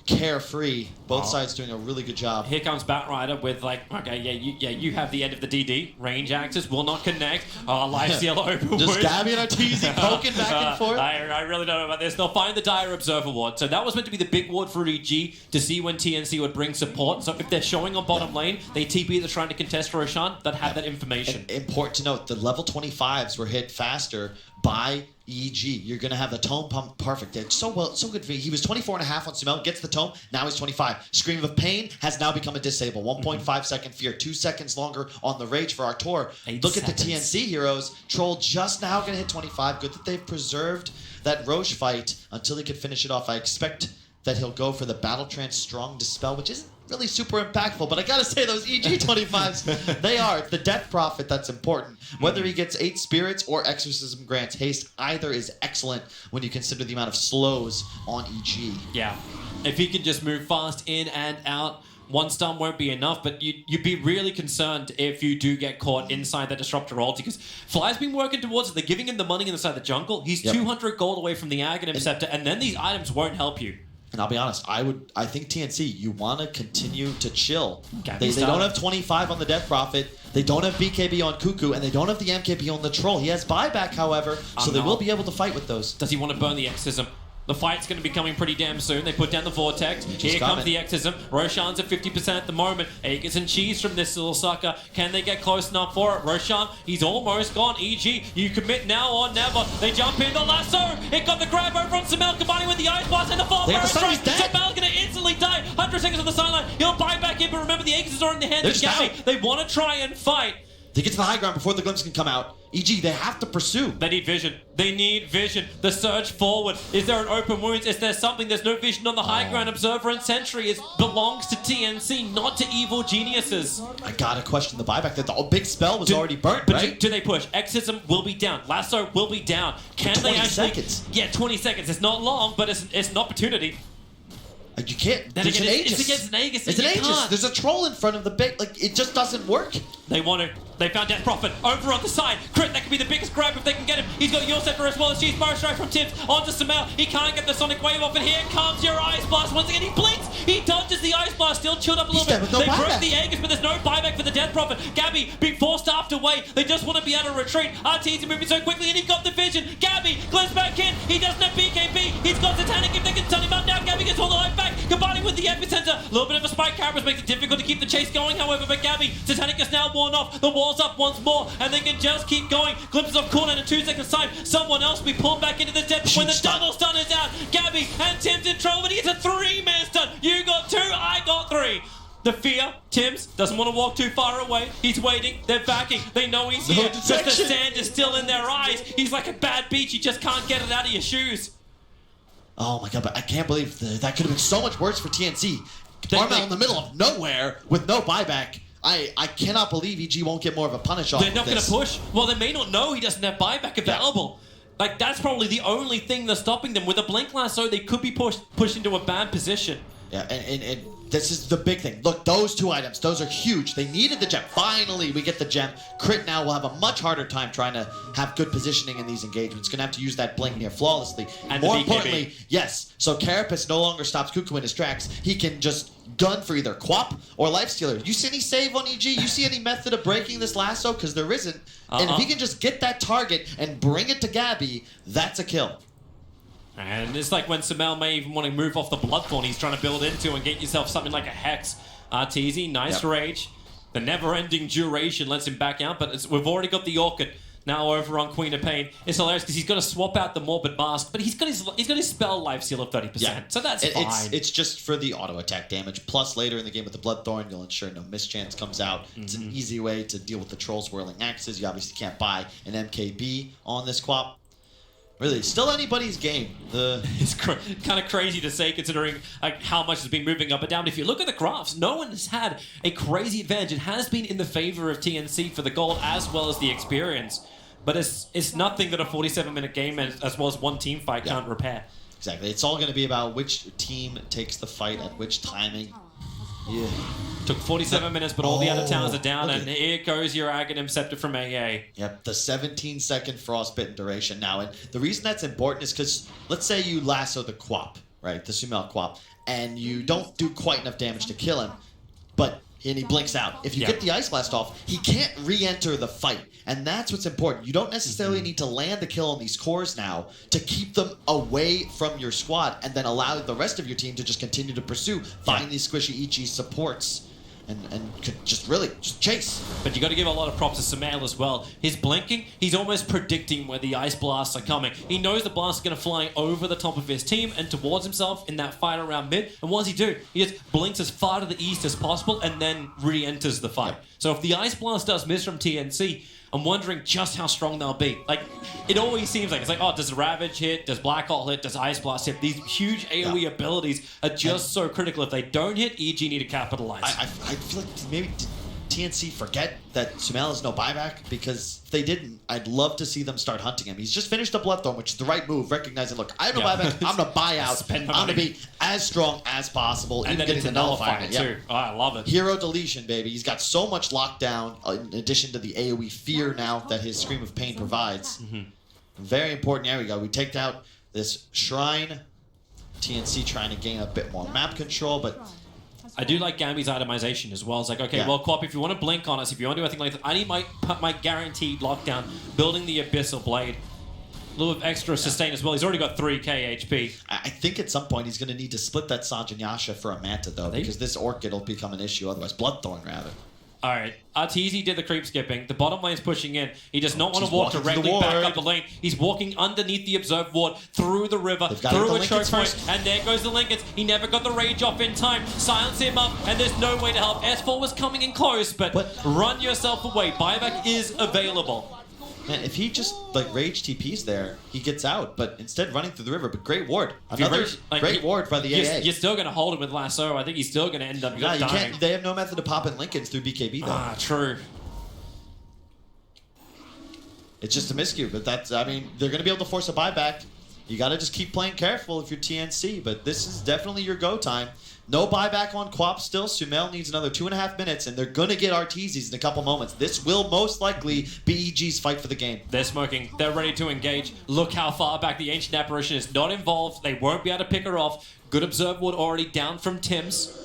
carefree. Both sides doing a really good job. Here comes Batrider with, like, okay, you have the end of the DD. Range axis will not connect. Lifesteal open. Just Gabby and Arteezy poking back and forth. I really don't know about this. They'll find the Dire Observer ward. So that was meant to be the big ward for EG to see when TNC would bring support. So if they're showing on bottom lane, they TP they're trying to contest Roshan, that have that information. And important to note, the level 25s were hit faster by EG. You're going to have the tome pump perfect. It's so good for you. He was 24.5 on Sumail, gets the tome, now he's 25. Scream of Pain has now become a disable. 1.5 second fear, 2 seconds longer on the Rage for Artur. Look at the TNC heroes. Troll just now going to hit 25. Good that they've preserved that Roche fight until he can finish it off. I expect that he'll go for the Battle Trance Strong Dispel, which isn't really super impactful, but I gotta say, those EG 25s, they are. The Death Prophet, that's important. Whether he gets 8 Spirits or Exorcism grants haste, either is excellent when you consider the amount of slows on EG. Yeah. If he can just move fast in and out one stun won't be enough, but you'd be really concerned if you do get caught inside the Disruptor ulti, because Fly's been working towards it. They're giving him the money inside the jungle. He's 200 gold away from the Aghanim Scepter, and then these items won't help you. And I'll be honest, I think TNC, you want to continue to chill. They don't have 25 on the Death Prophet, they don't have BKB on Cuckoo, and they don't have the MKB on the Troll. He has buyback, however, so they will be able to fight with those. Does he want to burn the Exorcism? The fight's going to be coming pretty damn soon. They put down the Vortex. Here comes the Exorcism. Roshan's at 50% at the moment. Aegis and cheese from this little sucker. Can they get close enough for it? Roshan, he's almost gone. EG, you commit now or never. They jump in the lasso. It got the grab over on Samel, combining with the Ice Blast and the fall fire strike. Samel's going to instantly die. 100 seconds on the sideline. He'll buy back in, but remember the Aegis are in the hands of Gabby. They want to try and fight. They get to the high ground before the glimpse can come out. EG, they have to pursue. They need vision. They need vision. The surge forward. Is there an open wounds? Is there something? There's no vision on the high ground. Observer and Sentry. It belongs to TNC, not to evil geniuses. I gotta question the buyback. That the big spell was already burnt, right? Do they push? Exorcism will be down. Lasso will be down. Can they actually? 20 seconds. Yeah, 20 seconds. It's not long, but it's an opportunity. You can't. Then There's an Aegis. It's against an Aegis. It's an Aegis. There's a troll in front of the big. Like, it just doesn't work. They want to. They found Death Prophet over on the side. Crit, that could be the biggest grab if they can get him. He's got your scepter as well as Cheese Bar Strike from Tibbs onto Samel. He can't get the Sonic Wave off, and here comes your Ice Blast. Once again, he blinks. He dodges the Ice Blast, still chilled up a little bit. They broke the Aegis, but there's no buyback for the Death Prophet. Gabby being forced after away. They just want to be able to retreat. RT's moving so quickly, and he got the vision. Gabby glimpses back in. He doesn't have BKB. He's got Titanic. If they can stun him up now, Gabby gets all the life back. Combining with the Epicenter. A little bit of a spike carries makes it difficult to keep the chase going, however, but Gabby, Titanic is now worn off. The wall's up once more, and they can just keep going. Glimpses of corner in 2 seconds time. Someone else will be pulled back into the depth when the double stun is out. Gabby and Tim's in trouble, but he gets a 3-man stun. You got 2, I got 3. The fear, Tim's doesn't want to walk too far away. He's waiting, they're backing, they know he's here. Just the sand is still in their eyes. He's like a bad beach, you just can't get it out of your shoes. Oh my god, but I can't believe that could have been so much worse for TNC. Armel in the middle of nowhere with no buyback. I cannot believe EG won't get more of a punish off They're not going to push. Well, they may not know he doesn't have buyback available. Like, that's probably the only thing that's stopping them. With a Blink Lasso, they could be pushed into a bad position. Yeah, and this is the big thing. Look, those 2 items, those are huge. They needed the gem. Finally, we get the gem. Crit now will have a much harder time trying to have good positioning in these engagements. Going to have to use that blink near flawlessly. And more importantly, yes, so Carapace no longer stops Cuckoo in his tracks. He can just gun for either Quap or Lifestealer. You see any save on EG? You see any method of breaking this lasso? Because there isn't. And if he can just get that target and bring it to Gabby, that's a kill. And it's like when Samel may even want to move off the Bloodthorn he's trying to build into and get yourself something like a Hex. Arteezy, nice rage. The never-ending duration lets him back out, but we've already got the Orchid now over on Queen of Pain. It's hilarious because he's got to swap out the Morbid Mask, but he's got his spell life seal of 30%, so that's fine. It's just for the auto attack damage. Plus, later in the game with the Bloodthorn, you'll ensure no mischance comes out. It's an easy way to deal with the Troll Swirling Axes. You obviously can't buy an MKB on this Quap. Really, still anybody's game. It's kind of crazy to say considering how much has been moving up and down. If you look at the graphs, no one has had a crazy advantage. It has been in the favor of TNC for the gold as well as the experience. But it's nothing that a 47-minute game as well as one team fight can't repair. Exactly. It's all going to be about which team takes the fight at which timing. Yeah. Took 47 minutes, but all the other towns are down, and here goes your Aghanim Scepter from AA. Yep, the 17-second frostbitten duration now. And the reason that's important is because, let's say you lasso the Quap, right, the Sumail Quap, and you don't do quite enough damage to kill him, and he blinks out. If you get the Ice Blast off, he can't re-enter the fight. And that's what's important. You don't necessarily need to land the kill on these cores now to keep them away from your squad and then allow the rest of your team to just continue to pursue, find these squishy Ichi supports, and could just really chase. But you got to give a lot of props to Samel as well. His blinking, he's almost predicting where the Ice Blasts are coming. He knows the blast is going to fly over the top of his team and towards himself in that fight around mid. And what does he do? He just blinks as far to the east as possible and then re-enters the fight. So if the Ice Blast does miss from TNC, I'm wondering just how strong they'll be. Like, it always seems like, it's like, oh, does Ravage hit? Does Black Hole hit? Does Ice Blast hit? These huge AoE abilities are just so critical. If they don't hit, EG need to capitalize. I feel like maybe... TNC forget that Sumail has no buyback? Because if they didn't, I'd love to see them start hunting him. He's just finished a Bloodthorn, which is the right move, recognizing, look, I have no buyback, I'm going to buy out. I'm going to be as strong as possible, and even then getting into the nullifier. too. Oh, I love it. Hero deletion, baby. He's got so much lockdown, in addition to the AoE fear now that his Scream of Pain provides. Very important. There we go. We take out this Shrine. TNC trying to gain a bit more map control, but I do like Gambi's itemization as well. It's like, okay, well, Quap, if you want to blink on us, if you want to do anything like that, I need my guaranteed lockdown, building the Abyssal Blade. A little bit extra sustain as well. He's already got 3k HP. I think at some point he's going to need to split that Sanjin Yasha for a Manta, though, because this Orchid will become an issue otherwise. Bloodthorn, rather. All right, Arteezy did the creep skipping. The bottom lane's pushing in. He does not want to walk directly back up the lane. He's walking underneath the Observe Ward, through the river, through a choke point, and there goes the Lincolns. He never got the rage off in time. Silence him up, and there's no way to help. S4 was coming in close, but run yourself away. Buyback is available. Man, if he just rage TPs there, he gets out. But instead, running through the river. But great ward, another great ward by the AA. You're still going to hold him with lasso. I think he's still going to end up dying. You can't. They have no method of popping Lincolns through BKB though. True. It's just a miscue, but that's. I mean, they're going to be able to force a buyback. You got to just keep playing careful if you're TNC. But this is definitely your go time. No buyback on Quap still. Sumail needs another 2.5 minutes, and they're going to get Arteezy's in a couple moments. This will most likely be EG's fight for the game. They're smoking. They're ready to engage. Look how far back the Ancient Apparition is not involved. They won't be able to pick her off. Good Observe Ward already down from Tim's.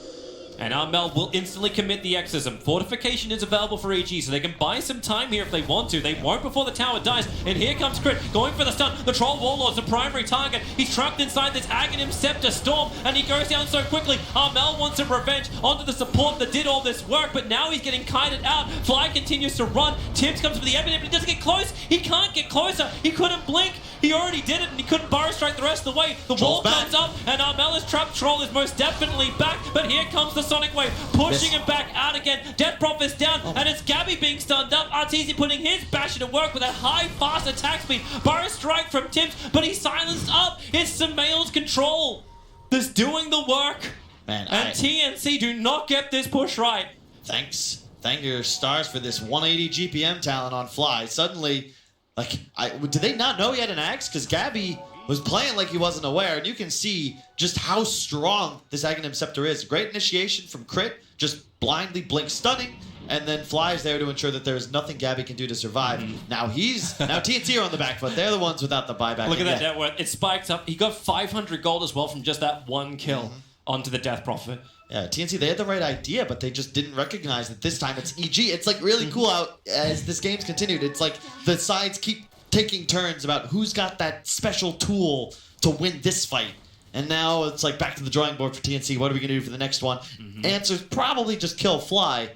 And Armel will instantly commit the Exorcism. Fortification is available for EG, so they can buy some time here if they want to. They won't before the tower dies. And here comes Crit, going for the stun. The Troll Warlord's the primary target. He's trapped inside this Aghanim Scepter Storm, and he goes down so quickly. Armel wants some revenge onto the support that did all this work, but now he's getting kited out. Fly continues to run. Tims comes for the Ebony, but he doesn't get close. He can't get closer. He couldn't blink. He already did it, and he couldn't burrow strike the rest of the way. The wall comes up, and Armel is trapped. Troll is most definitely back, but here comes the Sonic Wave, pushing him back out again. Death Prophet's down, and it's Gabby being stunned up. Arteezy putting his basher to work with a high, fast attack speed. Burrow strike from Tims, but he's silenced up. It's Sumail's control that's doing the work. Man, and TNC do not get this push right. Thanks. Thank your stars for this 180 GPM talent on Fly. Suddenly, did they not know he had an axe? Because Gabby was playing like he wasn't aware, and you can see just how strong this Aghanim Scepter is. Great initiation from Crit, just blindly blink stunning, and then Fly's there to ensure that there's nothing Gabby can do to survive. Now TNT are on the back foot. They're the ones without the buyback. Look at that net worth. It spiked up. He got 500 gold as well from just that one kill onto the Death Prophet. Yeah, TNC, they had the right idea, but they just didn't recognize that this time it's EG. It's really cool out as this game's continued. It's like the sides keep taking turns about who's got that special tool to win this fight. And now it's back to the drawing board for TNC. What are we going to do for the next one? Answer's probably just kill Fly.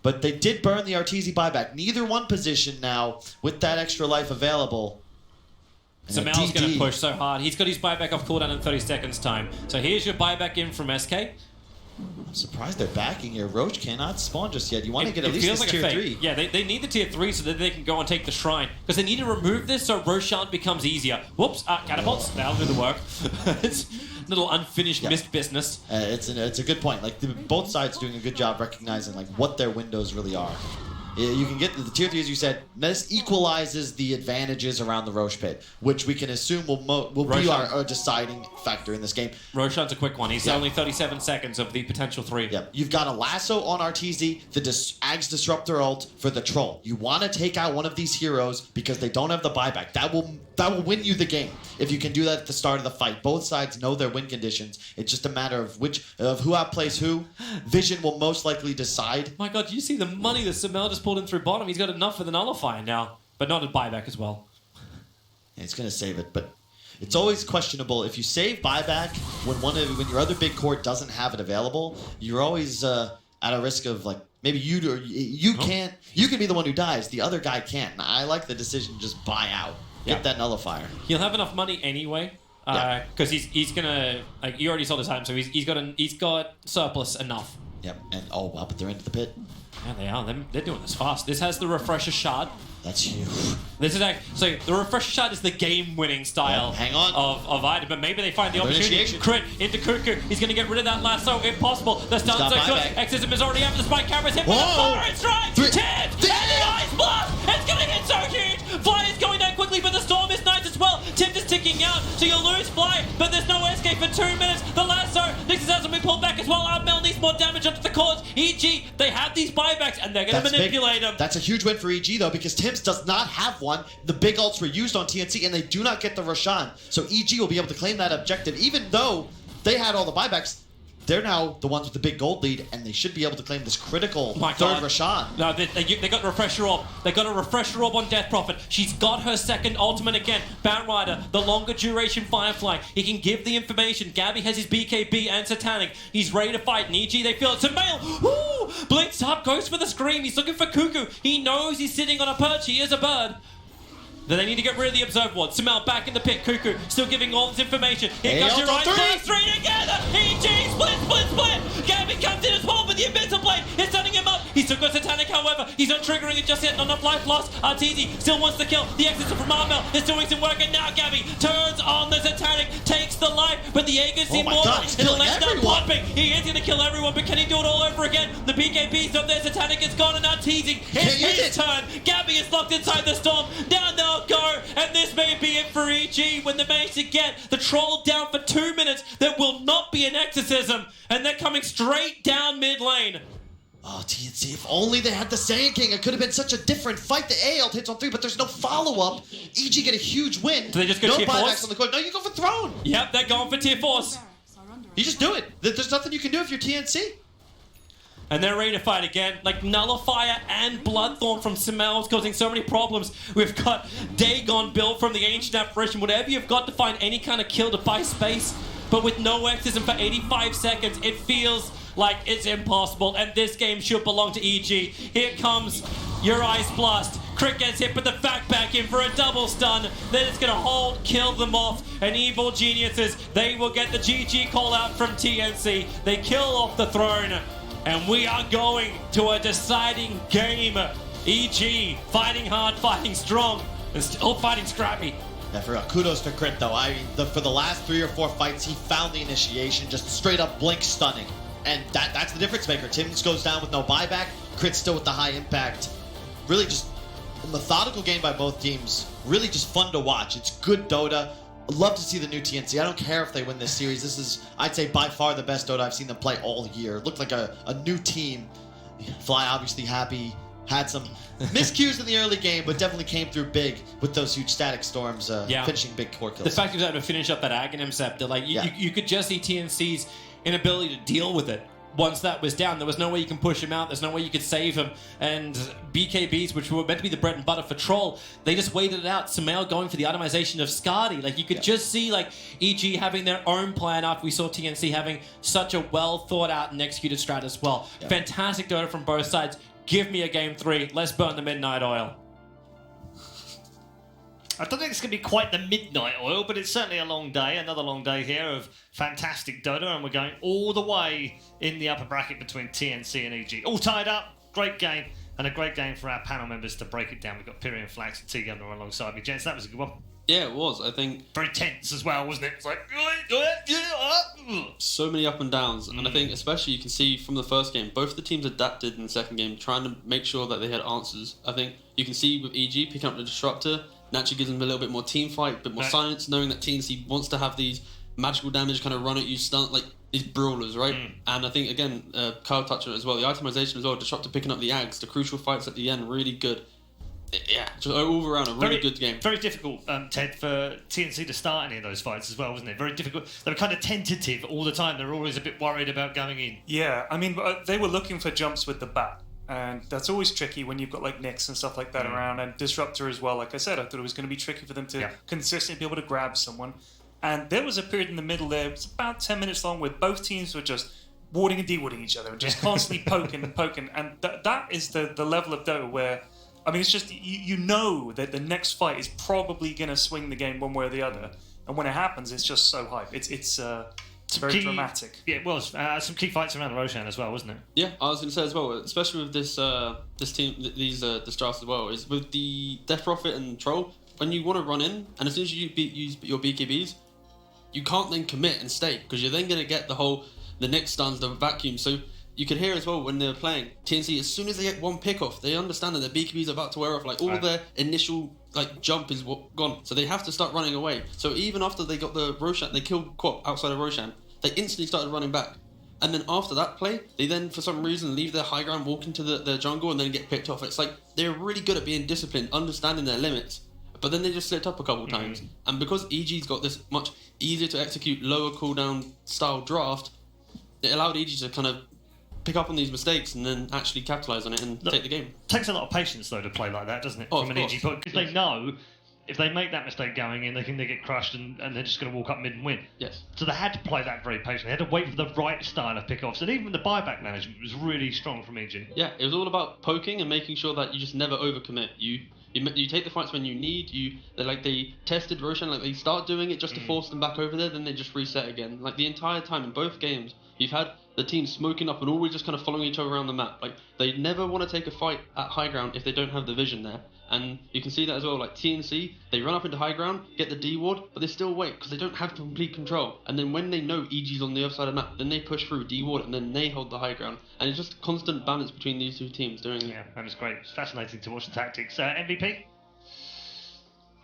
But they did burn the Arteezy buyback. Neither one position now with that extra life available. Sumail's going to push so hard. He's got his buyback off cooldown in 30 seconds time. So here's your buyback in from SK. I'm surprised they're backing here. Roach cannot spawn just yet. You want to get at least this tier 3. Yeah, they need the tier 3 so that they can go and take the shrine. Because they need to remove this so Roshan becomes easier. Whoops, catapults. That'll do the work. It's a little unfinished missed business. It's a good point. Both sides doing a good job recognizing what their windows really are. You can get the tier 3, as you said. This equalizes the advantages around the Roche pit, which we can assume will be our deciding factor in this game. Roshan's a quick one. He's only 37 seconds of the potential 3. Yep. You've got a lasso on Arteezy, the Ags Disruptor ult for the Troll. You want to take out one of these heroes because they don't have the buyback. That will win you the game if you can do that at the start of the fight. Both sides know their win conditions. It's just a matter of who outplays who. Vision will most likely decide. My God, you see the money that Sumail just pulled in through bottom. He's got enough for the nullifier now, but not a buyback as well. Yeah, he's going to save it, but it's always questionable. If you save buyback when your other big core doesn't have it available, you're always at a risk of maybe you can't. You can be the one who dies. The other guy can't. And I like the decision to just buy out. Get that nullifier. He'll have enough money anyway. Because he's gonna you already sold his item, so he's got surplus enough. Yep, and but they're into the pit. Yeah, they are. They're doing this fast. This has the refresher shard. That's huge. This is so the refresher shard is the game-winning style of item, but maybe they find the opportunity. Crit into Cuckoo. He's going to get rid of that lasso if possible. The stun's so good. Exorcism is already after the spike. Camera's hit with the forward strike. 10 and the ice blast. It's going to hit so huge. Fly is going down quickly, but the storm is nice as well. Tip is ticking out, so you'll lose Fly, but there's no escape for 2 minutes. The lasso. Nixon hasn't been pulled back as well. Mel needs more damage onto the cores. EG, they have these buybacks, and they're going to manipulate them. That's a huge win for EG, though, because Tim's does not have one. The big ults were used on TNC, and they do not get the Roshan. So EG will be able to claim that objective, even though they had all the buybacks. They're now the ones with the big gold lead, and they should be able to claim this critical third Roshan. No, they got a refresher orb. They got a refresher orb on Death Prophet. She's got her second ultimate again. Bat Rider, the longer duration Firefly. He can give the information. Gabby has his BKB and Satanic. He's ready to fight. And EG, they feel it. Sumail, woo! Blinks up, goes for the scream. He's looking for Cuckoo. He knows he's sitting on a perch. He is a bird. Then they need to get rid of the Observe Ward. Sumail back in the pit. Cuckoo still giving all this information. Here comes your right. Three together. EG split. Gabby comes in as well with the Abyssal Blade. It's setting him up. He's still got Satanic, however. He's not triggering it just yet. Not enough life lost. Arteezy still wants to kill. The exit from Armel is doing some work, and now Gabby turns on the Satanic, takes the life, but the Aegis immortal. It'll end up popping. He is going to kill everyone, but can he do it all over again? The BKB's not there. Satanic is gone, and Arteezy. It's his turn. Gabby is locked inside the storm. Down they'll go, and this may be it for EG when they manage to get the troll down for 2 minutes. There will not be an exorcism, and they're coming straight down mid lane. Oh, TNC, if only they had the Sand King. It could have been such a different fight. The AL hits on 3, but there's no follow-up. EG get a huge win. Do they just go no tier buybacks force? on the court. No, you go for Throne. Yep, they're going for tier force. You just do it. There's nothing you can do if you're TNC. And they're ready to fight again. Like Nullifier and Bloodthorn from Sumail causing so many problems. We've got Dagon built from the Ancient Apparition. Whatever you've got to find any kind of kill to buy space. But with no exorcism for 85 seconds, it feels like it's impossible. And this game should belong to EG. Here comes your Ice Blast. Crit gets hit, but the fact back in for a double stun. Then it's going to hold, kill them off. And Evil Geniuses, they will get the GG call out from TNC. They kill off the Throne. And we are going to a deciding game. EG fighting hard, fighting strong, and still fighting scrappy. I forgot. Kudos to Crit, though. For the last 3 or 4 fights, he found the initiation, just straight up blink stunning. And that's the difference maker. Tims goes down with no buyback. Crit's still with the high impact. Really just a methodical game by both teams. Really just fun to watch. It's good Dota. I'd love to see the new TNC. I don't care if they win this series. This is, I'd say, by far the best Dota I've seen them play all year. It looked like a new team. Fly obviously happy. Had some miscues in the early game, but definitely came through big with those huge static storms, finishing big core kills. The fact he was able to finish up that Aghanim Scepter, like you could just see TNC's inability to deal with it. Once that was down, there was no way you can push him out. There's no way you could save him. And BKBs, which were meant to be the bread and butter for Troll, they just waited it out. Sumail going for the itemization of Skadi. Like, you could just see, like, EG having their own plan after we saw TNC having such a well thought out and executed strat as well. Fantastic Dota from both sides. Give me a game 3. Let's burn the midnight oil. I don't think it's going to be quite the midnight oil, but it's certainly a long day. Another long day here of fantastic Dota, and we're going all the way in the upper bracket between TNC and EG. All tied up. Great game, and a great game for our panel members to break it down. We've got Pyrian Flax and T-Gunner alongside me. Gents, that was a good one. Yeah, it was. I think very tense as well, wasn't it? It's like so many up and downs, and I think especially you can see from the first game, both the teams adapted in the second game, trying to make sure that they had answers. I think you can see with EG picking up the Disruptor, naturally gives them a little bit more team fight, a bit more science, knowing that TNC wants to have these magical damage kind of run at you, stunt like these brawlers, right? And I think again, Kyle touched on it as well. The itemization as well, Disruptor picking up the Ags, the crucial fights at the end, really good. Yeah, just all around a really good game. Very difficult, Ted, for TNC to start any of those fights as well, wasn't it? Very difficult. They were kind of tentative all the time. They were always a bit worried about going in. Yeah, I mean, they were looking for jumps with the bat. And that's always tricky when you've got like Nyx and stuff like that around, and Disruptor as well. Like I said, I thought it was going to be tricky for them to consistently be able to grab someone. And there was a period in the middle there, it was about 10 minutes long, where both teams were just warding and de-warding each other and just constantly poking and poking. And that is the level of Dota where, I mean, it's just, you know that the next fight is probably going to swing the game one way or the other. And when it happens, it's just so hype. It's It's very dramatic. Yeah, it was. Some key fights around Roshan as well, wasn't it? Yeah, I was going to say as well, especially with this team, this draft as well, is with the Death Prophet and Troll. When you want to run in, and as soon as you use your BKBs, you can't then commit and stay because you're then going to get the next stuns, the vacuum. So you could hear as well when they're playing TNC. As soon as they get one pick off, they understand that their BKBs are about to wear off. Like all their initial jump is gone, so they have to start running away. So even after they got the Roshan, they killed Quap outside of Roshan. They instantly started running back. And then after that play, they then, for some reason, leave their high ground, walk into the jungle, and then get picked off. It's like they're really good at being disciplined, understanding their limits. But then they just slipped up a couple times. And because EG's got this much easier to execute, lower cooldown style draft, it allowed EG to kind of pick up on these mistakes and then actually capitalise on it and take the game. Takes a lot of patience, though, to play like that, doesn't it? From an EG point, because they know if they make that mistake going in, they get crushed and they're just going to walk up mid and win. Yes. So they had to play that very patiently. They had to wait for the right style of pick-offs. And even the buyback management was really strong from EG. Yeah, it was all about poking and making sure that you just never overcommit. You take the fights when you need. They tested Roshan. Like they start doing it just to force them back over there. Then they just reset again. Like the entire time in both games, you've had the team smoking up and always just kind of following each other around the map. Like they never want to take a fight at high ground if they don't have the vision there. And you can see that as well. Like TNC, they run up into high ground, get the D ward, but they still wait because they don't have complete control. And then when they know EG's on the other side of the map, then they push through D ward and then they hold the high ground. And it's just a constant balance between these two teams doing it. Yeah, that was great. It's fascinating to watch the tactics. MVP?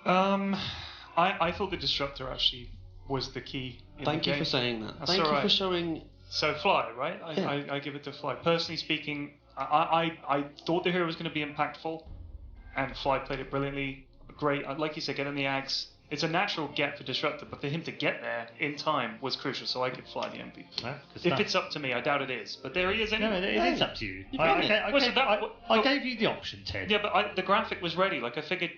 I thought the Disruptor actually was the key. Thank you for saying that. Thank you for showing. So Fly, right? I give it to Fly. Personally speaking, I thought the hero was going to be impactful, and Fly played it brilliantly. Great, like you said, getting the Ags. It's a natural get for Disruptor, but for him to get there in time was crucial. So I give Fly the MVP. Yeah, if it's up to me, I doubt it is, but there he is anyway. No, it is up to you. I gave you the option, Ted. Yeah, but the graphic was ready. Like I figured.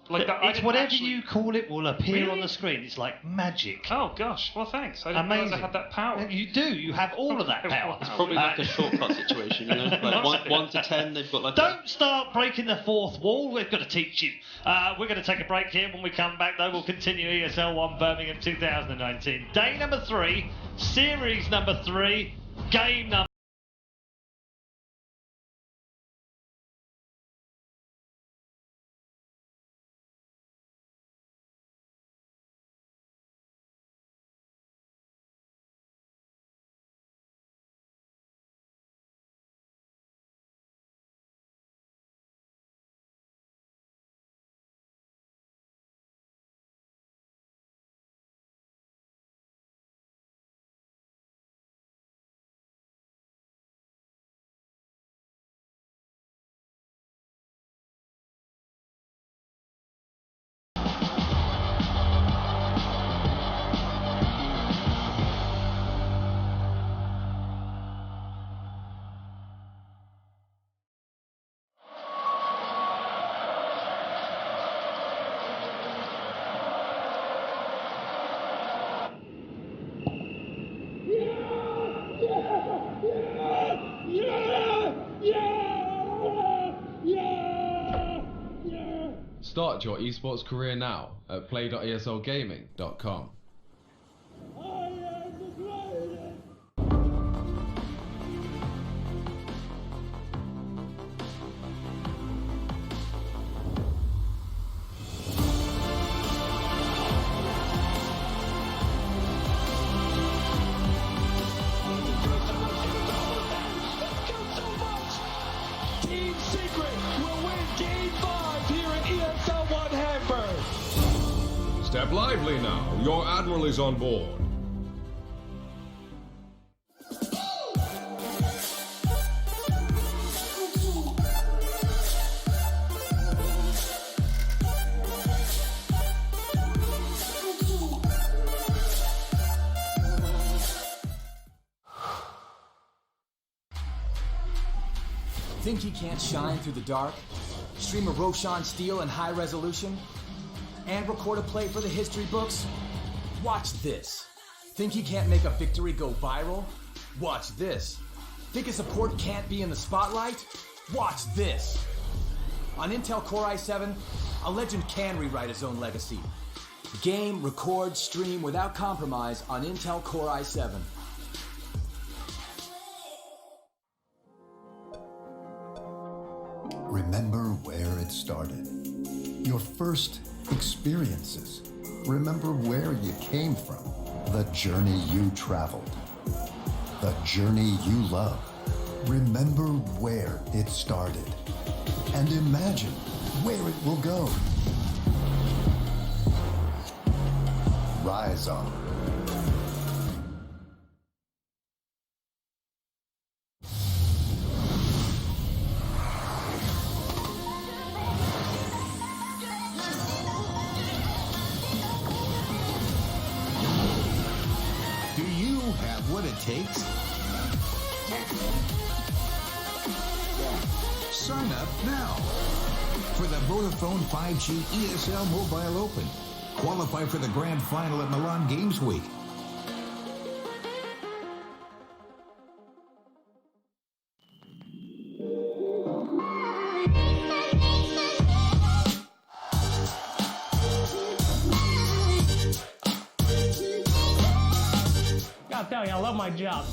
It's whatever you call it will appear on the screen. It's like magic. Oh gosh, well thanks. I didn't realize I had that power. You do. You have all of that power. It's probably like a shortcut situation, you know. Like 1 to 10, they've got like. Don't start breaking the fourth wall. We've got to teach you. We're going to take a break here. When we come back, though, we'll continue ESL 1 Birmingham 2019. Day number 3, series number 3, game number. Start your esports career now at play.eslgaming.com. Team Secret will win Game 5 here in ESL 1 Hamburg. Step lively now. Your Admiral is on board. Think he can't shine through the dark? Stream a Roshan Steel in high resolution? And record a play for the history books? Watch this. Think he can't make a victory go viral? Watch this. Think a support can't be in the spotlight? Watch this. On Intel Core i7, a legend can rewrite his own legacy. Game, record, stream without compromise on Intel Core i7. Remember where it started. Your first experiences. Remember where you came from. The journey you traveled. The journey you love. Remember where it started. And imagine where it will go. Rise on. Do you have what it takes? Sign up now for the Vodafone 5G ESL Mobile Open. Qualify for the grand final at Milan Games Week. Gotta tell you, I love my job.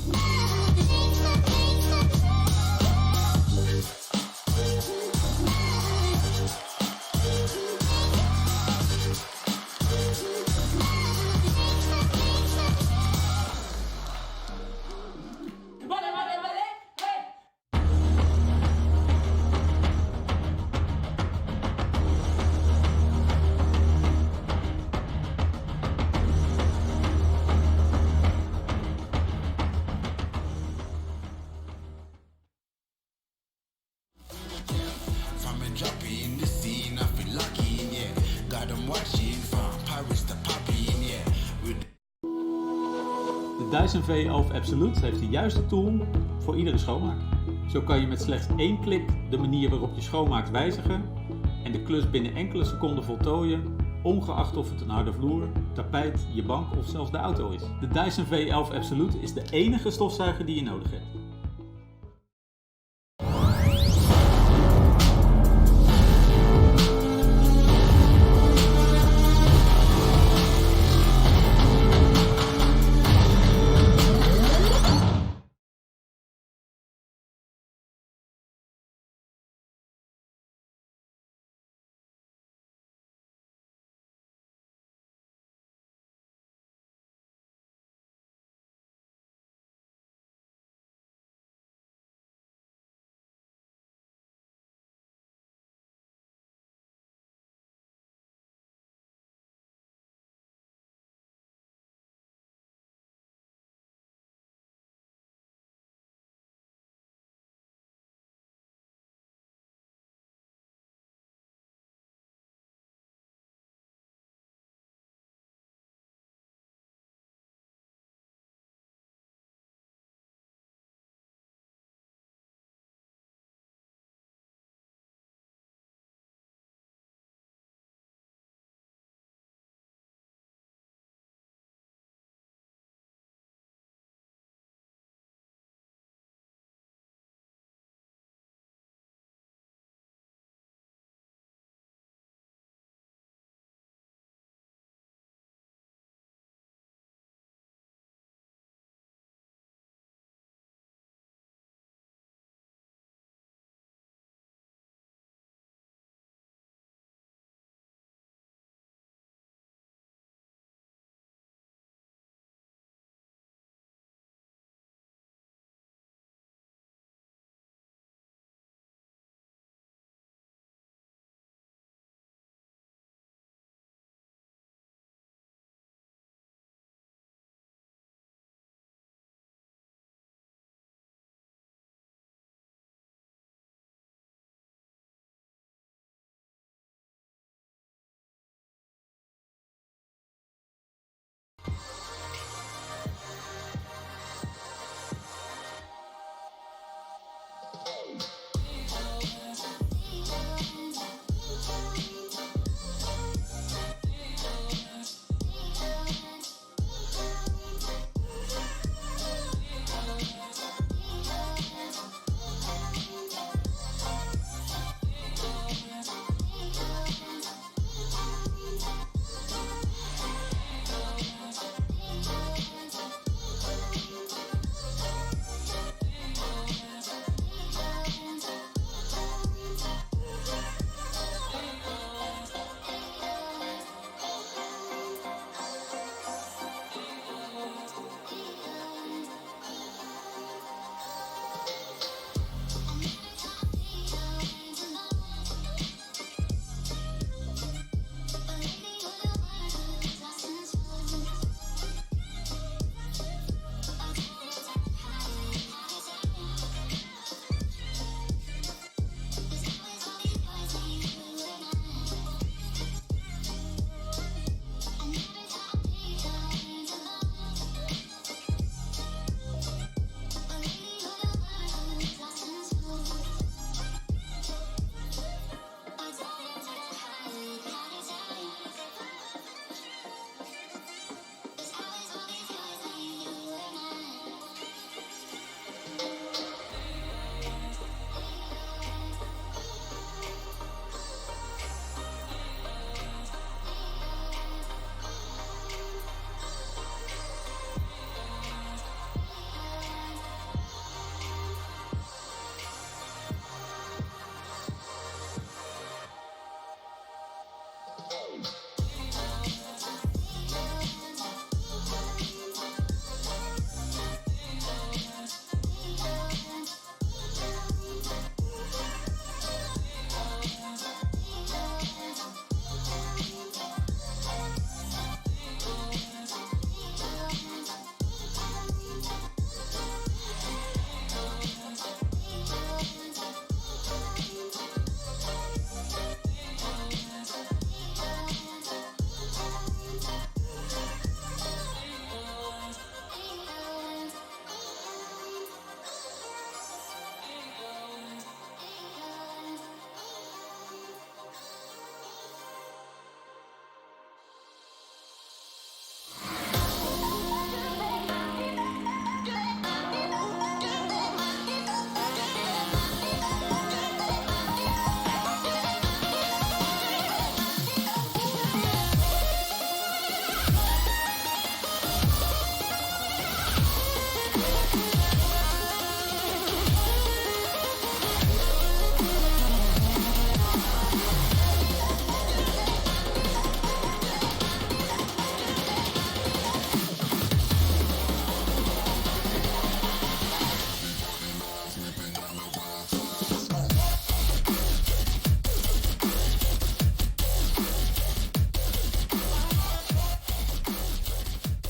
From a droppy in the scene, I feel lucky, yeah. Got them watching from Paris to Poppy, yeah. De Dyson V11 Absolute heeft de juiste tool voor iedere schoonmaak. Zo kan je met slechts 1 klik de manier waarop je schoonmaakt wijzigen en de klus binnen enkele seconden voltooien, ongeacht of het een harde vloer, tapijt, je bank of zelfs de auto is. De Dyson V11 Absolute is de enige stofzuiger die je nodig hebt.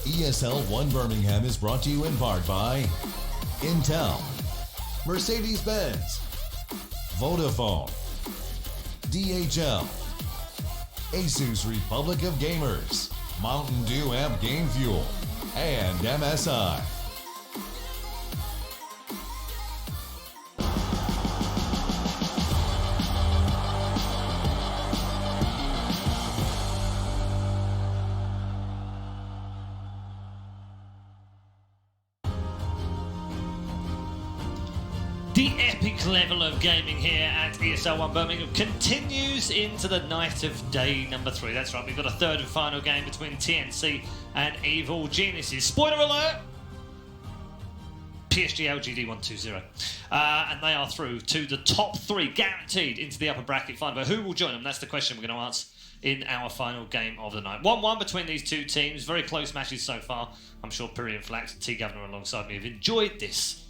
ESL 1 Birmingham is brought to you in part by Intel, Mercedes-Benz, Vodafone, DHL, Asus Republic of Gamers, Mountain Dew Amp Game Fuel, and MSI. The epic level of gaming here at ESL 1 Birmingham continues into the night of day number 3. That's right, we've got a third and final game between TNC and Evil Geniuses. Spoiler alert! PSG LGD 120. And they are through to the top 3, guaranteed into the upper bracket final. But who will join them? That's the question we're going to answer in our final game of the night. 1-1 between these two teams. Very close matches so far. I'm sure Piri and Flax and T Governor alongside me have enjoyed this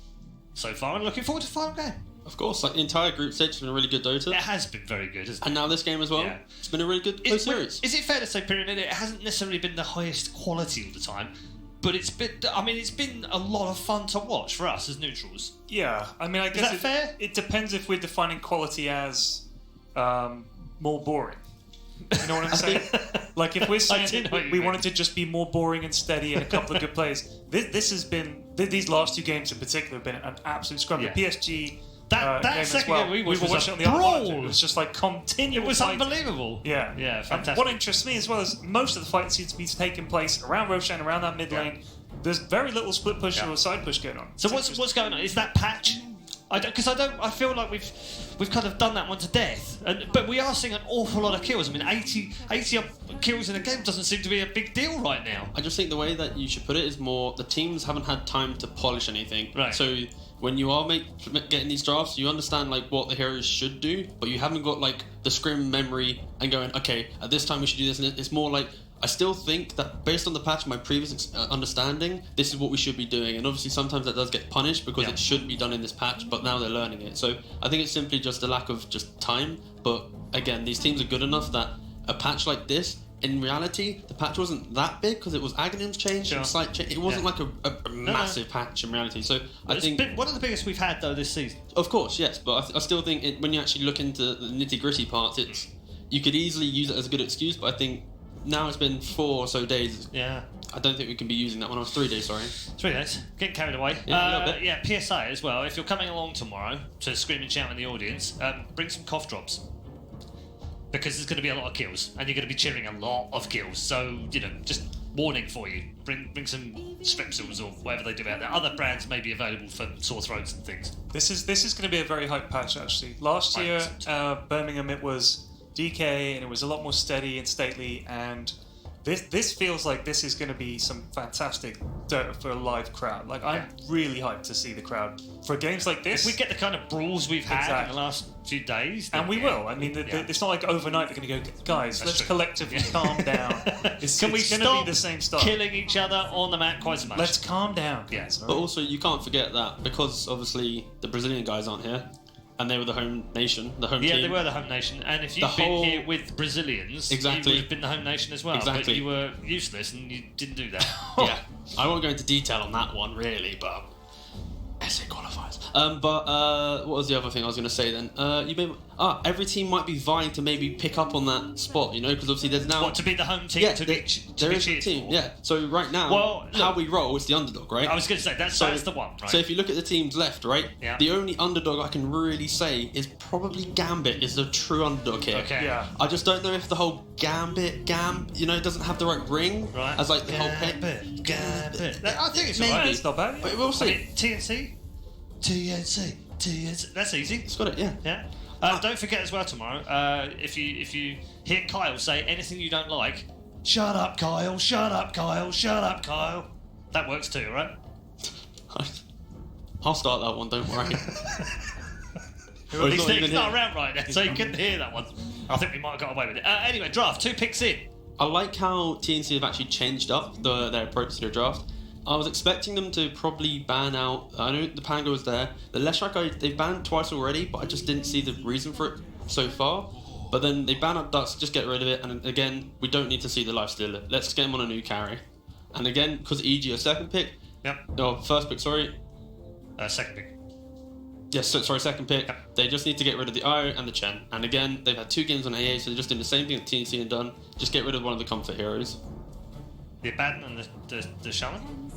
so far, and looking forward to the final game. Of course, like the entire group stage has been a really good Dota. It has been very good, hasn't it? And now this game as well. Yeah. It's been a really good close series. Is it fair to say, Piri, that it hasn't necessarily been the highest quality all the time, but it's been a lot of fun to watch for us as neutrals? Yeah, I mean, I guess that fair? It depends if we're defining quality as more boring. You know what I'm saying? Like if we're saying we want it to just be more boring and steady and a couple of good plays, this has been these last 2 games in particular have been an absolute scrum. Yeah. The PSG that game second as well. game we were watching on the brawl. other monitor. It was just like continual. It was fighting. unbelievable. Yeah, yeah, fantastic. And what interests me as well is most of the fights seem to be taking place around Roshan, around that mid lane. There's very little split push or side push going on. So what's going on? Is that patch? I feel like we've kind of done that one to death, but we are seeing an awful lot of kills. I mean, 80 kills in a game doesn't seem to be a big deal right now. I just think the way that you should put it is more the teams haven't had time to polish anything. Right. So when you are getting these drafts, you understand like what the heroes should do, but you haven't got like the scrim memory and going, okay, at this time we should do this. And it's more like, I still think that based on the patch, my previous understanding, this is what we should be doing. And obviously sometimes that does get punished because it should be done in this patch, but now they're learning it. So I think it's simply just a lack of just time. But again, these teams are good enough that a patch like this, in reality, the patch wasn't that big because it was Aghanim's change, and slight change. It wasn't like a massive patch in reality. So I think one of the biggest we've had though this season. Of course, yes, but I still think when you actually look into the nitty gritty parts, you could easily use it as a good excuse. But I think now it's been 4 or so days. Yeah. I don't think we can be using that one. 3 days, sorry. 3 days. Getting carried away. Yeah, a little bit. Yeah, PSA as well. If you're coming along tomorrow to scream and shout in the audience, bring some cough drops. Because there's going to be a lot of kills, and you're going to be cheering a lot of kills. So, just warning for you. Bring some Strepsils or whatever they do out there. Other brands may be available for sore throats and things. This is going to be a very hype patch, actually. Last year, Birmingham, it was DK, and it was a lot more steady and stately, and this feels like this is going to be some fantastic Dota for a live crowd. Like, I'm really hyped to see the crowd for games like this. If we get the kind of brawls we've had in the last few days, and we will. I mean, it's not like overnight they're going to go, guys, let's collectively calm down. Can we going stop to be the same stuff? Killing each other on the map quite so much? Let's calm down. Yes. But also, you can't forget that because obviously the Brazilian guys aren't here. And they were the home nation, the home team. Yeah, they were the home nation. And if you've been here with Brazilians, you would have been the home nation as well. Exactly. But you were useless and you didn't do that. Yeah. I won't go into detail on that one, really, but SA qualifiers. But what was the other thing I was going to say then? Every team might be vying to maybe pick up on that spot, because obviously there's now... What, to be the home team? Yeah, to there be is a team, yeah. So right now, well, how we roll is the underdog, right? I was going to say, that's the one, right? So if you look at the teams left, right, the only underdog I can really say is probably Gambit is the true underdog here. Okay. Yeah. I just don't know if the whole Gambit, it doesn't have the right ring as like the whole... Gambit. I think it's maybe. alright. It's not bad. But we'll see. I mean, TNC. That's easy. It's got it, yeah. Yeah. Don't forget as well tomorrow, if you hear Kyle say anything you don't like, shut up, Kyle, shut up, Kyle, shut up, Kyle. That works too, right? I'll start that one, don't worry. He's not around right now, so you couldn't hear that one. I think we might have got away with it. Anyway, draft, 2 picks in. I like how TNC have actually changed up their approach to the draft. I was expecting them to probably ban out... I know the Pango was there. The Leshrac, they've banned twice already, but I just didn't see the reason for it so far. But then they ban out Ducks, just get rid of it. And again, we don't need to see the Lifestealer. Let's get him on a new carry. And again, because EG are second pick. Yep. No, first pick, sorry. Second pick. Yes, sorry, second pick. Yep. They just need to get rid of the Io and the Chen. And again, they've had 2 games on AA, so they're just doing the same thing that TNC have done. Just get rid of one of the comfort heroes. The Abaddon and the Shaman?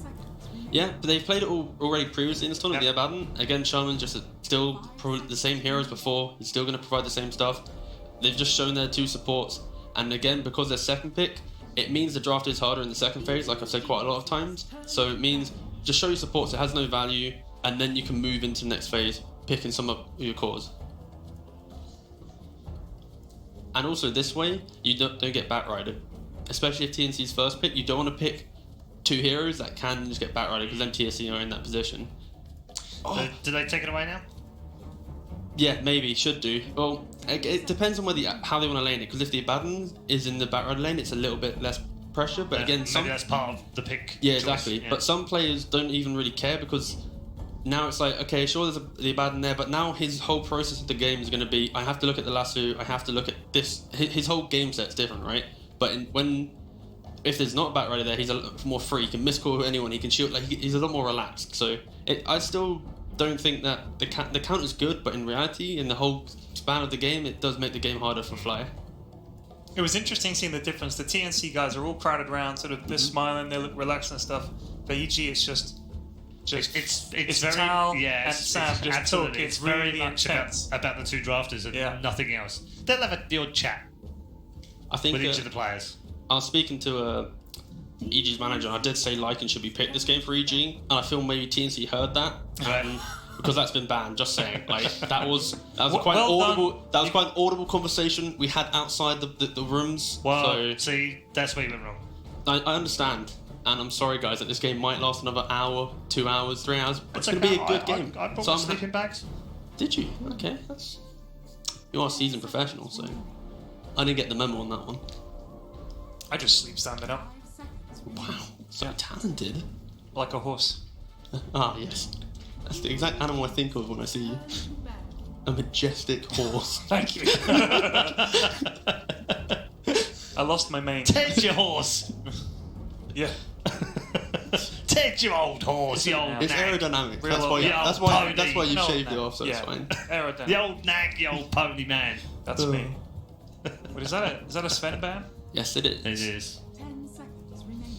Yeah, but they've played it already previously in this tournament, the Abaddon. Again, Shaman just still probably the same heroes before. He's still going to provide the same stuff. They've just shown their 2 supports. And again, because they're second pick, it means the draft is harder in the second phase, like I've said quite a lot of times. So it means just show your supports, it has no value, and then you can move into the next phase, picking some of your cores. And also this way, you don't get backrided. Especially if TNC's first pick, you don't want to pick 2 heroes that can just get backrided, because then TNC are in that position. So, do they take it away now? Yeah, maybe, should do. Well, it depends on how they want to lane it, because if the Abaddon is in the backride lane, it's a little bit less pressure, but again... Maybe that's part of the pick. Yeah, choice. exactly. Yeah. But some players don't even really care, because now it's like, okay, sure, there's the Abaddon there, but now his whole process of the game is going to be, I have to look at the lasso, I have to look at this. His whole game set's different, right? But if there's not a backrider there, he's a lot more free. He can miscall anyone. He can shoot. Like he's a lot more relaxed. So I still don't think that the count is good, but in reality, in the whole span of the game, it does make the game harder for Fly. It was interesting seeing the difference. The TNC guys are all crowded around, sort of they're smiling, they look relaxed and stuff. But EG, it's just it's very Tal and Sam just absolutely. talking. It's really very much intense. about the 2 drafters and nothing else. They'll have the odd chat. I think with each of the players. I was speaking to EG's manager, and I did say Lycan should be picked this game for EG, and I feel maybe TNC heard that, because that's been banned. Just saying, like that was quite audible. That was quite an audible conversation we had outside the rooms. Well, so, see, that's where you went wrong. I understand, and I'm sorry, guys, that this game might last another hour, 2 hours, 3 hours. But it's going to be a good game. I brought sleeping bags. Did you? Okay, you are a seasoned professional, so I didn't get the memo on that one. I just sleep standing up. Wow, so talented. Like a horse. Ah, yes. That's the exact animal I think of when I see you. A majestic horse. Thank you. I lost my mane. Ted your horse. Yeah. Ted your old horse, the old It's nag. aerodynamic. Pony. That's why you No, shaved it off, so it's fine. Aerodynamic. The old nag, the old pony man. That's me. What is that? Is that a Sven ban? Yes, it is. It is. 10 seconds remaining.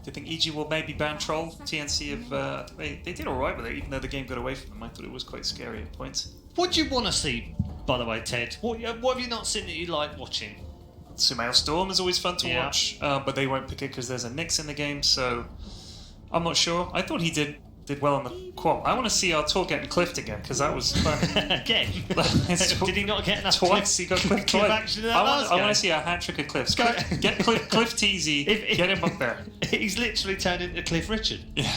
Do you think EG will maybe ban Troll? TNC have they did all right with it, even though the game got away from them. I thought it was quite scary at points. What do you want to see, by the way, Ted? What have you not seen that you like watching? Sumail Storm is always fun to watch, but they won't pick it because there's a Nyx in the game, so I'm not sure. I thought he did well on the qual. I want to see our tour getting cliffed again, because that was fun. Again? Did he not get enough twice? He got cliffed cliff twice. action in that I want to see a hat trick of cliffs. Get Cliff Teasy, get him up there. He's literally turned into Cliff Richard. Yeah.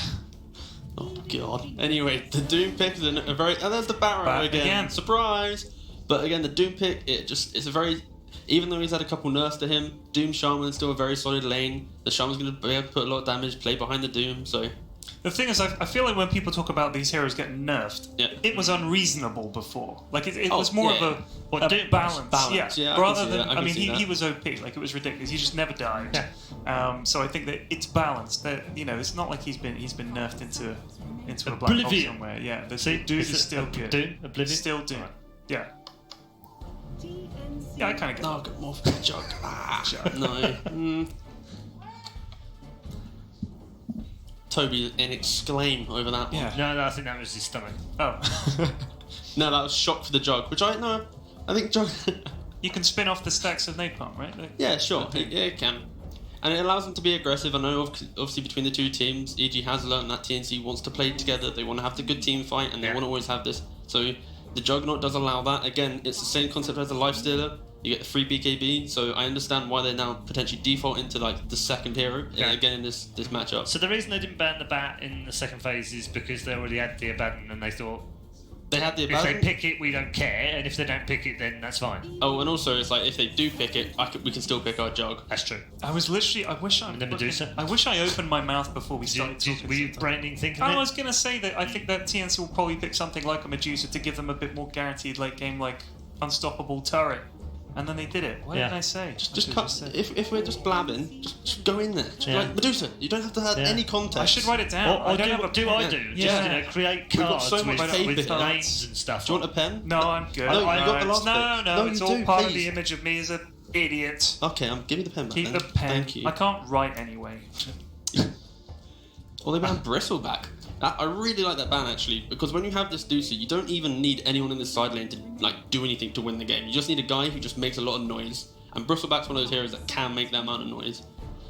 Oh god. Anyway, the Doom pick is a very... And there's the Barrow again. Surprise! But again, the Doom pick, it's a very... Even though he's had a couple nerfs to him, Doom Shaman is still a very solid lane. The Shaman's going to be able to put a lot of damage, play behind the Doom, so... The thing is, I feel like when people talk about these heroes getting nerfed, it was unreasonable before. Like, it was more of a balance. Yeah, rather than... I mean, he was OP. Like, it was ridiculous. He just never died. Yeah. So I think that it's balanced. That, you know, it's not like he's been nerfed into a black hole somewhere. Yeah, the Doom is still good. Doom? Oblivion? Still Doom. Yeah. Yeah, I kind of get it. No, I've got more for the jug. No. Toby and exclaim over that one. No, I think that was his stomach. Oh. No, that was shock for the jug, which I think jug... You can spin off the stacks of napalm, right? Yeah, sure. Yeah, it can. And it allows them to be aggressive. I know, obviously, between the 2 teams, EG has learned that TNC wants to play together. They want to have the good team fight, and they want to always have this. So the Juggernaut does allow that. Again, it's the same concept as a Lifestealer. You get the free BKB, so I understand why they're now potentially default into like the second hero again in this matchup. So the reason they didn't ban the bat in the second phase is because they already had the Abaddon, and they thought they had the Abaddon. If they pick it, we don't care, and if they don't pick it, then that's fine. Oh, and also it's like if they do pick it, we can still pick our Jug. That's true. I was literally. I wish I opened my mouth before we started talking. Were you branding thinking? I was gonna say that I think that TNC will probably pick something like a Medusa to give them a bit more guaranteed late game, like unstoppable turret. And then they did it. What did I say? Just cut. If we're just blabbing, just go in there. Just be like Medusa. You don't have to have any context. I should write it down. Or do I do? Just create cards so much paper with here. names and stuff. Do you want a pen? No, I'm good. No, you got the last No, bit. it's you all do, part of please. the image of me as an idiot. Okay, give me the pen back. Keep then. the pen. Thank you. I can't write anyway. Well, they banned Bristleback. I really like that ban actually, because when you have this Ducer, you don't even need anyone in the side lane to do anything to win the game. You just need a guy who just makes a lot of noise. And Bristleback's one of those heroes that can make that amount of noise.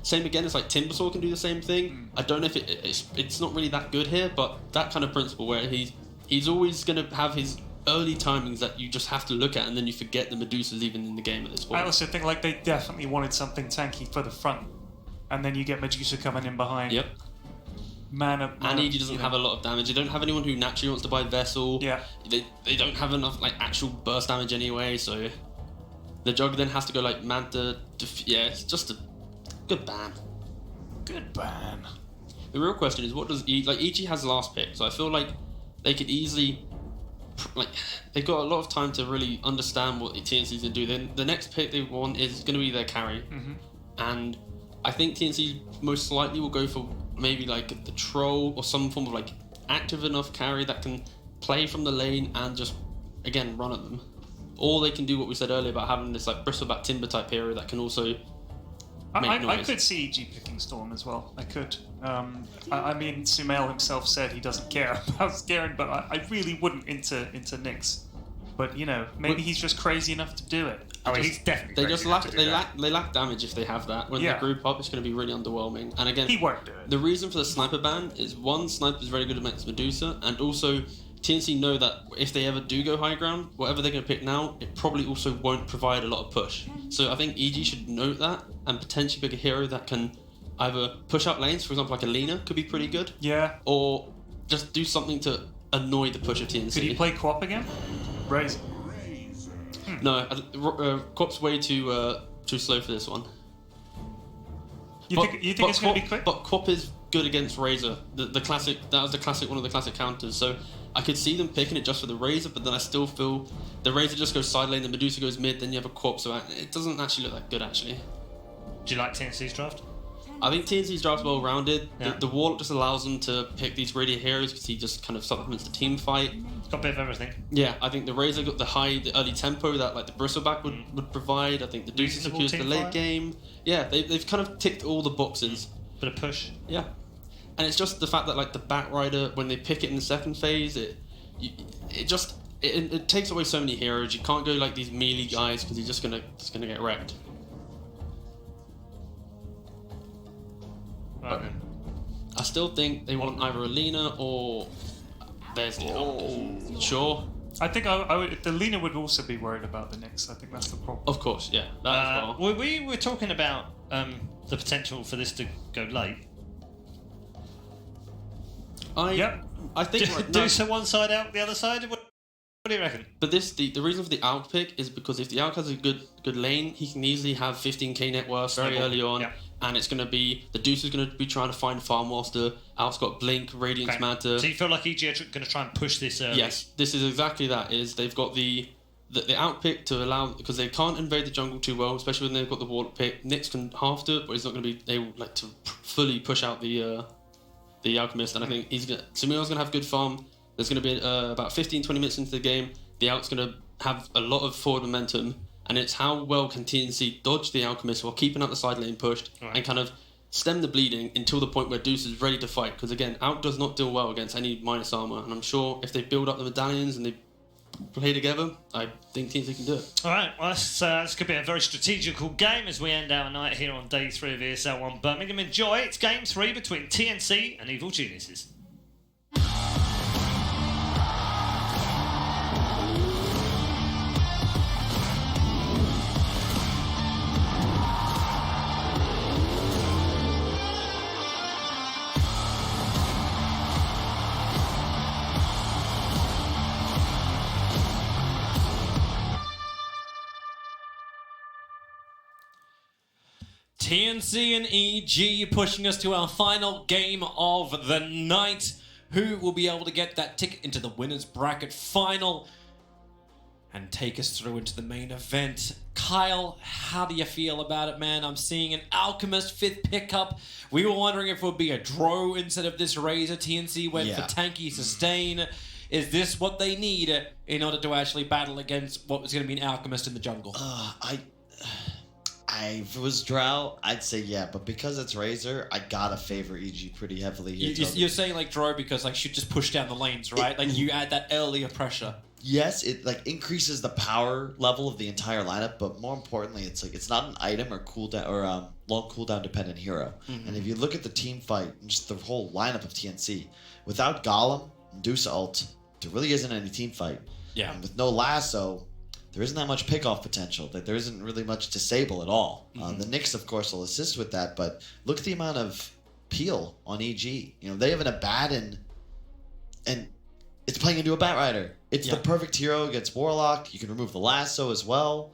Same again, it's like Timbersaw can do the same thing. I don't know if it's not really that good here, but that kind of principle where he's always going to have his early timings that you just have to look at, and then you forget the Medusa's even in the game at this point. I also think they definitely wanted something tanky for the front, and then you get Medusa coming in behind. Yep. And EG doesn't have a lot of damage. They don't have anyone who naturally wants to buy Vessel. Yeah. They don't have enough actual burst damage anyway, so the Jug then has to go Manta. It's just a good ban. Good ban. The real question is, what does EG has last pick, so I feel like they could easily they've got a lot of time to really understand what the TNC's gonna do. Then the next pick they want is gonna be their carry, and I think TNC most likely will go for maybe the troll or some form of active enough carry that can play from the lane and just again run at them. Or they can do what we said earlier about having this Bristleback Timber type hero that can also make noise. I could see EG picking Storm as well. I could. I mean, Sumail himself said he doesn't care about Garen, but I really wouldn't into Nyx. But maybe he's just crazy enough to do it. He's definitely. They lack damage if they have that. When they group up, it's going to be really underwhelming. And again, he won't do it. The reason for the sniper ban is one, sniper is very good against Medusa, and also TNC know that if they ever do go high ground, whatever they're going to pick now, it probably also won't provide a lot of push. So I think EG should note that and potentially pick a hero that can either push up lanes, for example, Alina could be pretty good. Yeah. Or just do something to annoy the push of TNC. Could he play Quap again? Raise. No, Quap's way too slow for this one. You think it's going to be quick? But Quap is good against Razor. The classic, that was one of the classic counters. So I could see them picking it just for the Razor, but then I still feel the Razor just goes side lane, the Medusa goes mid, then you have a Quap, so it doesn't actually look that good actually. Do you like TNC's draft? I think TNC's draft's well rounded. Yeah. The Warlock just allows them to pick these radio heroes because he just kind of supplements the team fight. It's got a bit of everything. Yeah, I think the Razor got the early tempo that the Bristleback would provide. I think the Deuce secures the late game. Yeah, they've kind of ticked all the boxes. Bit of push. Yeah. And it's just the fact that the Bat Rider, when they pick it in the second phase, it takes away so many heroes. You can't go these melee guys because he's just gonna get wrecked. But I still think they want either Alina or there's the sure. I think I would. The Lina would also be worried about the Nyx. I think that's the problem. Of course, yeah. That as well. We were talking about the potential for this to go late. I think do so one side out the other side. What do you reckon? But the reason for the Alk pick is because if the Alk has a good lane, he can easily have 15k net worth very early on. Yeah. And it's going to be the Deuce is going to be trying to find farm whilst the Alk's got Blink, Radiance Manta. So you feel like EG are going to try and push this early? Yes, this is exactly that. Is they've got the Alk pick to allow, because they can't invade the jungle too well, especially when they've got the Warlock pick. Nyx can half do it, but he's not going to be able to fully push out the Alchemist. And I think Sumiro's going to have good farm. There's going to be about 15-20 minutes into the game. The Alk's going to have a lot of forward momentum. And it's how well can TNC dodge the Alchemist while keeping out the side lane pushed and kind of stem the bleeding until the point where Deuce is ready to fight. Because again, Alk does not deal well against any minus armor. And I'm sure if they build up the medallions and they play together, I think TNC can do it. All right, well, this could be a very strategical game as we end our night here on day 3 of ESL 1 Birmingham. Enjoy. It's game 3 between TNC and Evil Geniuses. TNC and EG pushing us to our final game of the night. Who will be able to get that ticket into the winners bracket final? and take us through into the main event. Kyle, how do you feel about it, man? I'm seeing an Alchemist 5th pickup. We were wondering if it would be a Dro instead of this Razor. TNC went for tanky sustain. Is this what they need in order to actually battle against what was going to be an Alchemist in the jungle? If it was Drow, I'd say yeah, but because it's Razor, I gotta favor EG pretty heavily here. You're saying like Dro because like should just push down the lanes, right? Like you add that earlier pressure. Yes, it like increases the power level of the entire lineup, but more importantly, it's like it's not an item or cooldown or long cooldown dependent hero. And if you look at the team fight and just the whole lineup of TNC, without Golem and Deuce ult, there really isn't any team fight. Yeah. And with no lasso, there isn't that much pickoff potential. That there isn't really much disable at all. The Nyx, of course, will assist with that, but look at the amount of peel on EG. You know, they have an Abaddon, and it's playing into a Batrider. It's the perfect hero against Warlock. You can remove the lasso as well,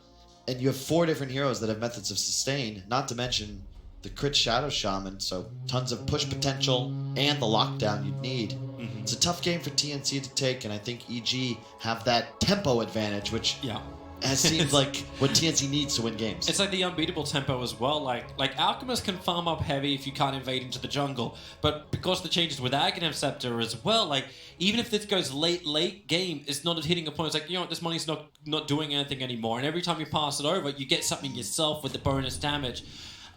and you have 4 different heroes that have methods of sustain. Not to mention the crit Shadow Shaman, so tons of push potential and the lockdown you'd need. It's a tough game for TNC to take, and I think EG have that tempo advantage, which has seemed like what TNC needs to win games. It's like the unbeatable tempo as well. Like Alchemist can farm up heavy if you can't invade into the jungle, but because the changes with Aghanim Scepter as well, like even if this goes late game, it's not hitting a point. It's like, you know what, this money's not doing anything anymore, and every time you pass it over, you get something yourself with the bonus damage.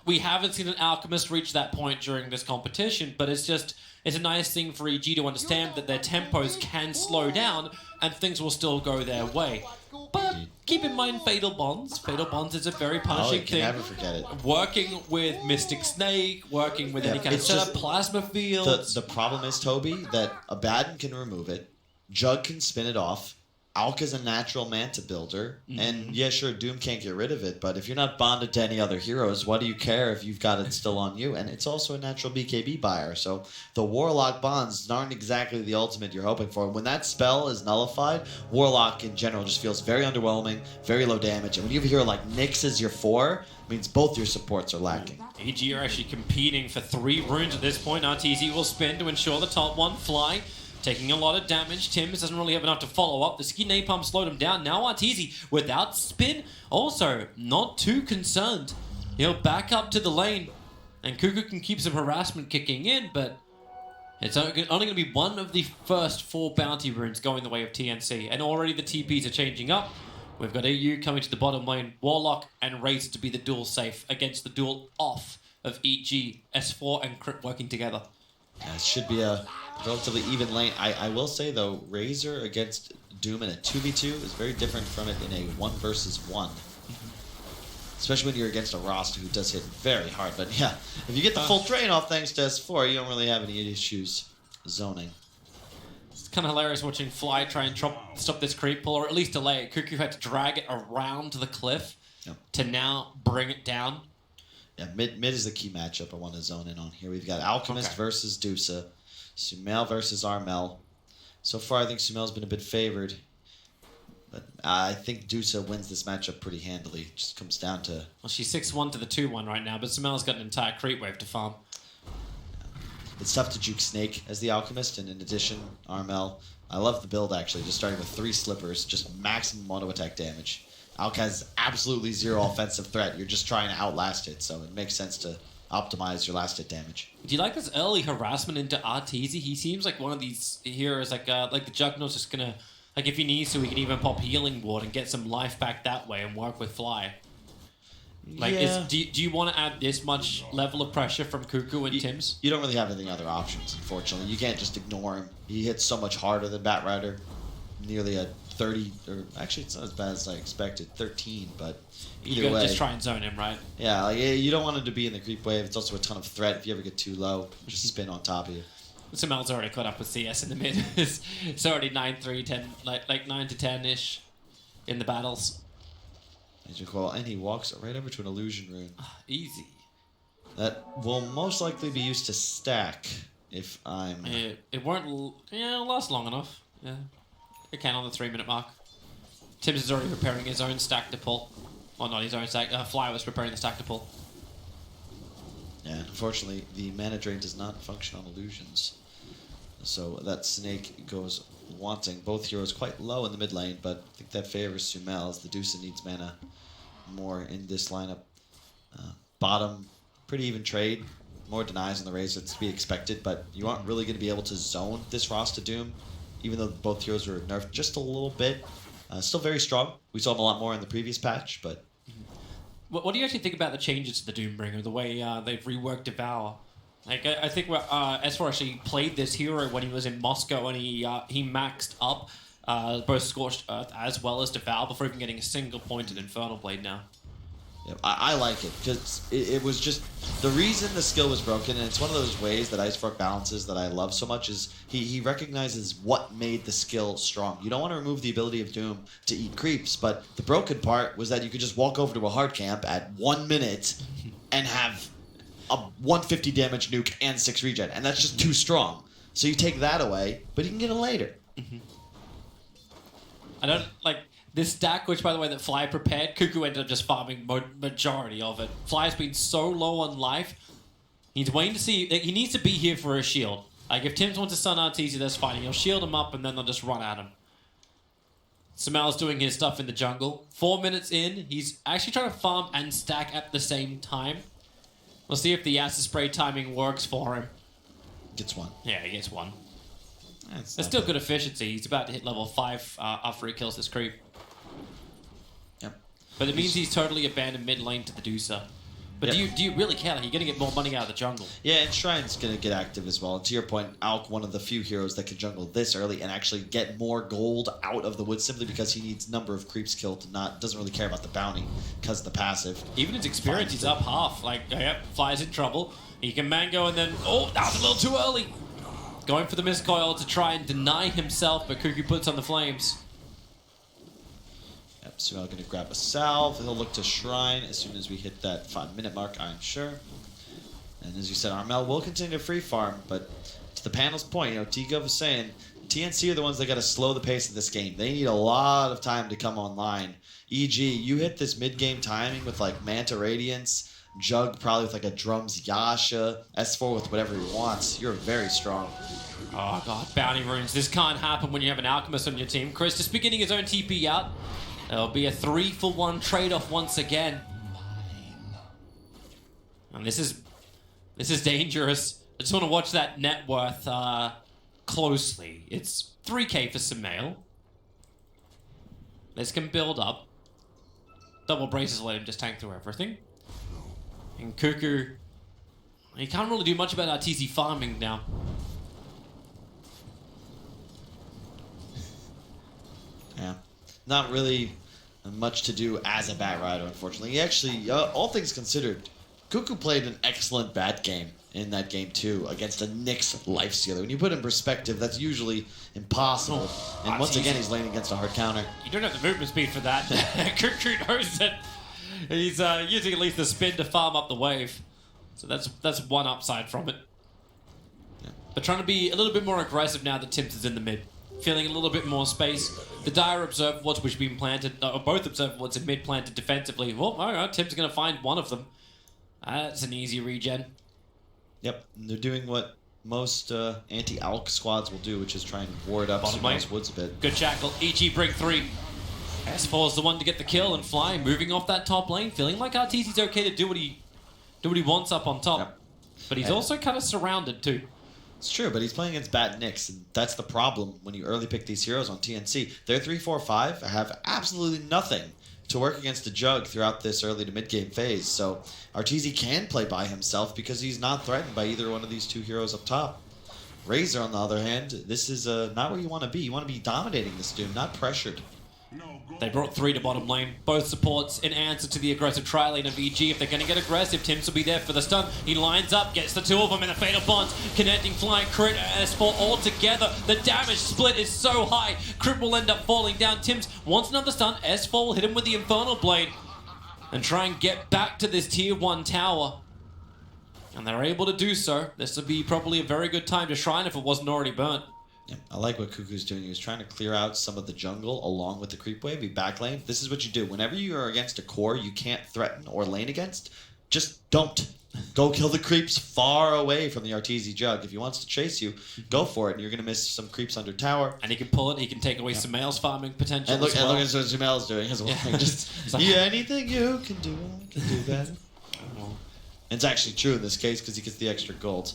We haven't seen an Alchemist reach that point during this competition, but it's a nice thing for EG to understand that their tempos can slow down and things will still go their way. But keep in mind Fatal Bonds. Fatal Bonds is a very punishing thing. Never forget it. Working with Mystic Snake, working with any kind of setup, Plasma Fields. The problem is, Toby, that Abaddon can remove it, Jug can spin it off, Alka's a natural Manta builder, and yeah, sure, Doom can't get rid of it, but if you're not bonded to any other heroes, what do you care if you've got it still on you? And it's also a natural BKB buyer, so the Warlock bonds aren't exactly the ultimate you're hoping for. When that spell is nullified, Warlock in general just feels very underwhelming, very low damage, and when you have a hero like Nyx as your 4, it means both your supports are lacking. EG are actually competing for 3 runes at this point. RTZ will spin to ensure the top one fly. Taking a lot of damage. Tims doesn't really have enough to follow up. The Ski Napalm slowed him down. Now Arteezy without spin. Also, not too concerned. He'll back up to the lane. And Cuckoo can keep some harassment kicking in, but it's only going to be one of the first 4 bounty runes going the way of TNC. And already the TPs are changing up. We've got AU coming to the bottom lane. Warlock and Razor to be the dual safe against the dual off of EG, S4 and Crit working together. It should be a relatively even lane. I will say, though, Razor against Doom in a 2v2 is very different from it in a 1 versus 1. Especially when you're against a roster who does hit very hard. But yeah, if you get the full drain off thanks to S4, you don't really have any issues zoning. It's kind of hilarious watching Fly try and stop this creep pull, or at least delay it. Cuckoo had to drag it around the cliff to now bring it down. Yeah, mid is the key matchup I want to zone in on here. We've got Alchemist versus Dusa, Sumail versus Armel. So far, I think Sumail's been a bit favored, but I think Dusa wins this matchup pretty handily. It just comes down to... Well, she's 6-1 to the 2-1 right now, but Sumail's got an entire creep wave to farm. It's tough to juke Snake as the Alchemist, and in addition, Armel. I love the build, actually, just starting with 3 slippers, just maximum auto-attack damage. Alka has absolutely 0 offensive threat. You're just trying to outlast it, so it makes sense to optimize your last hit damage. Do you like this early harassment into Arteezy? He seems like one of these heroes, like the Juggernaut's just gonna, like if he needs to, he can even pop Healing Ward and get some life back that way and work with Fly. Like, do you want to add this much level of pressure from Cuckoo and Tims? You don't really have any other options, unfortunately. You can't just ignore him. He hits so much harder than Batrider. Nearly a 30, or actually it's not as bad as I expected, 13, but either way. Just try and zone him, right? Yeah, like, you don't want him to be in the creep wave. It's also a ton of threat. If you ever get too low, just spin on top of you. Sumail's already caught up with CS in the mid. It's already 9-3, 10, like 9 to 10-ish in the battles. And he walks right over to an illusion rune. Easy. That will most likely be used to stack if I'm... It won't... Yeah, it'll last long enough. Yeah. It can on the 3-minute mark. Tibbs is already preparing his own stack to pull. Well, not his own stack. Fly was preparing the stack to pull. Yeah, unfortunately, the mana drain does not function on illusions. So that snake goes wanting. Both heroes quite low in the mid lane, but I think that favors Sumail as the Dusa needs mana more in this lineup. Bottom, pretty even trade. More denies on the Razor, it's to be expected, but you aren't really going to be able to zone this Rasta Doom, even though both heroes were nerfed just a little bit. Still very strong. We saw him a lot more in the previous patch, but... What do you actually think about the changes to the Doombringer, the way they've reworked Devour? Like, I think S4 actually played this hero when he was in Moscow, and he maxed up both Scorched Earth as well as Devour before even getting a single pointed Infernal Blade now. Yeah, I like it, because it was just... The reason the skill was broken, and it's one of those ways that Icefork balances that I love so much, is he recognizes what made the skill strong. You don't want to remove the ability of Doom to eat creeps, but the broken part was that you could just walk over to a hard camp at 1 minute and have a 150 damage nuke and 6 regen, and that's just too strong. So you take that away, but you can get it later. I don't, like... This stack, which, by the way, that Fly prepared, Cuckoo ended up just farming majority of it. Fly's been so low on life, he's waiting to see... He needs to be here for a shield. Like, if Tim's wants to stun Arteezy, that's fine. He'll shield him up, and then they'll just run at him. Sumail's doing his stuff in the jungle. 4 minutes in, he's actually trying to farm and stack at the same time. We'll see if the acid spray timing works for him. Gets one. Yeah, he gets one. That's still good efficiency. He's about to hit level 5 after he kills this creep. But it means he's totally abandoned mid lane to the Dusa. But do you really care? Like, you're going to get more money out of the jungle. Yeah, and Shrine's going to get active as well. And to your point, Alk, one of the few heroes that can jungle this early and actually get more gold out of the wood simply because he needs number of creeps killed and doesn't really care about the bounty because of the passive. Even his experience, he's up half. Like, Fly's in trouble. He can mango and then... Oh, that was a little too early. Going for the miscoil to try and deny himself, but Cuckoo puts on the flames. Sumail going to grab a salve. He'll look to Shrine as soon as we hit that 5-minute mark, I'm sure. And as you said, Armel will continue to free farm, but to the panel's point, T-Gov was saying, TNC are the ones that got to slow the pace of this game. They need a lot of time to come online. E.g., you hit this mid-game timing with like Manta Radiance, Jug probably with like a Drums Yasha, S4 with whatever he wants. You're very strong. Oh god, bounty runes. This can't happen when you have an Alchemist on your team. Chris just beginning his own TP out. There'll be a 3-for-1 trade-off once again. And this is dangerous. I just want to watch that net worth closely. It's 3k for Sumail. This can build up. Double braces let him just tank through everything. And Cuckoo, he can't really do much about Arteezy farming now. Yeah. Not really much to do as a Bat Rider, unfortunately. He actually, all things considered, Cuckoo played an excellent bat game in that game too against a Nyx Lifestealer. When you put it in perspective, that's usually impossible. And once again, he's laying against a hard counter. You don't have the movement speed for that. Cuckoo knows that he's using at least the spin to farm up the wave. So that's one upside from it. Yeah. But trying to be a little bit more aggressive now that Tim's is in the mid. Feeling a little bit more space. The Dire Observer Wards which have been planted, or both Observer Wards in mid planted defensively. Well, all right, Tim's going to find one of them. That's an easy regen. Yep, and they're doing what most anti-Alk squads will do, which is try and ward up Sumail's woods a bit. Good Jackal. EG bring 3. S4's the one to get the kill, and Fly moving off that top lane, feeling like Arteezy's okay to do what he wants up on top. Yep. But he's also kind of surrounded too. It's true, but he's playing against Bat Nyx, and that's the problem when you early pick these heroes on TNC. Their 3-4-5 have absolutely nothing to work against the Jug throughout this early to mid-game phase, so Arteezy can play by himself because he's not threatened by either one of these two heroes up top. Razor, on the other hand, this is not where you want to be. You want to be dominating this Doom, not pressured. They brought 3 to bottom lane. Both supports in answer to the aggressive tri-lane of EG. If they're going to get aggressive, Tims will be there for the stun. He lines up, gets the 2 of them in the Fatal Bonds. Connecting, flying, crit, S4 all together. The damage split is so high. Crit will end up falling down. Tims wants another stun. S4 will hit him with the Infernal Blade and try and get back to this tier 1 tower. And they're able to do so. This would be probably a very good time to Shrine if it wasn't already burnt. Yeah, I like what Cuckoo's doing. He was trying to clear out some of the jungle along with the creep wave. He backlane. This is what you do. Whenever you are against a core you can't threaten or lane against, just don't. Go kill the creeps far away from the Arteezy Jug. If he wants to chase you, go for it. And you're going to miss some creeps under tower. And he can pull it. He can take away Sumail's farming potential. And look, as well. and look at what Sumail's doing as well. Yeah, anything you can do, I can do that. And it's actually true in this case because he gets the extra gold.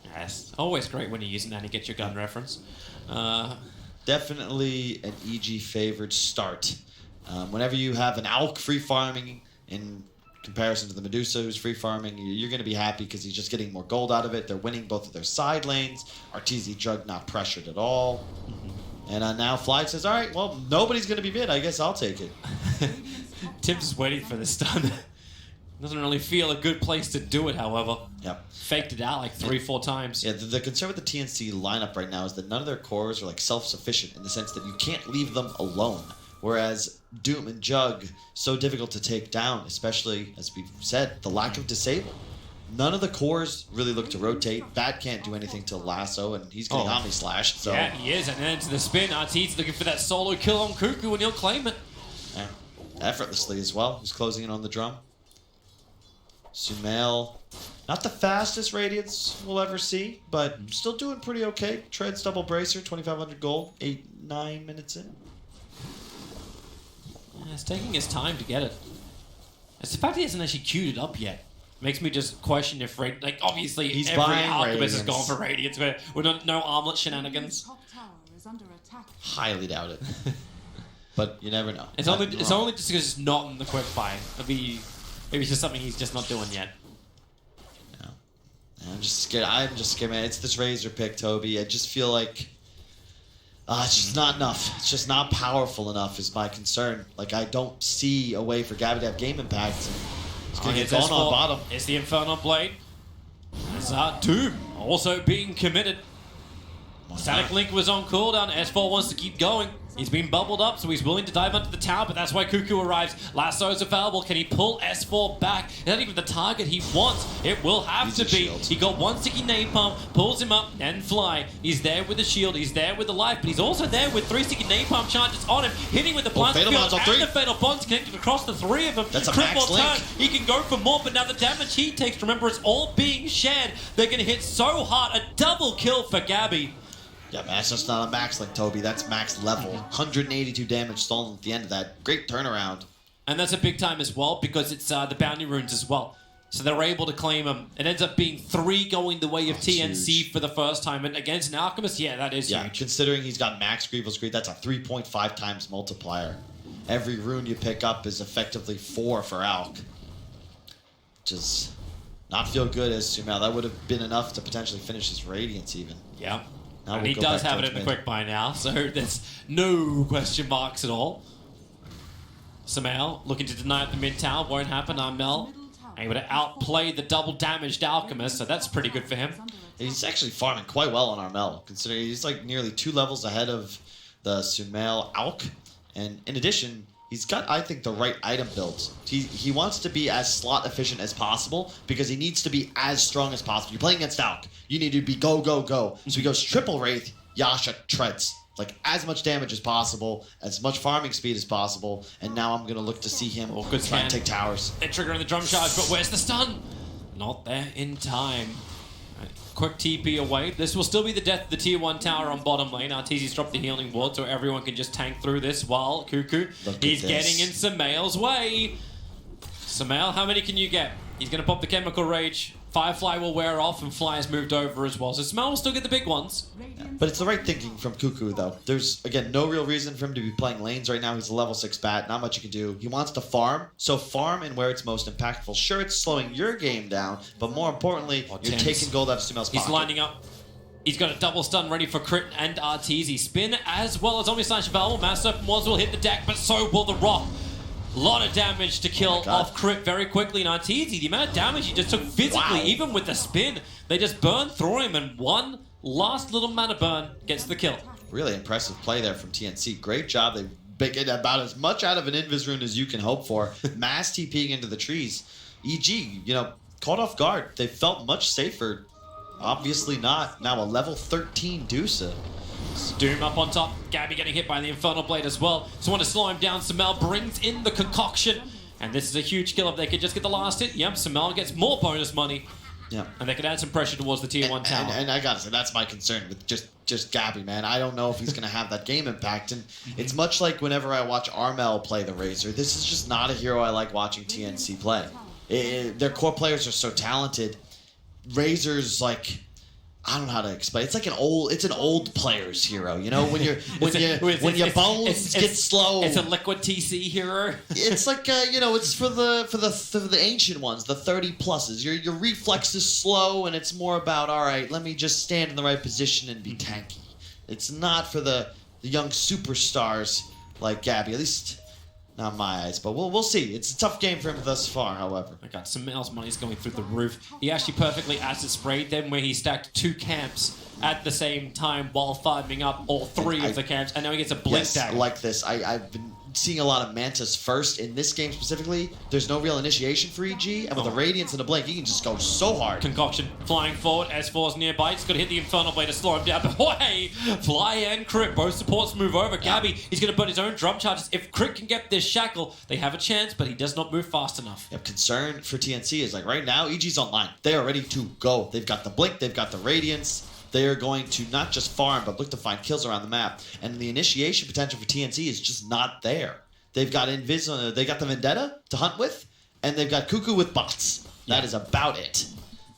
Yes, always great when you use an and you get your gun reference. Definitely an EG favored start. Whenever you have an Alk free farming in comparison to the Medusa who's free farming, you're going to be happy because he's just getting more gold out of it. They're winning both of their side lanes. Arteezy Jug not pressured at all. And now Fly says, all right, well, nobody's going to be mid. I guess I'll take it. Tim's just waiting for the stun. Doesn't really feel a good place to do it, however. Yep. Faked it out like 3-4 times. Yeah, the concern with the TNC lineup right now is that none of their cores are like self-sufficient in the sense that you can't leave them alone. Whereas Doom and Jug, so difficult to take down, especially, as we've said, the lack of disable. None of the cores really look to rotate. Bat can't do anything to lasso, and he's getting Omni Slash. So. Yeah, he is. And then into the spin, Arteezy looking for that solo kill on Cuckoo, and he'll claim it. Yeah. Effortlessly as well. He's closing in on the drum. Sumail, not the fastest Radiance we'll ever see, but still doing pretty okay. Treads double bracer, 2,500 gold, 8-9 minutes in. Yeah, it's taking his time to get it. It's the fact he hasn't actually queued it up yet. Makes me just question if like obviously he's every buying Alchemist has Radiance. gone for Radiance, but we're no armlet shenanigans. Highly doubt it. But you never know. It's only just because it's not in the quick buy. Maybe it's just something he's just not doing yet. No. I'm just scared. Man. It's this Razor pick, Toby. I just feel like it's just not enough. It's just not powerful enough is my concern. Like, I don't see a way for Gabby to have game impact. He's going to get going on bottom. It's the Infernal Blade. It's Doom also being committed. Static Link was on cooldown. S4 wants to keep going. He's been bubbled up, so he's willing to dive onto the tower, but that's why Cuckoo arrives. Lasso is available. Can he pull S4 back? Is that even the target he wants? It will have to be. He got one sticky napalm, pulls him up, and Fly. He's there with the shield, he's there with the life, but he's also there with 3 sticky napalm charges on him, hitting with the plunge field and the fatal bonds connected across the 3 of them. That's a Triple max link. turn. He can go for more, but now the damage he takes, remember, it's all being shared. They're going to hit so hard. A double kill for Gabby. Yeah, man, that's just not a max link, Toby. That's max level. 182 damage stolen at the end of that. Great turnaround. And that's a big time as well because it's the bounty runes as well. So they're able to claim them. It ends up being 3 going the way of TNC huge. For the first time. And against an Alchemist, yeah, that is huge. Considering he's got max Grievous Greed, that's a 3.5 times multiplier. Every rune you pick up is effectively 4 for Alk. Just not feel good as Sumail. That would have been enough to potentially finish his Radiance even. Yeah. Now and we'll he go does back have it towards in the mid. quick buy now, so there's no question marks at all. Sumail looking to deny it the mid tower, won't happen. Armel able to outplay the double damaged Alchemist, so that's pretty good for him. He's actually farming quite well on Armel, considering he's like nearly 2 levels ahead of the Sumail Alk. And in addition, he's got, I think, the right item builds. He wants to be as slot efficient as possible because he needs to be as strong as possible. You're playing against Alk. You need to be go, go, go. So he goes triple Wraith, Yasha, Treads. Like, as much damage as possible, as much farming speed as possible, and now I'm going to look to see him try and take towers. They're triggering the drum charge, but where's the stun? Not there in time. Right, quick TP away. This will still be the death of the tier 1 tower on bottom lane. Arteezy's dropped the healing ward, so everyone can just tank through this while Cuckoo, he's getting in Sumail's way. Sumail, how many can you get? He's going to pop the Chemical Rage. Firefly will wear off, and Fly has moved over as well. So Sumail will still get the big ones. Yeah. But it's the right thinking from Cuckoo, though. There's, again, no real reason for him to be playing lanes right now. He's a level 6 bat. Not much he can do. He wants to farm. So farm in where it's most impactful. Sure, it's slowing your game down, but more importantly, you're taking gold out of Sumail's pocket. He's lining up. He's got a double stun ready for Crit and Arteezy. Spin as well as Omni Slash available. Mass Open Wands will hit the deck, but so will the Rock. A lot of damage to kill off Crit very quickly. And Arteezy, the amount of damage he just took physically, even with the spin, they just burn through him, and one last little mana burn gets the kill. Really impressive play there from TNC. Great job. They get about as much out of an Invis rune as you can hope for. Mass TPing into the trees. EG, caught off guard. They felt much safer. Obviously not. Now a level 13 Dusa. Doom up on top. Gabby getting hit by the Infernal Blade as well. So want to slow him down. Sumail brings in the concoction. And this is a huge kill if they could just get the last hit. Yep, Samel gets more bonus money. Yeah. And they could add some pressure towards the tier 1 tower. And I gotta say, that's my concern with just Gabby, man. I don't know if he's gonna have that game impact. And it's much like whenever I watch Armel play the Razor. This is just not a hero I like watching TNC play. Their core players are so talented. Razor's like, I don't know how to explain. It's like an old player's hero. You know, when your bones get slow. It's a liquid TC hero. It's like it's for the ancient ones, the 30 pluses. Your reflex is slow, and it's more about, all right, let me just stand in the right position and be tanky. It's not for the young superstars like Gabby. At least not in my eyes, but we'll see. It's a tough game for him thus far, however. I got Samel's money's going through the roof. He actually perfectly acid sprayed them where he stacked 2 camps at the same time while farming up all 3 of the camps, and now he gets a blink dagger. Like this. I've been seeing a lot of Mantis first. In this game specifically, there's no real initiation for EG, and with the Radiance and the Blink, he can just go so hard. Concoction flying forward, S4's nearby. He's got to hit the Infernal Blade to slow him down, but hey, Fly and Crit, both supports move over. Gabby, he's going to burn his own drum charges. If Crit can get this shackle, they have a chance, but he does not move fast enough. Yep, concern for TNC is like right now, EG's online. They are ready to go. They've got the Blink, they've got the Radiance. They are going to not just farm, but look to find kills around the map. And the initiation potential for TNC is just not there. They've got they got the Vendetta to hunt with, and they've got Cuckoo with bots. That is about it.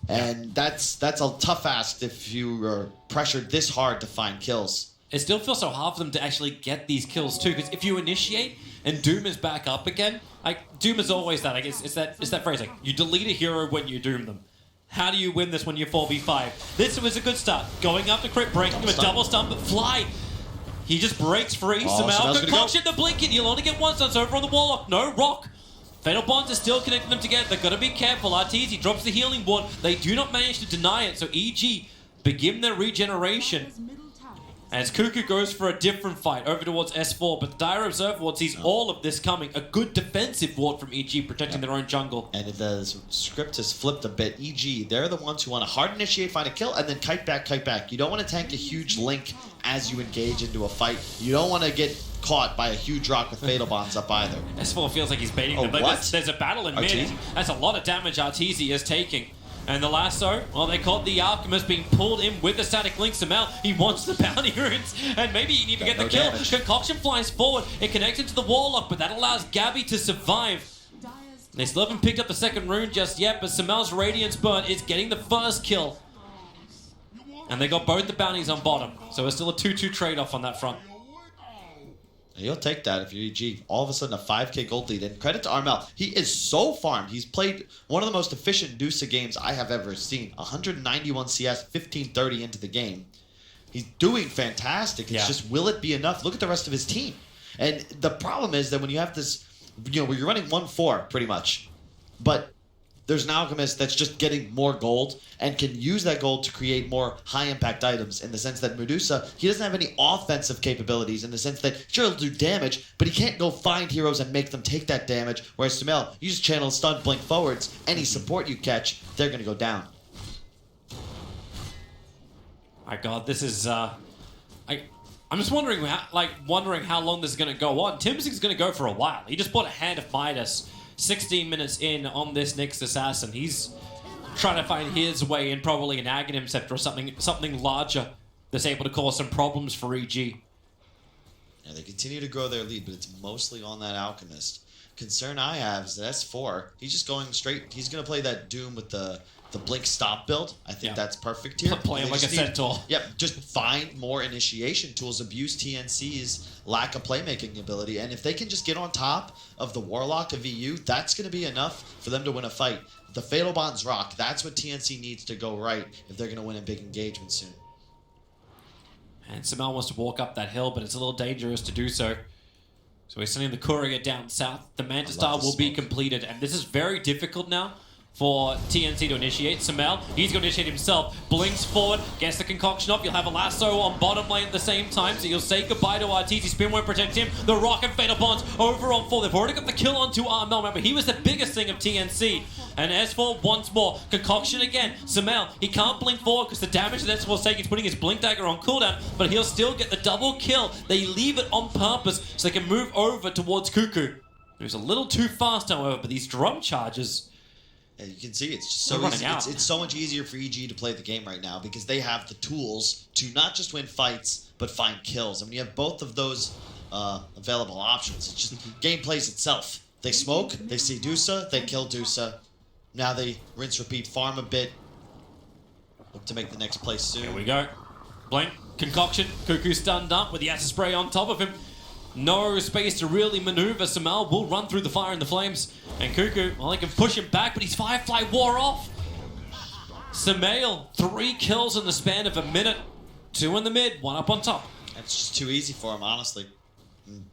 And that's a tough ask if you are pressured this hard to find kills. It still feels so hard for them to actually get these kills too, because if you initiate and Doom is back up again, like Doom is always that. Like it's that phrase like you delete a hero when you doom them. How do you win this when you're 4v5? This was a good start. Going up to Crit, breaking him a double stun, but Fly, he just breaks free. Samel Concoction the blink it. He'll only get 1 stun over on the Warlock. No rock. Fatal Bonds are still connecting them together. They've got to be careful. Arteezy drops the healing ward. They do not manage to deny it, so EG begin their regeneration. As Cuckoo goes for a different fight over towards S4, but the Dire Observer ward sees all of this coming. A good defensive ward from EG protecting their own jungle. And the script has flipped a bit. EG, they're the ones who want to hard initiate, find a kill, and then kite back. You don't want to tank a huge link as you engage into a fight. You don't want to get caught by a huge rock with Fatal Bonds up either. S4 feels like he's baiting them. But there's a battle in mid. That's a lot of damage Arteezy is taking. And the lasso, well, they caught the Alchemist being pulled in with the static link. Samel, he wants the bounty runes, and maybe he can even get the kill. Damage. Concoction flies forward, it connects into the Warlock, but that allows Gabby to survive. They still haven't picked up the second rune just yet, but Samel's Radiance Burn is getting the first kill. And they got both the bounties on bottom, so it's still a 2-2 trade-off on that front. You'll take that if you're EG. All of a sudden, a 5k gold lead. And credit to Armel. He is so farmed. He's played one of the most efficient Dusa games I have ever seen. 191 CS, 1530 into the game. He's doing fantastic. It's just, will it be enough? Look at the rest of his team. And the problem is that when you have this, where you're running 1-4 pretty much, but there's an Alchemist that's just getting more gold and can use that gold to create more high-impact items in the sense that Medusa, he doesn't have any offensive capabilities in the sense that, sure, he'll do damage, but he can't go find heroes and make them take that damage, whereas Samel, you just channel stun, blink forwards, any support you catch, they're going to go down. My God, this is... I'm just wondering how long this is going to go on. Timsing's going to go for a while. He just bought a Hand of Midas 16 minutes in on this next assassin. He's trying to find his way in probably an Aghanim Scepter or something larger that's able to cause some problems for EG. Yeah, they continue to grow their lead, but it's mostly on that Alchemist. Concern I have is that S4, he's just going straight. He's going to play that Doom with the Blink Stop build. I think that's perfect here. Play him like a Centaur. Yep, just find more initiation tools, abuse TNC's lack of playmaking ability, and if they can just get on top of the Warlock of EU, that's going to be enough for them to win a fight. The Fatal Bonds rock. That's what TNC needs to go right if they're going to win a big engagement soon. And Samel wants to walk up that hill, but it's a little dangerous to do so. So we're sending the courier down south. The Manta Star will be completed, and this is very difficult now for TNC to initiate. Samel, he's going to initiate himself. Blinks forward, gets the concoction off. You'll have a lasso on bottom lane at the same time, so you'll say goodbye to Arteezy. Spin won't protect him. The Rock and Fatal Bonds over on 4. They've already got the kill onto Armel. Remember, he was the biggest thing of TNC. And S4 once more. Concoction again. Samel, he can't blink forward because the damage that S4's taking is putting his blink dagger on cooldown, but he'll still get the double kill. They leave it on purpose so they can move over towards Cuckoo. He was a little too fast, however, but these drum charges... Yeah, you can see it's just so running easy. out. It's so much easier for EG to play the game right now because they have the tools to not just win fights, but find kills. I mean, you have both of those available options. It's just game plays itself. They smoke, they see Dusa, they kill Dusa. Now they rinse, repeat, farm a bit. Look to make the next play soon. Here we go. Blink, concoction, Cuckoo stunned up with the acid spray on top of him. No space to really maneuver. Sumail will run through the fire and the flames. And Cuckoo, well, he can push him back, but his Firefly wore off. Sumail, 3 kills in the span of a minute. 2 in the mid, 1 up on top. That's just too easy for him, honestly.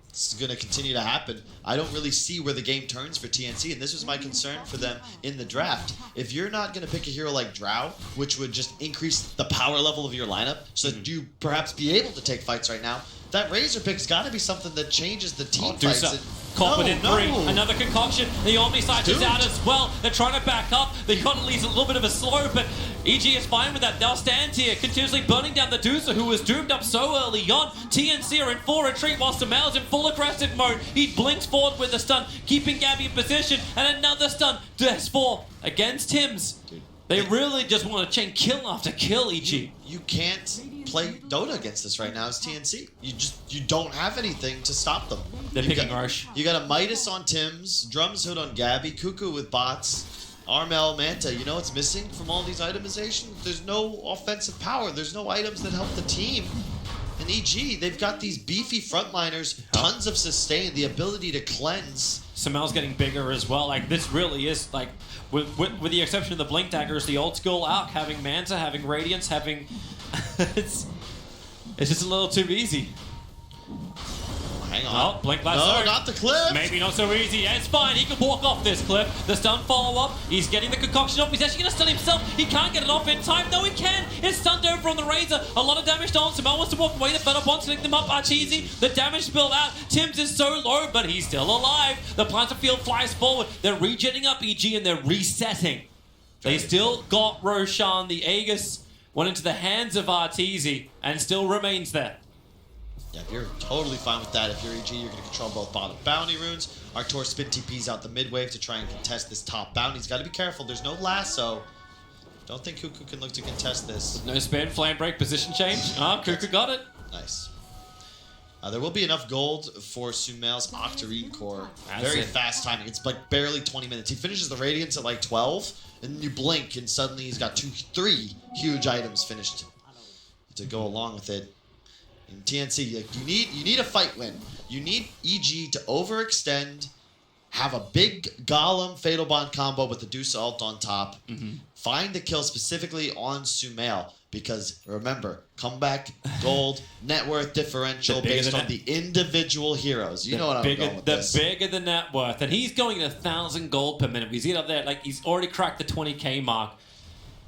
It's going to continue to happen. I don't really see where the game turns for TNC, and this was my concern for them in the draft. If you're not going to pick a hero like Drow, which would just increase the power level of your lineup, so that you perhaps be able to take fights right now, that Razor pick's got to be something that changes the team fights. Caught within 3. Another concoction. The Omniscience is out as well. They're trying to back up. They got at least a little bit of a slow, but EG is fine with that. They'll stand here, continuously burning down the Dusa, who was doomed up so early on. TNC are in full retreat while Sumail's in full aggressive mode. He blinks forward with a stun, keeping Gabby in position, and another stun. Death 4 against Tims. They really just want to chain kill after kill, EG. You can't play Dota against this right now as TNC. You don't have anything to stop them. They're picking Rosh. You got a Midas on Tims, Drums Hood on Gabby, Cuckoo with bots, Armel, Manta. You know what's missing from all these itemizations? There's no offensive power. There's no items that help the team. And EG, they've got these beefy frontliners, tons of sustain, the ability to cleanse. Sumail's getting bigger as well. Like, this really is, like, with the exception of the Blink Daggers, the old school Arc, having Manta, having Radiance, having... it's just a little too easy. Hang on. Oh, Blink Lasso. No, not the cliff. Maybe not so easy. Yeah, it's fine. He can walk off this cliff. The stun follow-up. He's getting the concoction off. He's actually going to stun himself. He can't get it off in time. No, he can. It's stunned over on the Razor. A lot of damage to on. Sumail wants to walk away. The Fed wants to link them up. Archeesy. The damage spilled out. Tims is so low, but he's still alive. The Planter Field flies forward. They're regenning up EG and they're resetting. They still got Roshan. The Aegis went into the hands of Arteezy and still remains there. Yeah, you're totally fine with that. If you're EG, you're going to control both bottom bounty runes. Arctor spin TPs out the mid wave to try and contest this top bounty. He's got to be careful. There's no lasso. Don't think Cuckoo can look to contest this. No spin, flame break, position change. Cuckoo got it. Nice. There will be enough gold for Sumail's Octarine core. Very fast timing. It's like barely 20 minutes. He finishes the Radiance at like 12, and then you blink, and suddenly he's got 3 huge items finished to go along with it. In TNC, like, you need a fight win. You need EG to overextend, have a big Golem Fatal Bond combo with the Deuce ult on top, find the kill specifically on Sumail, because remember, comeback, gold, net worth differential based on the individual heroes. You know what I'm going with this. The bigger the net worth, and he's going at 1,000 gold per minute. We see it up there, like he's already cracked the 20k mark.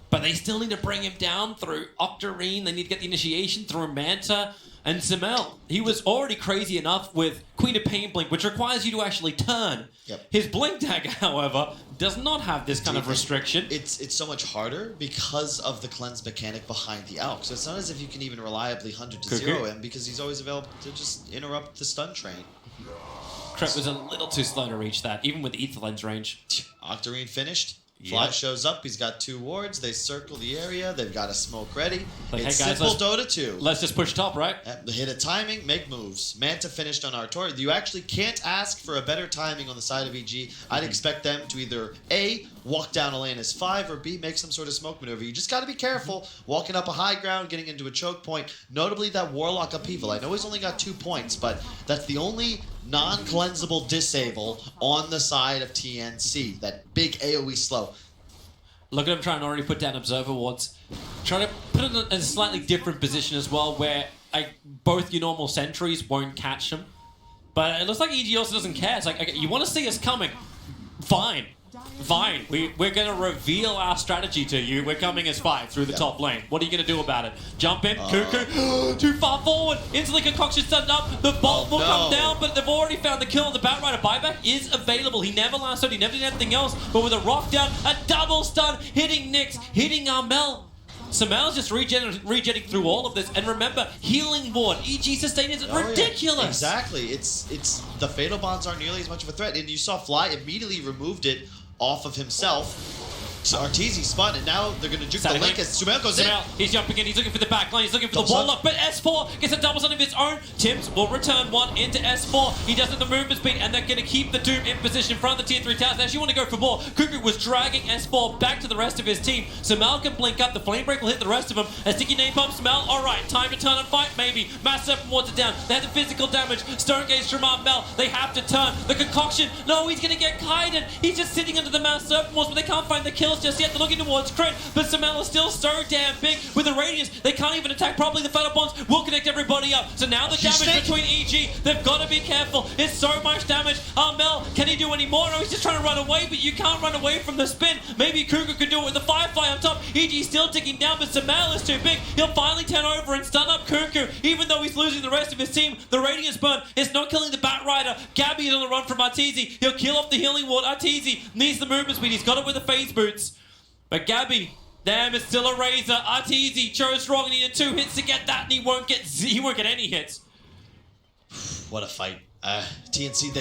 But they still need to bring him down through Octarine. They need to get the initiation through Manta and Sumail. He was already crazy enough with Queen of Pain Blink, which requires you to actually turn. His Blink Dagger, however, does not have this kind of restriction. It's so much harder because of the cleanse mechanic behind the Alk. So it's not as if you can even reliably 100 to 0 him, because he's always available to just interrupt the stun train. Crep was a little too slow to reach that, even with Ether Lens range. Octarine finished. Fly shows up, he's got 2 wards, they circle the area, they've got a smoke ready. Like, it's hey guys, simple Dota 2. Let's just push top, right? Hit a timing, make moves. Manta finished on Artor. You actually can't ask for a better timing on the side of EG. I'd expect them to either A, walk down a lane as 5, or B, make some sort of smoke maneuver. You just got to be careful, walking up a high ground, getting into a choke point. Notably that Warlock upheaval. I know he's only got 2 points, but that's the only non-cleansable disable on the side of TNC. That big AoE slow. Look at him trying to already put down Observer wards. Try to put it in a slightly different position as well, where both your normal sentries won't catch him. But it looks like EG also doesn't care. It's like, okay, you want to see us coming? Fine. Fine. We're going to reveal our strategy to you. We're coming as 5 through the top lane. What are you going to do about it? Jump in, Cuckoo. Too far forward. Instantly concoction stunned up. The bolt will come down, but they've already found the kill on the Batrider. Buyback is available. He never lassoed. He never did anything else. But with a rock down, a double stun, hitting Nyx, hitting Armel. Samel's just regenerating through all of this. And remember, healing ward, EG sustain is ridiculous. Yeah. Exactly. It's the Fatal Bonds aren't nearly as much of a threat. And you saw Fly immediately removed it off of himself. So Arteezy spun, and now they're going to juke the link as Sumail goes in. He's jumping in, he's looking for the back line, he's looking for the wall up, but S4 gets a double stun of his own. Tims will return one into S4. He doesn't have the movement speed, and they're going to keep the Doom in position in front of the tier 3 towers. They actually want to go for more. Cuckoo was dragging S4 back to the rest of his team. Sumail can blink up, the Flame Break will hit the rest of them. A sticky name pump, Sumail, alright, time to turn and fight, maybe. Mass Serpent Wards it down, they have the physical damage. Stone Gaze from Mel, they have to turn. The concoction, no, he's going to get kited. He's just sitting under the Mass Serpent Wards, but they can't find the kills just yet. They're looking towards crit, but Sumail is still so damn big with the radius. They can't even attack properly. The Fatal Bonds will connect everybody up. So now the damage between EG, they've got to be careful. It's so much damage. Mel, can he do any more? No, he's just trying to run away, but you can't run away from the spin. Maybe Kuga could do it with the Firefly on top. EG still ticking down, but Sumail is too big. He'll finally turn over and stun up Cuckoo, even though he's losing the rest of his team. The Radiance Burn is not killing the Bat Rider. Gabby is on the run from Arteezy. He'll kill off the Healing Ward. Arteezy needs the movement speed. He's got it with the Phase Boots. But Gabby, damn, it's still a Razor. Arteezy chose strong and he needed 2 hits to get that, and he won't get any hits. What a fight. TNC,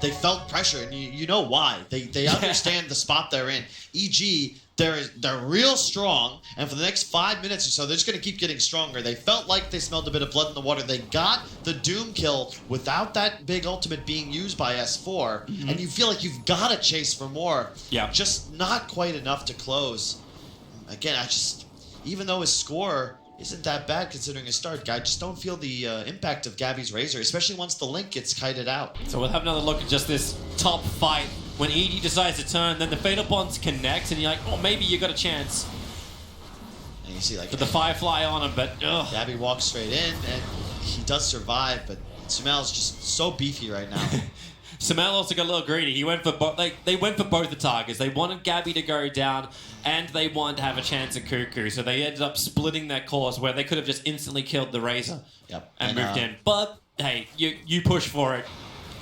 they felt pressure, and you know why. They understand the spot they're in. EG, they're real strong, and for the next 5 minutes or so, they're just going to keep getting stronger. They felt like they smelled a bit of blood in the water. They got the Doom kill without that big ultimate being used by S4, and you feel like you've got to chase for more. Yeah. Just not quite enough to close. Again, even though his score isn't that bad considering his start, I just don't feel the impact of Gabby's Razor, especially once the link gets kited out. So we'll have another look at just this top fight. When EG decides to turn, then the Fatal Bonds connect, and you're like, oh, maybe you got a chance. And you see, like, with the Firefly on him, but ugh. Gabby walks straight in, and he does survive, but Sumail's just so beefy right now. Sumail also got a little greedy. He went for they went for both the targets. They wanted Gabby to go down, and they wanted to have a chance at Cuckoo. So they ended up splitting their course, where they could have just instantly killed the Razor and moved in. But hey, you push for it.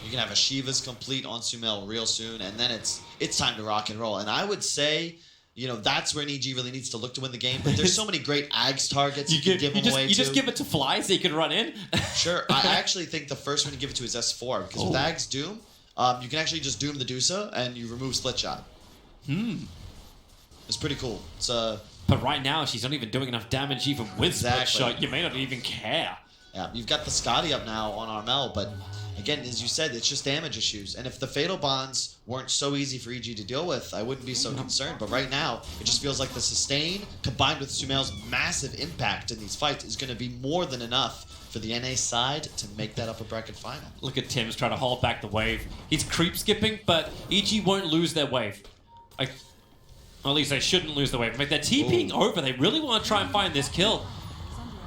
You can have a Shiva's complete on Sumail real soon, and then it's time to rock and roll. And I would say, that's where an EG really needs to look to win the game. But there's so many great Ags targets you can give them away to. You just give it to Fly so you can run in? Sure. I actually think the first one to give it to is S4, because with Ags Doom, you can actually just Doom the Dusa, and you remove Split Shot. It's pretty cool. But right now, she's not even doing enough damage even with Split Shot. You may not even care. Yeah, you've got the Scotty up now on Armel, but again, as you said, it's just damage issues. And if the Fatal Bonds weren't so easy for EG to deal with, I wouldn't be so concerned. But right now, it just feels like the sustain, combined with Sumail's massive impact in these fights, is going to be more than enough for the NA side to make that upper bracket final. Look at Tim's trying to hold back the wave. He's creep skipping, but EG won't lose their wave. Or at least they shouldn't lose the wave. In fact, they're TPing over. They really want to try and find this kill.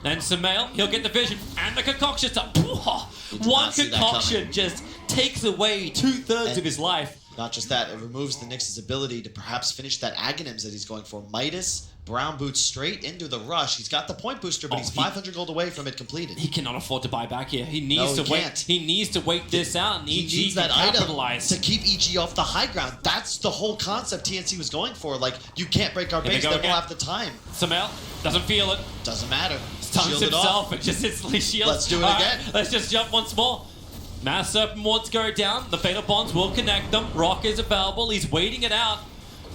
Then Sumail, he'll get the vision and the concoction. One concoction just takes away 2/3 of his life. Not just that, it removes the Nyx's ability to perhaps finish that Aghanims that he's going for. Midas, Brown Boots straight into the rush. He's got the point booster, but he's 500 gold away from it completed. He cannot afford to buy back here. He needs to wait. He needs to wait this out, and he needs that item to keep EG off the high ground. That's the whole concept TNC was going for. Like, you can't break our base, then we'll have the time. Sumail doesn't feel it. Doesn't matter. Stuns himself and just instantly shields. Let's do it again. Let's just jump once more. Mass Serpent Wards go down. The Fatal Bonds will connect them. Rock is available. He's waiting it out.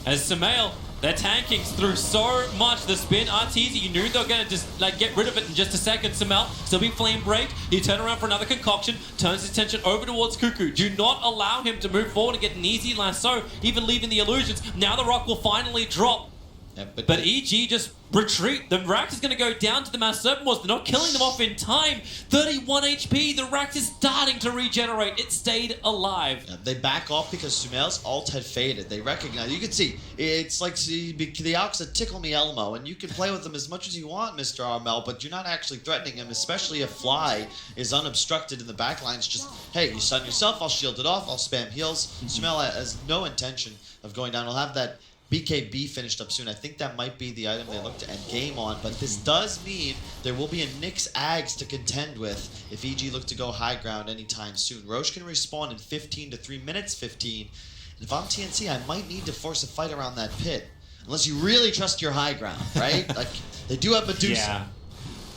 As Sumail, they're tanking through so much. The spin, Arteezy, you knew they were going to just get rid of it in just a second. Sumail, still being flame break. He turn around for another concoction, turns his attention over towards Cuckoo. Do not allow him to move forward and get an easy lasso, even leaving the illusions. Now the rock will finally drop. Yeah, but EG just retreat. The Rax is going to go down to the Mass Serpent Wards. They're not killing them off in time. 31 HP. The Rax is starting to regenerate. It stayed alive. Yeah, they back off because Sumail's ult had faded. They recognize. You can see, it's like the opposite Tickle Me Elmo, and you can play with him as much as you want, Mr. Armel, but you're not actually threatening him, especially if Fly is unobstructed in the backlines. Just, hey, you stun yourself, I'll shield it off, I'll spam heals. Sumail has no intention of going down. He'll have that BKB finished up soon. I think that might be the item they look to end game on, but this does mean there will be a Nyx Ags to contend with if EG look to go high ground anytime soon. Roche can respawn in 15 to 3 minutes 15, and if I'm TNC, I might need to force a fight around that pit. unless you really trust your high ground, right? Like, they do have Medusa.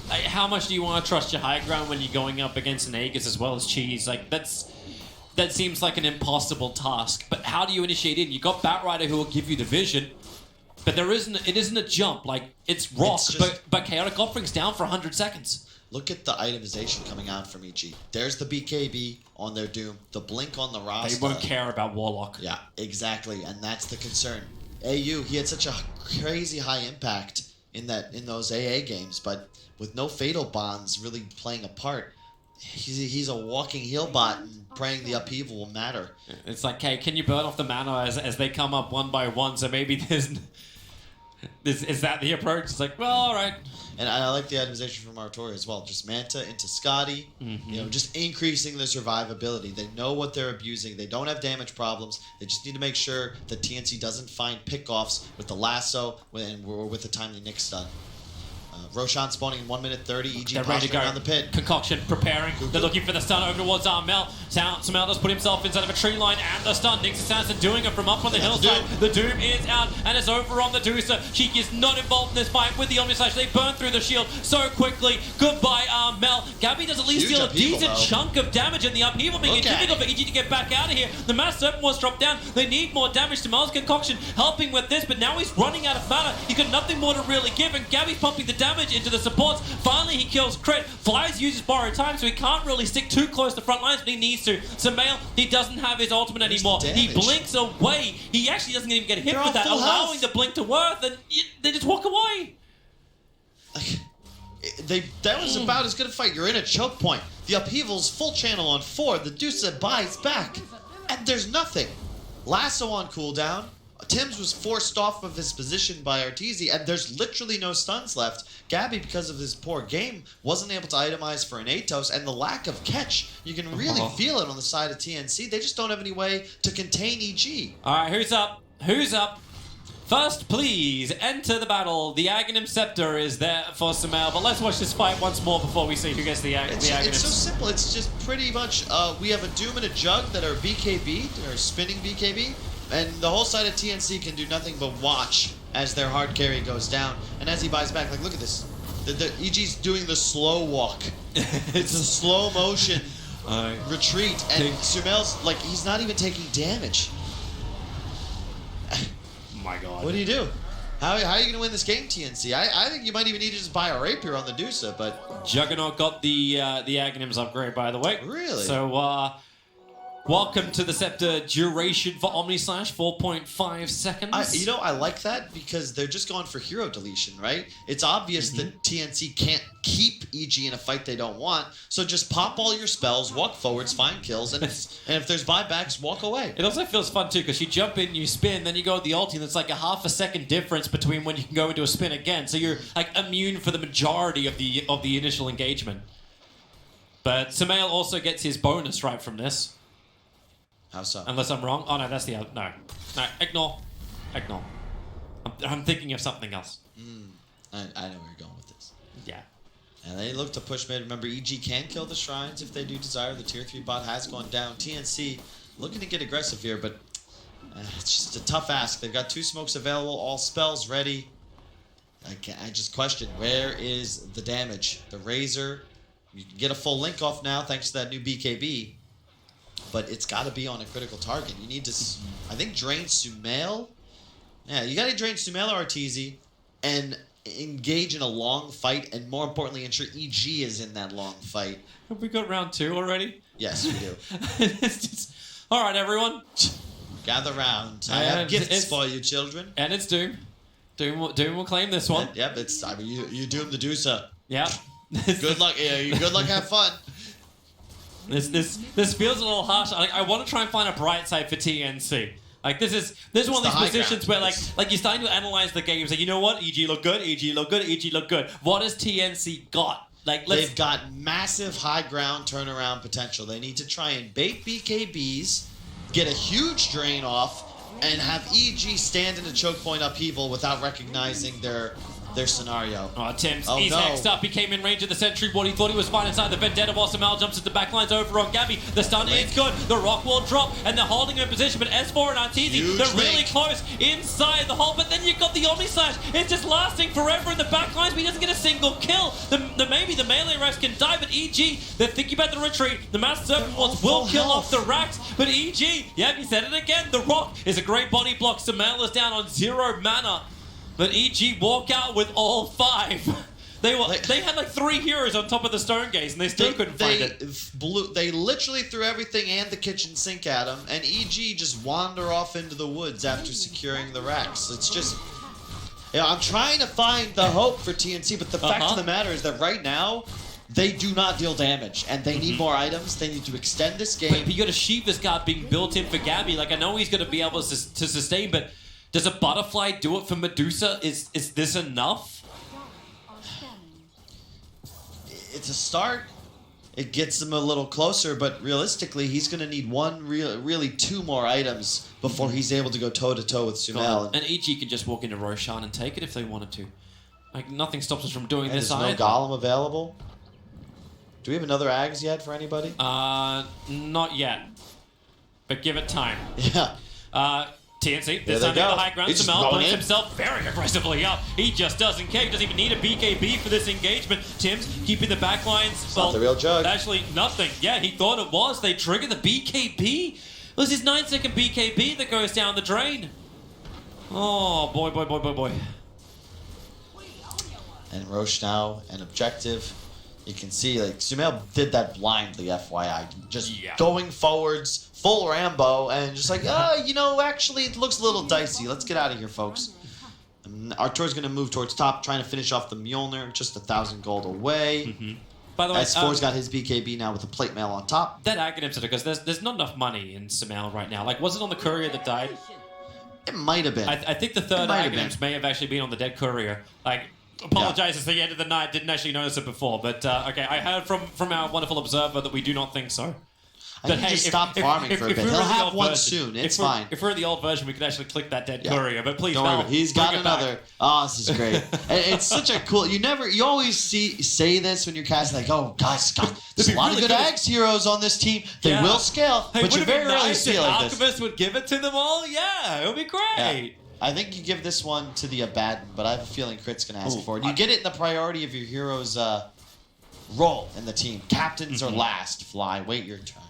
Yeah. How much do you want to trust your high ground when you're going up against an Aegis as well as Cheese? Like, that seems like an impossible task. But how do you initiate in? You got Batrider who will give you the vision, but it isn't a jump. Like, it's rock, but Chaotic Offering's down for 100 seconds. Look at the itemization coming out from EG. There's the BKB on their Doom, the Blink on the Rasta. They won't care about Warlock. Yeah, exactly, and that's the concern. AU, he had such a crazy high impact in those AA games, but with no Fatal Bonds really playing a part, he's a walking heal bot, and praying the upheaval will matter. It's like, hey, can you burn off the mana as they come up one by one? So maybe is that the approach? It's like, well, all right. And I like the itemization from Artori as well. Just Manta into Scotty, just increasing their survivability. They know what they're abusing. They don't have damage problems. They just need to make sure that TNC doesn't find pickoffs with the lasso or with the timely Nick stun. Roshan spawning in 1 minute 30. EG They're ready to go. around the pit. Concoction preparing. They're looking for the stun over towards Armel. Samel does put himself inside of a tree line and the stun. Nix Assassin doing it from up on the hillside. The Doom is out and it's over on the Medusa. She is not involved in this fight with the Omnislash. They burn through the shield so quickly. Goodbye, Armel. Gabby does at least deal a decent chunk of damage in the upheaval, making it difficult for EG to get back out of here. The Mass Serpent was dropped down. They need more damage. Samel's Concoction helping with this, but now he's running out of mana. He's got nothing more to really give, and Gabby's pumping the damage into the supports. Finally, he kills Crit. Flies uses borrowed time, so he can't really stick too close to front lines, but he needs to. Samael, he doesn't have his ultimate anymore. He blinks away. He actually doesn't even get hit with that, allowing the blink to work, and they just walk away. That was about as good a fight. You're in a choke point. The upheaval's full channel on 4. The Dusa buys back, and there's nothing. Lasso on cooldown. Tim's was forced off of his position by Arteezy, and there's literally no stuns left. Gabby, because of his poor game, wasn't able to itemize for an Atos, and the lack of catch, you can really feel it on the side of TNC. They just don't have any way to contain EG. All right, who's up? Who's up? First, please, enter the battle. The Aghanim Scepter is there for Samael, but let's watch this fight once more before we see who gets the Aghanim. It's so simple. It's just pretty much, we have a Doom and a Jug that are BKB, or spinning BKB, and the whole side of TNC can do nothing but watch as their hard carry goes down. And as he buys back, like, look at this. The EG's doing the slow walk. It's a slow motion retreat. And Sumel's, like, he's not even taking damage. My God. What do you do? How are you going to win this game, TNC? I think you might even need to just buy a Rapier on the Dusa, but... Juggernaut got the Aghanim's upgrade, by the way. Really? So, welcome to the Scepter duration for Omnislash, 4.5 seconds. I like that because they're just going for hero deletion, right? It's obvious that TNC can't keep EG in a fight they don't want, so just pop all your spells, walk forwards, find kills, and if there's buybacks, walk away. It also feels fun too, because you jump in, you spin, then you go with the ulti, and it's like a half a second difference between when you can go into a spin again, so you're like immune for the majority of the initial engagement. But Samael also gets his bonus right from this. How so? Unless I'm wrong. Oh no, that's the other. No, ignore. I'm thinking of something else. I know where you're going with this. Yeah. And they look to push mid. Remember, EG can kill the shrines if they do desire. The tier 3 bot has gone down. TNC looking to get aggressive here, but it's just a tough ask. They've got 2 smokes available, all spells ready. I just question, where is the damage? The Razor, you can get a full link off now thanks to that new BKB. But it's got to be on a critical target. You need to, I think, drain Sumail. Yeah, you got to drain Sumail or Arteezy and engage in a long fight, and more importantly, ensure EG is in that long fight. Have we got round 2 already? Yes, we do. All right, everyone. Gather round. I have gifts for you, children. And it's Doom. Doom will claim this one. Yep, it's. I mean, you Doom the Doosa. Yeah. Good luck. Yeah, good luck. Have fun. This feels a little harsh. I want to try and find a bright side for TNC. Like this is one of these positions where like you're starting to analyze the game. Like, you know what? EG look good. EG look good. EG look good. What has TNC got? Like they've got massive high ground turnaround potential. They need to try and bait BKBs, get a huge drain off, and have EG stand in a choke point upheaval without recognizing their their scenario. Oh, Tim's, Oh, he's no. hexed up. He came in range of the sentry ward. He thought he was fine inside the Vendetta while Samal jumps into backlines over on Gabby. The stun is good. The rock wall drop, and they're holding him in position. But S4 and Arteezy, they're really close inside the hole. But then you've got the Omni Slash. It's just lasting forever in the backlines, but he doesn't get a single kill. Maybe the melee refs can die, but EG, they're thinking about the retreat. The Mass Serpent Wands will kill off the racks, but EG, yeah, he said it again. The rock is a great body block. Samal is down on 0 mana. But EG walk out with all 5. They had like 3 heroes on top of the stone gaze, and they still couldn't find it. They literally threw everything and the kitchen sink at him, and EG just wander off into the woods after securing the racks. It's just, I'm trying to find the hope for TNC, but the fact of the matter is that right now, they do not deal damage, and they need more items. They need to extend this game. But you got a Shiva's guard being built in for Gabby. Like, I know he's going to be able to sustain, but does a butterfly do it for Medusa? Is this enough? It's a start. It gets him a little closer, but realistically, he's going to need really 2 more items before he's able to go toe-to-toe with Sumail. And EG can just walk into Roshan and take it if they wanted to. Like, nothing stops us from doing this either. There's no Golem available. Do we have another Ags yet for anybody? Not yet. But give it time. Yeah. TNC, this time in the high ground, Samal plays himself very aggressively up. He just doesn't care. He doesn't even need a BKB for this engagement. Tim's keeping the backlines. It's not the real jug. Actually, nothing. Yeah, he thought it was. They trigger the BKB. It was his 9-second BKB that goes down the drain. Oh, boy. And Roche now, an objective. You can see, like, Sumail did that blindly, FYI. Just going forwards, full Rambo, and just like, actually, it looks a little dicey. Let's get out of here, folks. And Artur's going to move towards top, trying to finish off the Mjolnir, just 1,000 gold away. By the way, S4's got his BKB now with the plate mail on top. That Aghanim said, because there's not enough money in Samal right now. Like, was it on the courier that died? It might have been. I think the third Aghanims may have actually been on the dead courier. Like, apologize, it's the end of the night. Didn't actually notice it before, but okay. I heard from our wonderful observer that we do not think so. I think just stop farming for a bit. He'll have one soon. It's fine. If we're in the old version, we could actually click that dead courier. But please, don't worry. He's got another. Oh, this is great. It's such a cool. You always say this when you're casting, like, oh, guys, there's a lot of good Ags heroes on this team. They will scale, but you very rarely see it like this. Alchemist would give it to them all. Yeah, it would be great. Yeah. I think you give this one to the Abaddon, but I have a feeling Crit's going to ask for it. You get it in the priority of your hero's role in the team. Captains are last. Fly, wait your turn.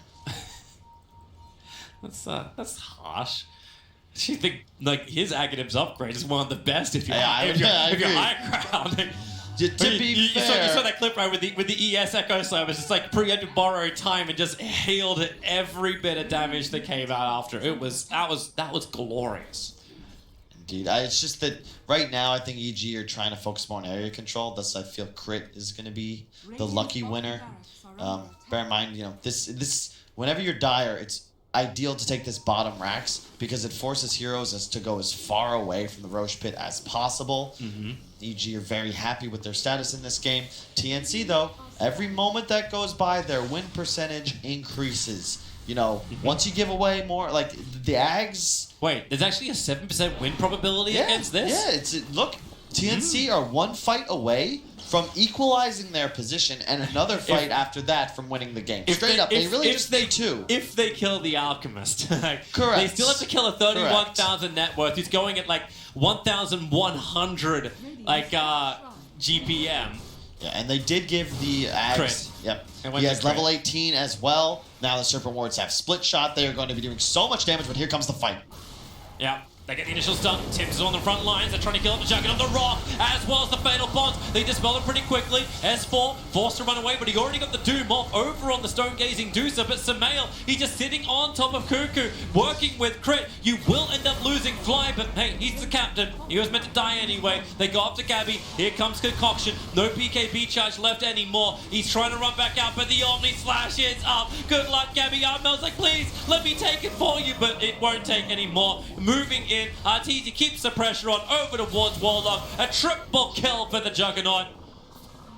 That's harsh. You think like his Aghanim's upgrade is one of the best if you're high ground. To be fair, you saw that clip right with the ES Echo Slam. It's just like preempted borrowed time and just healed every bit of damage that came out after. That was glorious. Indeed. It's just that right now I think EG are trying to focus more on area control. Thus I feel Crit is going to be the lucky winner. Bear in mind, this whenever you're Dire, it's ideal to take this bottom racks because it forces heroes to go as far away from the Roche pit as possible. EG are very happy with their status in this game. TNC though, every moment that goes by, their win percentage increases. Once you give away more, like the Ags. Wait, there's actually a 7% win probability against this? Yeah, look, TNC are one fight away from equalizing their position and another fight after that from winning the game. Straight up, they really just need 2. If they kill the Alchemist. Correct. They still have to kill a 31,000 net worth. He's going at like 1,100 GPM. Yeah, and they did give the Ags. Crit. Yep. He has level 18 as well. Now the Serpent Wards have split shot. They are going to be doing so much damage, but here comes the fight. Yeah. They get the initial stun. Tim's is on the front lines. They're trying to kill up the Juggernaut, the Rock, as well as the Fatal Bonds. They dispel it pretty quickly. S4 forced to run away, but he already got the Doom off over on the Stone Gazing Deucer. But Samal, he's just sitting on top of Cuckoo, working with Crit. You will end up losing Fly, but hey, he's the captain. He was meant to die anyway. They go up to Gabby. Here comes Concoction. No PKB charge left anymore. He's trying to run back out, but the Omni Slash is up. Good luck, Gabby. Armel's like, please, let me take it for you, but it won't take anymore. Moving in. Arteezy keeps the pressure on over towards Warlock. A triple kill for the Juggernaut.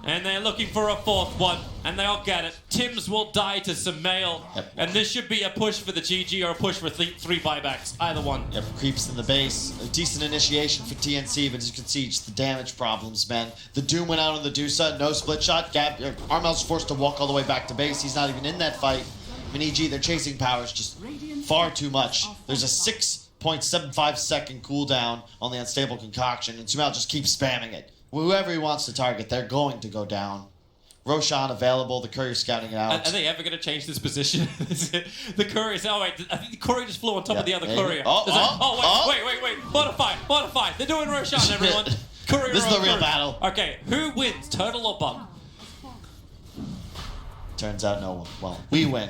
And they're looking for a fourth one, and they'll get it. Tims will die to Sumail, and this should be a push for the GG or a push for three buybacks, either one. Yep, creeps in the base. A decent initiation for TNC, but as you can see, just the damage problems, man. The Doom went out on the Dusa, no split shot. Armel's forced to walk all the way back to base. He's not even in that fight. I mean, EG, their chasing power is just far too much. There's a 6.75 second cooldown on the unstable concoction, and Sumail just keeps spamming it. Whoever he wants to target, they're going to go down. Roshan available, the Courier scouting it out. Are they ever going to change this position? The Courier, oh wait, I think the Courier just flew on top of the other Courier. Wait, modify. They're doing Roshan, everyone. Courier this is the real battle. Okay, who wins, Turtle or Bug? Turns out no one. Well, we win.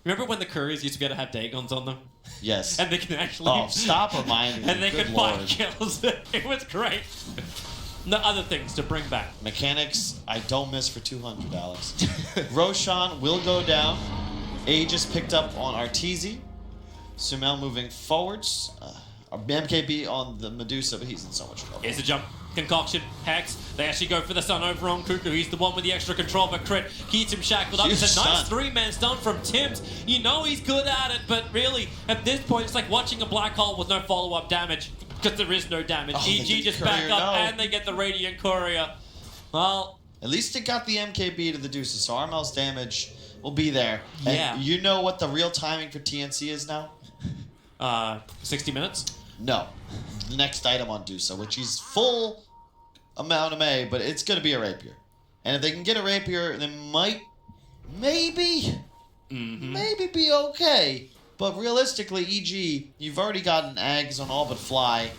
Remember when the Couriers used to be able to have Dagons on them? Yes. And they can actually... Oh, stop reminding me. And they Good could Lord. find kills. It was great. No other things to bring back. Mechanics, I don't miss for 200, Alex. Roshan will go down. Aegis picked up on Arteezy. Sumail moving forwards. MKB on the Medusa, but he's in so much trouble. Here's the jump. Concoction, Hex. They actually go for the stun over on Cuckoo. He's the one with the extra control, but Crit keeps him shackled up. It's a nice three-man stun from Tims. You know he's good at it, but really, at this point, it's like watching a black hole with no follow-up damage, because there is no damage. EG just back up, and they get the Radiant Courier. Well... At least it got the MKB to the Deuces, so Armel's damage will be there. Yeah. And you know what the real timing for TNC is now? 60 minutes? No. The next item on Dusa, which is full amount of May, but it's going to be a Rapier. And if they can get a Rapier, they might, maybe be okay. But realistically, EG, you've already gotten Ags on all but Fly.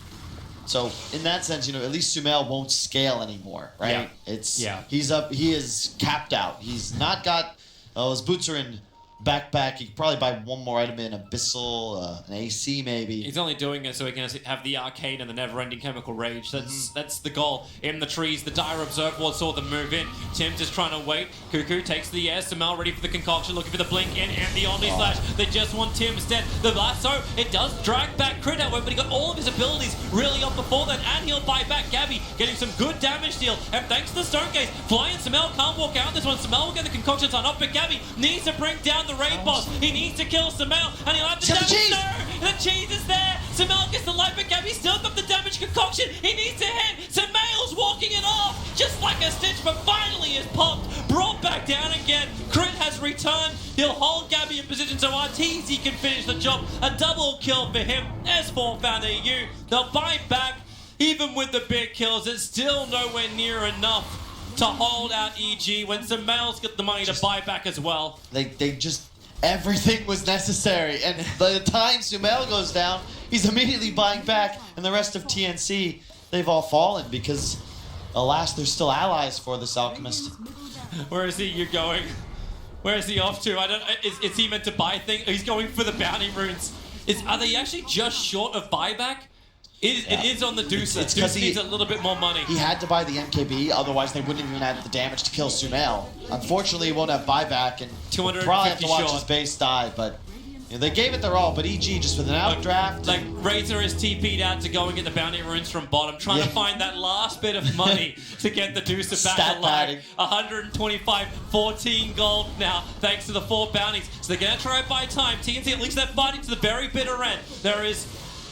So in that sense, you know, at least Sumail won't scale anymore, right? Yeah. He's up. He is capped out. He's not got. His boots are in backpack. He could probably buy one more item in Abyssal, an AC maybe. He's only doing it so he can have the Arcade and the Never-Ending Chemical Rage. That's the goal. In the trees, the Dire Observe Ward saw them move in. Tim's just trying to wait. Cuckoo takes the air. Sumail ready for the concoction, looking for the blink in and the Omni Slash. They just want Tim's dead. The lasso, it does drag back Crit, however, but he got all of his abilities really up before then, and he'll buy back Gabby, getting some good damage deal. And thanks to the Stone Gaze, Flying Sumail can't walk out this one. Sumail will get the concoction time up, but Gabby needs to bring down the raid boss. He needs to kill Sumail, and he'll have the damage. No, the cheese is there. Sumail gets the life, but Gabby still got the damage concoction. He needs to hit. Sumail's walking it off, just like a stitch, but finally is popped, brought back down again. Crit has returned. He'll hold Gabby in position so Arteezy can finish the job. A double kill for him. S4 found EU. They'll buy back. Even with the big kills, it's still nowhere near enough to hold out EG when Sumail's got the money to buy back as well. They just... Everything was necessary, and by the time Sumail goes down, he's immediately buying back, and the rest of TNC, they've all fallen because, alas, there's still allies for this Alchemist. Where is he? You're going? Where is he off to? I don't. Is he meant to buy things? He's going for the bounty runes. Are they actually just short of buyback? It is on the Deuce. It's because he needs a little bit more money. He had to buy the MKB, otherwise they wouldn't even have the damage to kill Sumail. Unfortunately, he won't have buyback, and he'll probably have to watch his base die, but you know, they gave it their all, but EG just with an outdraft. Like, Razor is TP'd out to go and get the bounty runes from bottom, trying to find that last bit of money to get the Deuce back alive. 125, 14 gold now, thanks to the 4 bounties. So they're going to try to buy time. TNC, at least they're fighting to the very bitter end. There is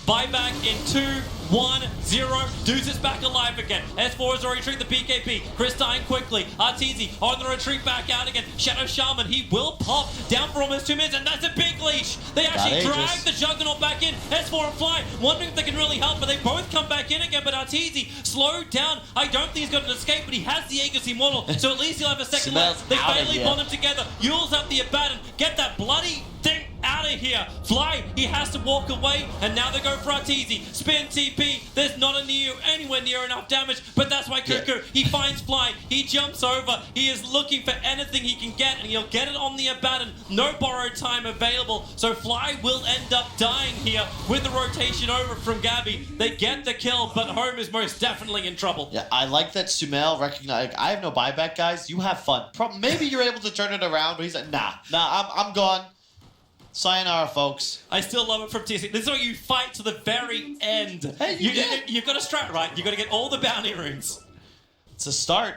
buyback in 2, 1, 0. Deuce is back alive again. S4 is already treating the BKB. Chris dying quickly. Arteezy on the retreat back out again. Shadow Shaman, he will pop down for almost 2 minutes, and that's a big leash. They actually drag the Juggernaut back in. S4 and Fly, wondering if they can really help, but they both come back in again. But Arteezy slowed down. I don't think he's got an escape, but he has the Aegis Immortal, so at least he'll have a second life. They fatally bond him together. Yule's up the Abaddon. Get that bloody thing out of here. Fly, he has to walk away, and now they go for Arteezy. Spin TP, there's not anywhere near enough damage, but that's why Cuckoo, he finds Fly, he jumps over, he is looking for anything he can get, and he'll get it on the Abaddon. No borrowed time available, so Fly will end up dying here with the rotation over from Gabby. They get the kill, but Home is most definitely in trouble. Yeah, I like that Sumail recognized, I have no buyback, guys, you have fun. Maybe you're able to turn it around, but he's like, nah, I'm gone. Sayonara, folks. I still love it from TNC. This is where you fight to the very end. Hey, you've got to strat right. You've got to get all the bounty runes. It's a start.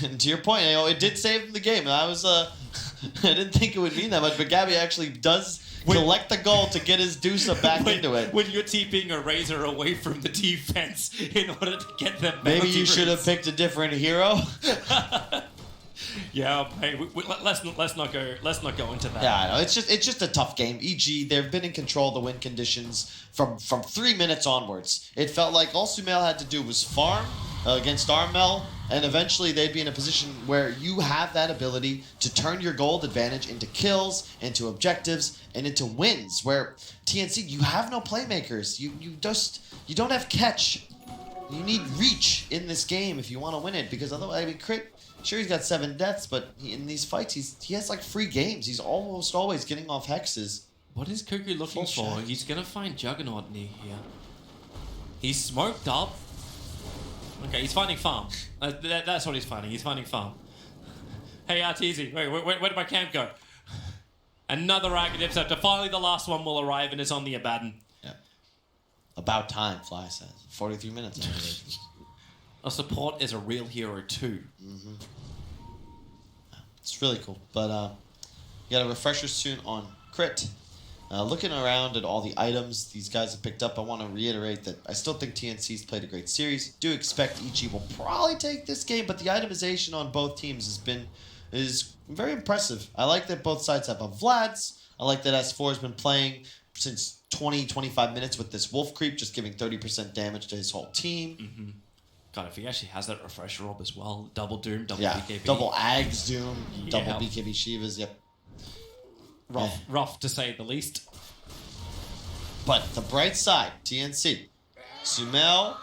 And to your point, it did save the game. I was, I didn't think it would mean that much, but Gabby actually does collect the goal to get his Deuce back into it. When you're TPing a Razor away from the defense in order to get them. Maybe you should have picked a different hero. Yeah, hey, let's not go into that. Yeah, I know. It's just a tough game. EG, they've been in control of the win conditions from 3 minutes onwards. It felt like all Sumail had to do was farm against Armel, and eventually they'd be in a position where you have that ability to turn your gold advantage into kills, into objectives, and into wins. Where TNC, you have no playmakers. You don't have catch. You need reach in this game if you want to win it, because otherwise, I mean, Crit. Sure, he's got 7 deaths, but in these fights, he has like free games. He's almost always getting off hexes. What is Cuckoo looking for? He's gonna find Juggernaut near here. He's smoked up. Okay, he's finding farm. That's what he's finding. He's finding farm. Hey, Arteezy, wait, where did my camp go? Another Agate Interceptor. Finally, the last one will arrive, and it's on the Abaddon. Yeah. About time, Fly says. 43 minutes. A support is a real hero too. Mm-hmm. It's really cool. But you got a refresher soon on Crit. Looking around at all the items these guys have picked up, I want to reiterate that I still think TNC's played a great series. Do expect EG will probably take this game, but the itemization on both teams is very impressive. I like that both sides have a Vlad's. I like that S4 has been playing since 20-25 minutes with this Wolf Creep, just giving 30% damage to his whole team. Mm-hmm. God, if he actually has that refresher orb as well, double Doom, double yeah, BKB. double Ags Doom, double BKB Shivas, yep. Rough to say the least. But the bright side, TNC. Sumail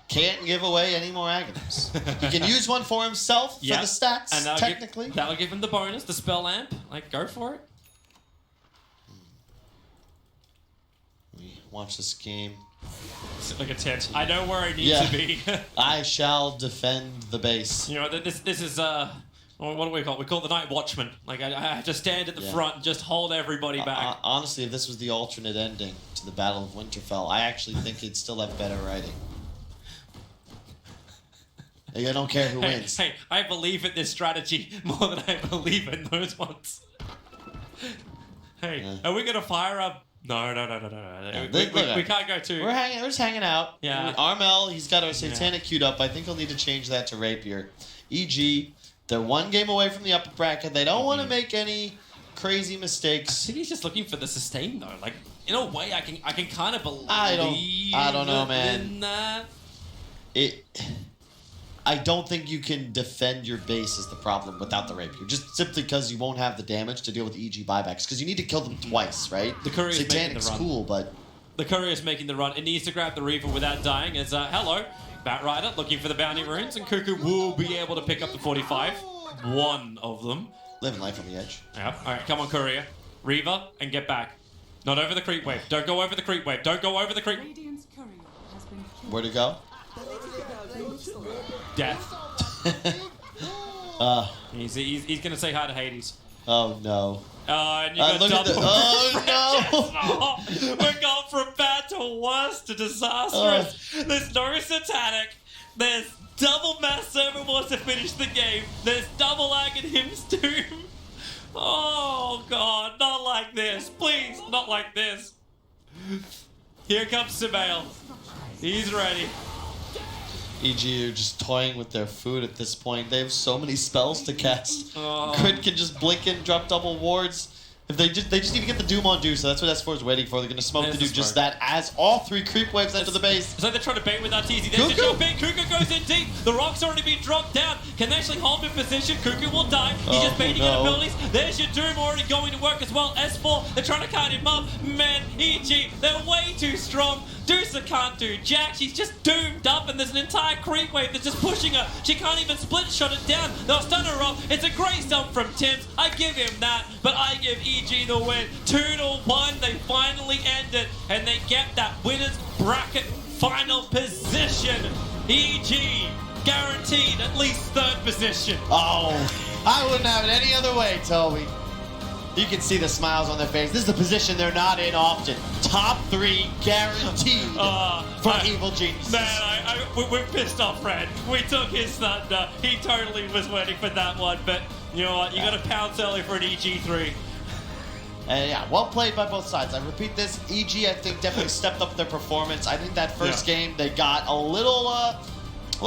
can't give away any more Aghanim's. He can use one for himself for the stats, and technically. That'll give him the bonus, the spell amp. Like, go for it. We watch this game. Like a 10. I know where I need to be. I shall defend the base. You know, this is what do we call it? We call it the Night Watchman. Like, I have to stand at the front and just hold everybody back. Honestly, if this was the alternate ending to the Battle of Winterfell, I actually think it'd still have better writing. I don't care who wins. Hey, I believe in this strategy more than I believe in those ones. Hey, are we going to fire up? No. We can't go too. We're just hanging out. Yeah. Armel, he's got our Satanic queued up. I think he'll need to change that to Rapier. EG, they're one game away from the upper bracket. They don't want to make any crazy mistakes. I think he's just looking for the sustain though. Like, in a way, I can kind of believe. I don't know, man. In that. I don't think you can defend your base is the problem without the Rapier. Just simply because you won't have the damage to deal with the EG buybacks. Because you need to kill them twice, right? The Courier's making the run. Cool, but... The Courier's making the run. It needs to grab the Reaver without dying. It's, hello, Batrider looking for the bounty runes. And Cuckoo will be able to pick up the 45. One of them. Living life on the edge. Yeah. All right, come on, Courier. Reaver, and get back. Not over the creep wave. Don't go over the creep wave. Don't go over the creep... Where'd it go? Death. He's gonna say hi to Hades. Oh no. And you got double. Oh no! We're going from bad to worse to disastrous. There's no Satanic. There's double Mass Server wants to finish the game. There's double Aghanim's Doom. Oh god, not like this. Please, not like this. Here comes Sumail. He's ready. EG are just toying with their food at this point. They have so many spells to cast. Crit can just blink in, drop double wards. If they just need to get the Doom on Deuce, so that's what S4 is waiting for. They're going to smoke to do just that as all 3 creep waves enter the base. It's like they're trying to bait with Arteezy. There's a jump in. Cuckoo goes in deep. The rock's already been dropped down. Can they actually hold in position? Cuckoo will die. He's just baiting out abilities. There's your Doom already going to work as well. S4, they're trying to cut him up. Man, EG, they're way too strong. Deuce can't do jack. She's just doomed up, and there's an entire creep wave that's just pushing her. She can't even split shot it down. They'll stun her off. It's a great stump from Tim's. I give him that, but I give EG the win. 2-1. They finally end it, and they get that winner's bracket final position. EG guaranteed at least 3rd position. Oh, I wouldn't have it any other way, Toby. You can see the smiles on their face. This is a position they're not in often. Top 3 guaranteed for Evil Geniuses. Man, we're pissed off, Fred. We took his thunder. He totally was waiting for that one, but you know what? You got to pounce early for an EG3. And yeah, well played by both sides. I repeat this, EG, I think, definitely stepped up their performance. I think that first game, they got a little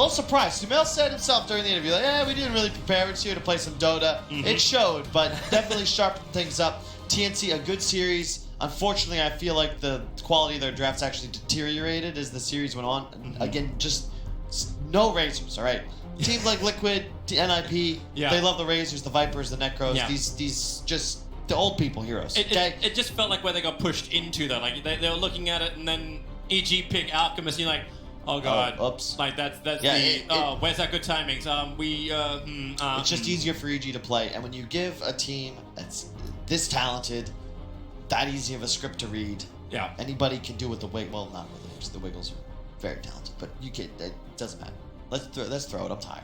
surprised. Sumail said himself during the interview, like, we didn't really prepare. We're just here to play some Dota. It showed, but definitely sharpened things up. TNC, a good series. Unfortunately, I feel like the quality of their drafts actually deteriorated as the series went on. Again, just no Razors, all right? Teams like Liquid, NIP, they love the Razors, the Vipers, the Necros, these just the old people heroes. It just felt like where they got pushed into that. Like they were looking at it, and then EG pick Alchemist, and you're like, oh god, oops. Like that's where's that good timings? It's just easier for EG to play, and when you give a team that's this talented, that easy of a script to read, anybody can do with the Wiggle. Well, not really, because the Wiggles are very talented, but you can. It doesn't matter. Let's throw it. I'm tired.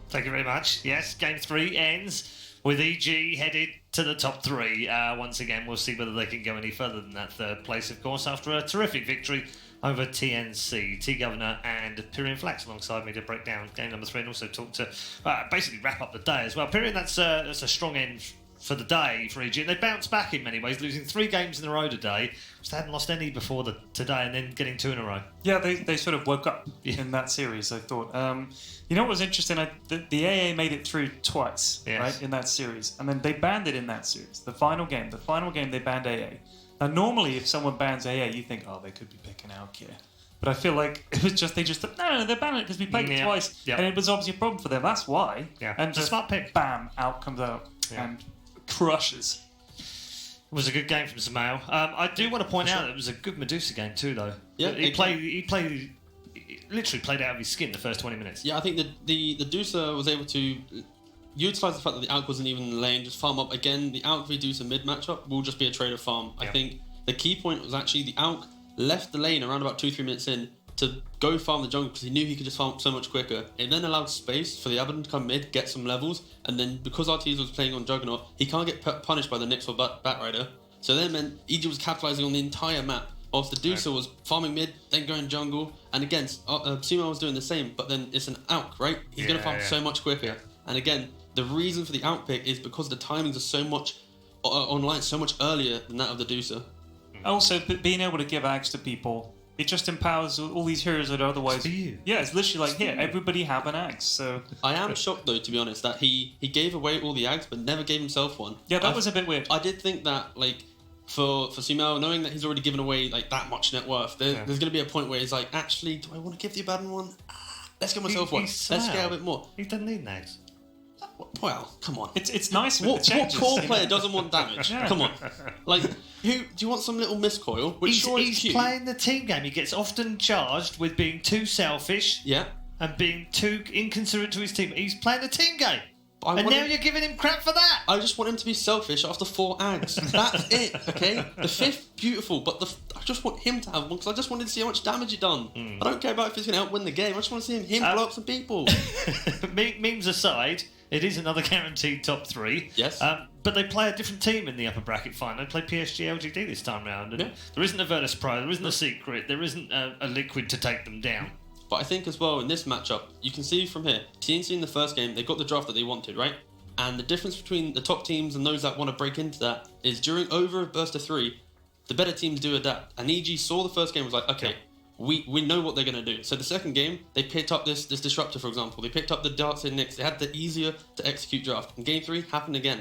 Thank you very much. Yes, Game 3 ends with EG headed to the top 3. Once again, we'll see whether they can go any further than that third place, of course, after a terrific victory over TNC. T-Governor and Pyrian Flax alongside me to break down game number 3 and also talk to basically wrap up the day as well. Pyrian, that's a strong end for the day for EG. And they bounced back in many ways, losing 3 games in a row today. They hadn't lost any before today and then getting 2 in a row. Yeah, they sort of woke up in that series, I thought. You know what was interesting? The AA made it through twice, right, in that series. And then they banned it in that series. The final game, they banned AA. Now, normally, if someone bans AA, you think, oh, they could be picking out here. But I feel like it was just, they just thought, no, they're banning it because we played it twice. And it was obviously a problem for them. That's why. And just, smart pick. Bam, out comes out. And crushes. It was a good game from Sumail. I do want to point out it was a good Medusa game too, though. Yeah, he literally played out of his skin the first 20 minutes. Yeah, I think the Medusa was able to utilise the fact that the Alk wasn't even in the lane, just farm up. Again, the Alk Medusa mid matchup will just be a trade of farm. I think the key point was actually the Alk left the lane around about 2-3 minutes in to go farm the jungle because he knew he could just farm so much quicker. It then allowed space for the Abaddon to come mid, get some levels, and then because Arteezy was playing on Juggernaut, he can't get punished by the Nyx or Batrider. So then meant EG was capitalising on the entire map, whilst the Dusa was farming mid, then going jungle, and again, Sumo was doing the same, but then it's an Alk, right? He's going to farm so much quicker. And again, the reason for the Alk pick is because the timings are so much online, so much earlier than that of the Dusa. Also, being able to give Ags to people, it just empowers all these heroes that otherwise... Yeah, it's literally like, here, everybody have an Ags, so... I am shocked, though, to be honest, that he gave away all the Ags, but never gave himself one. Yeah, that was a bit weird. I did think that, like, for Sumail, knowing that he's already given away, like, that much net worth, there's going to be a point where he's like, actually, do I want to give the Abaddon one? Let's give myself one. Let's scale a bit more. He doesn't need Ags. Well, come on. It's nice with the changes. What core player doesn't want damage? Come on. Like, do you want some little miscoil? Which he's playing the team game. He gets often charged with being too selfish. And being too inconsiderate to his team. He's playing the team game. And now you're giving him crap for that. I just want him to be selfish after 4 Ags. That's it, okay? The 5th, beautiful, but I just want him to have one because I just wanted to see how much damage he'd done. I don't care about if he's going to help win the game. I just want to see him blow up some people. Memes aside, it is another guaranteed top 3. Yes. But they play a different team in the upper bracket final. They play PSG LGD this time round. And there isn't a Virtus Pro, there isn't a Secret, there isn't a Liquid to take them down. But I think as well in this matchup, you can see from here, TNC in the first game, they got the draft that they wanted, right? And the difference between the top teams and those that want to break into that is during over a burst of 3, the better teams do adapt. And EG saw the first game was like, okay, we know what they're going to do. So the second game, they picked up this Disruptor, for example. They picked up the Darkseid Nyx. They had the easier to execute draft. And game 3 happened again.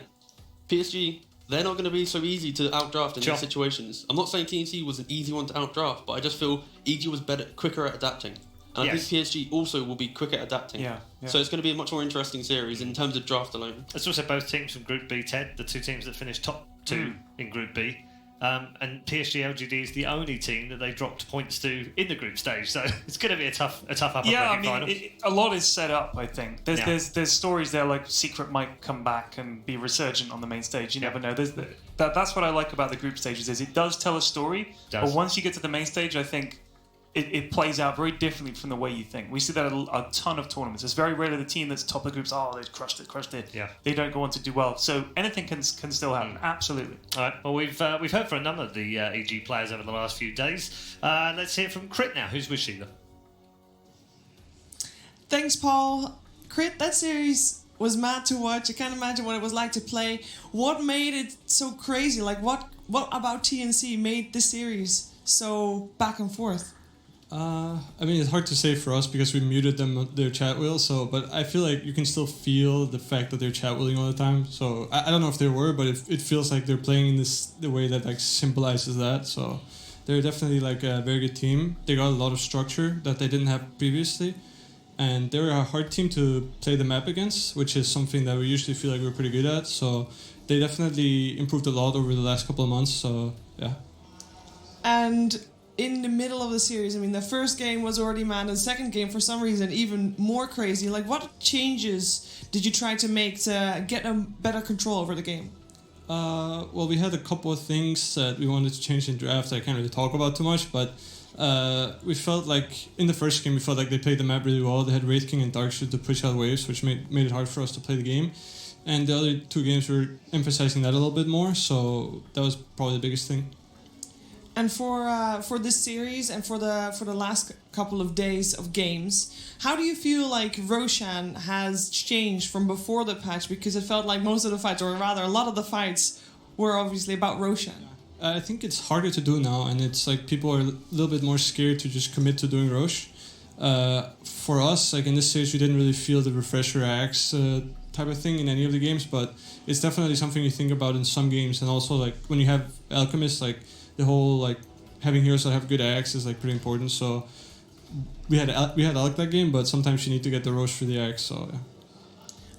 PSG, they're not going to be so easy to outdraft in these situations. I'm not saying TNC was an easy one to outdraft, but I just feel EG was quicker at adapting. And I think PSG also will be quick at adapting. So it's going to be a much more interesting series in terms of draft alone. It's also both teams from Group B, Ted, the 2 teams that finished top 2 in Group B. And PSG LGD is the only team that they dropped points to in the group stage. So it's going to be a tough upper bracket final. A lot is set up, I think. There's stories there like Secret might come back and be resurgent on the main stage. You never know. That's what I like about the group stages is it does tell a story. But once you get to the main stage, I think it plays out very differently from the way you think. We see that at a ton of tournaments. It's very rarely the team that's top of the groups, they've crushed it. Yeah. They don't go on to do well. So anything can still happen. Absolutely. All right. Well, we've heard from a number of the EG players over the last few days. Let's hear from Crit now. Who's with Sheila? Thanks, Paul. Crit, that series was mad to watch. I can't imagine what it was like to play. What made it so crazy? Like, what about TNC made this series so back and forth? I mean, it's hard to say for us because we muted their chat wheel. But I feel like you can still feel the fact that they're chat wheeling all the time. So I don't know if they were, but it feels like they're playing in the way that like symbolizes that. So they're definitely like a very good team. They got a lot of structure that they didn't have previously, and they're a hard team to play the map against, which is something that we usually feel like we're pretty good at. So they definitely improved a lot over the last couple of months. So yeah. And in the middle of the series, I mean, the first game was already mad, and the second game, for some reason, even more crazy. Like, what changes did you try to make to get a better control over the game? Well, we had a couple of things that we wanted to change in draft. I can't really talk about too much, but we felt like in the first game, we felt like they played the map really well. They had Wraith King and Darkshot to push out waves, which made it hard for us to play the game. And the other two games were emphasizing that a little bit more, so that was probably the biggest thing. And for this series and for the last couple of days of games, how do you feel like Roshan has changed from before the patch? Because it felt like most of the fights, or rather a lot of the fights, were obviously about Roshan. I think it's harder to do now, and it's like people are a little bit more scared to just commit to doing Rosh. For us, like in this series, we didn't really feel the refresher axe type of thing in any of the games, but it's definitely something you think about in some games. And also, like when you have Alchemist, like the whole like having heroes that have good axe is like pretty important. So we had Alch that game, but sometimes you need to get the Rosh for the axe. So yeah.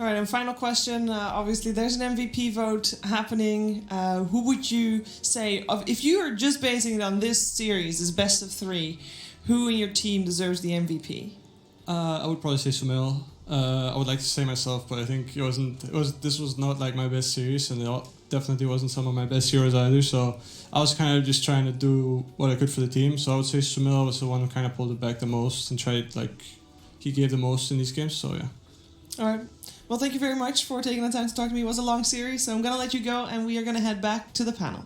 All right, and final question. Obviously, there's an MVP vote happening. Who would you say, if you are just basing it on this series as best of 3, who in your team deserves the MVP? I would probably say Sumail. I would like to say myself, but I think this was not like my best series, and it definitely wasn't some of my best heroes either. So I was kind of just trying to do what I could for the team. So I would say Sumail was the one who kind of pulled it back the most and tried, like, he gave the most in these games. So yeah. All right. Well, thank you very much for taking the time to talk to me. It was a long series, so I'm going to let you go, and we are going to head back to the panel.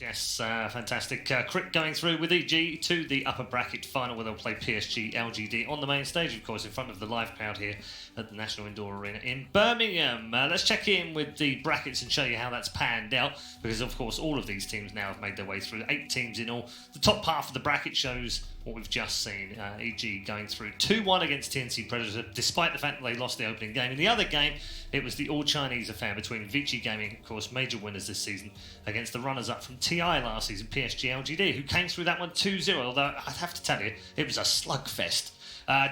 Yes, fantastic. Crit going through with EG to the upper bracket final, where they'll play PSG LGD on the main stage, of course, in front of the live crowd here at the National Indoor Arena in Birmingham. Let's check in with the brackets and show you how that's panned out, because, of course, all of these teams now have made their way through. 8 teams in all. The top half of the bracket shows what we've just seen. EG going through 2-1 against TNC Predator, despite the fact that they lost the opening game. In the other game, it was the all-Chinese affair between Vici Gaming, of course, major winners this season, against the runners-up from TI last season, PSG LGD, who came through that one 2-0, although I have to tell you, it was a slugfest.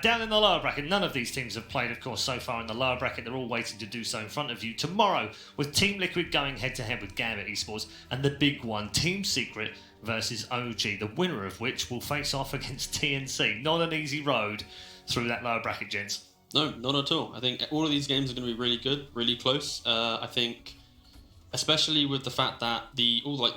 Down in the lower bracket, none of these teams have played, of course, so far in the lower bracket. They're all waiting to do so in front of you tomorrow, with Team Liquid going head-to-head with Gambit Esports, and the big one, Team Secret versus OG, the winner of which will face off against TNC. Not an easy road through that lower bracket, gents. No, not at all. I think all of these games are going to be really good, really close. I think, especially with the fact that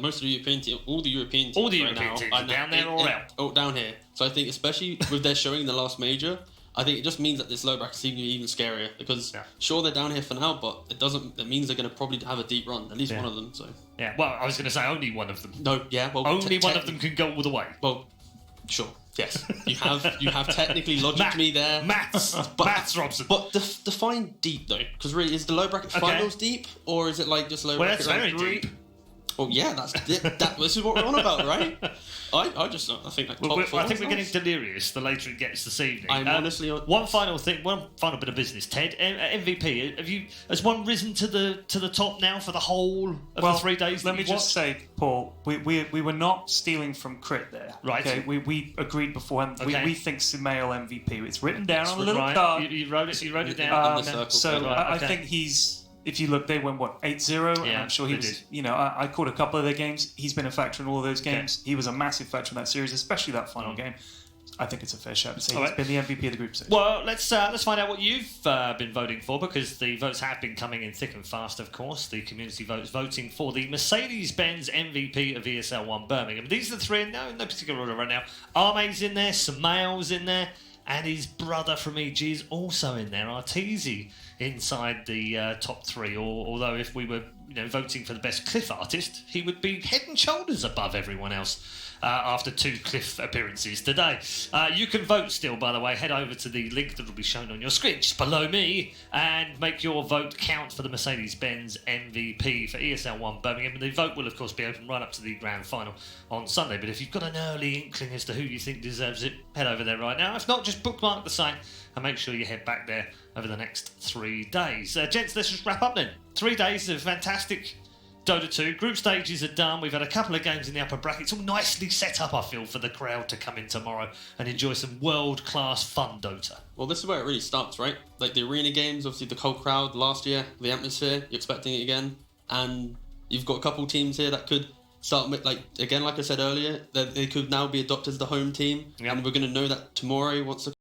most of the European teams, all the European teams are down there or out. Oh, down here. So I think, especially with their showing in the last major, I think it just means that this low bracket is even scarier, because sure, they're down here for now, but it means they're going to probably have a deep run, at least one of them. So yeah, well, I was going to say only one of them. No, yeah, well, only one of them can go all the way. Well, sure, yes, you have technically logicked me there. Maths, Robson. But define deep though, because really, is the low bracket finals deep, or is it like just low bracket? Well, that's very deep. Well, yeah, this is what we're on about, right? I think like top four. I think we're getting delirious the later it gets this evening. I'm honestly one final bit of business. Ted, MVP, has one risen to the top now for the whole of the 3 days? Let me just say, Paul, we were not stealing from Crit there. Right. Okay, we agreed beforehand. Okay. We think Sumail MVP. It's written down on a little card. You wrote it down. I think he's. If you look, they went, 8-0? Yeah, I'm sure he was, I caught a couple of their games. He's been a factor in all of those games. Okay. He was a massive factor in that series, especially that final game. I think it's a fair shout to say All he's right. been the MVP of the group stage. Well, let's find out what you've been voting for, because the votes have been coming in thick and fast, of course. The community votes voting for the Mercedes-Benz MVP of ESL 1 Birmingham. These are the three, no particular order right now. Arme's in there, Samael's in there, and his brother from EG is also in there, Arteezy, inside the top three. Although if we were voting for the best Cliff artist, he would be head and shoulders above everyone else. After 2 Cliff appearances today. You can vote still, by the way. Head over to the link that will be shown on your screen just below me and make your vote count for the Mercedes-Benz MVP for ESL 1 Birmingham. And the vote will, of course, be open right up to the grand final on Sunday. But if you've got an early inkling as to who you think deserves it, head over there right now. If not, just bookmark the site and make sure you head back there over the next 3 days. Gents, let's just wrap up then. 3 days of fantastic Dota 2. Group stages are done. We've had a couple of games in the upper brackets, all nicely set up, I feel, for the crowd to come in tomorrow and enjoy some world-class fun Dota. Well, this is where it really starts, right? Like the arena games, obviously the whole crowd last year, the atmosphere, you're expecting it again. And you've got a couple teams here that could start, like I said earlier, that they could now be adopted as the home team. Yep. And we're going to know that tomorrow once the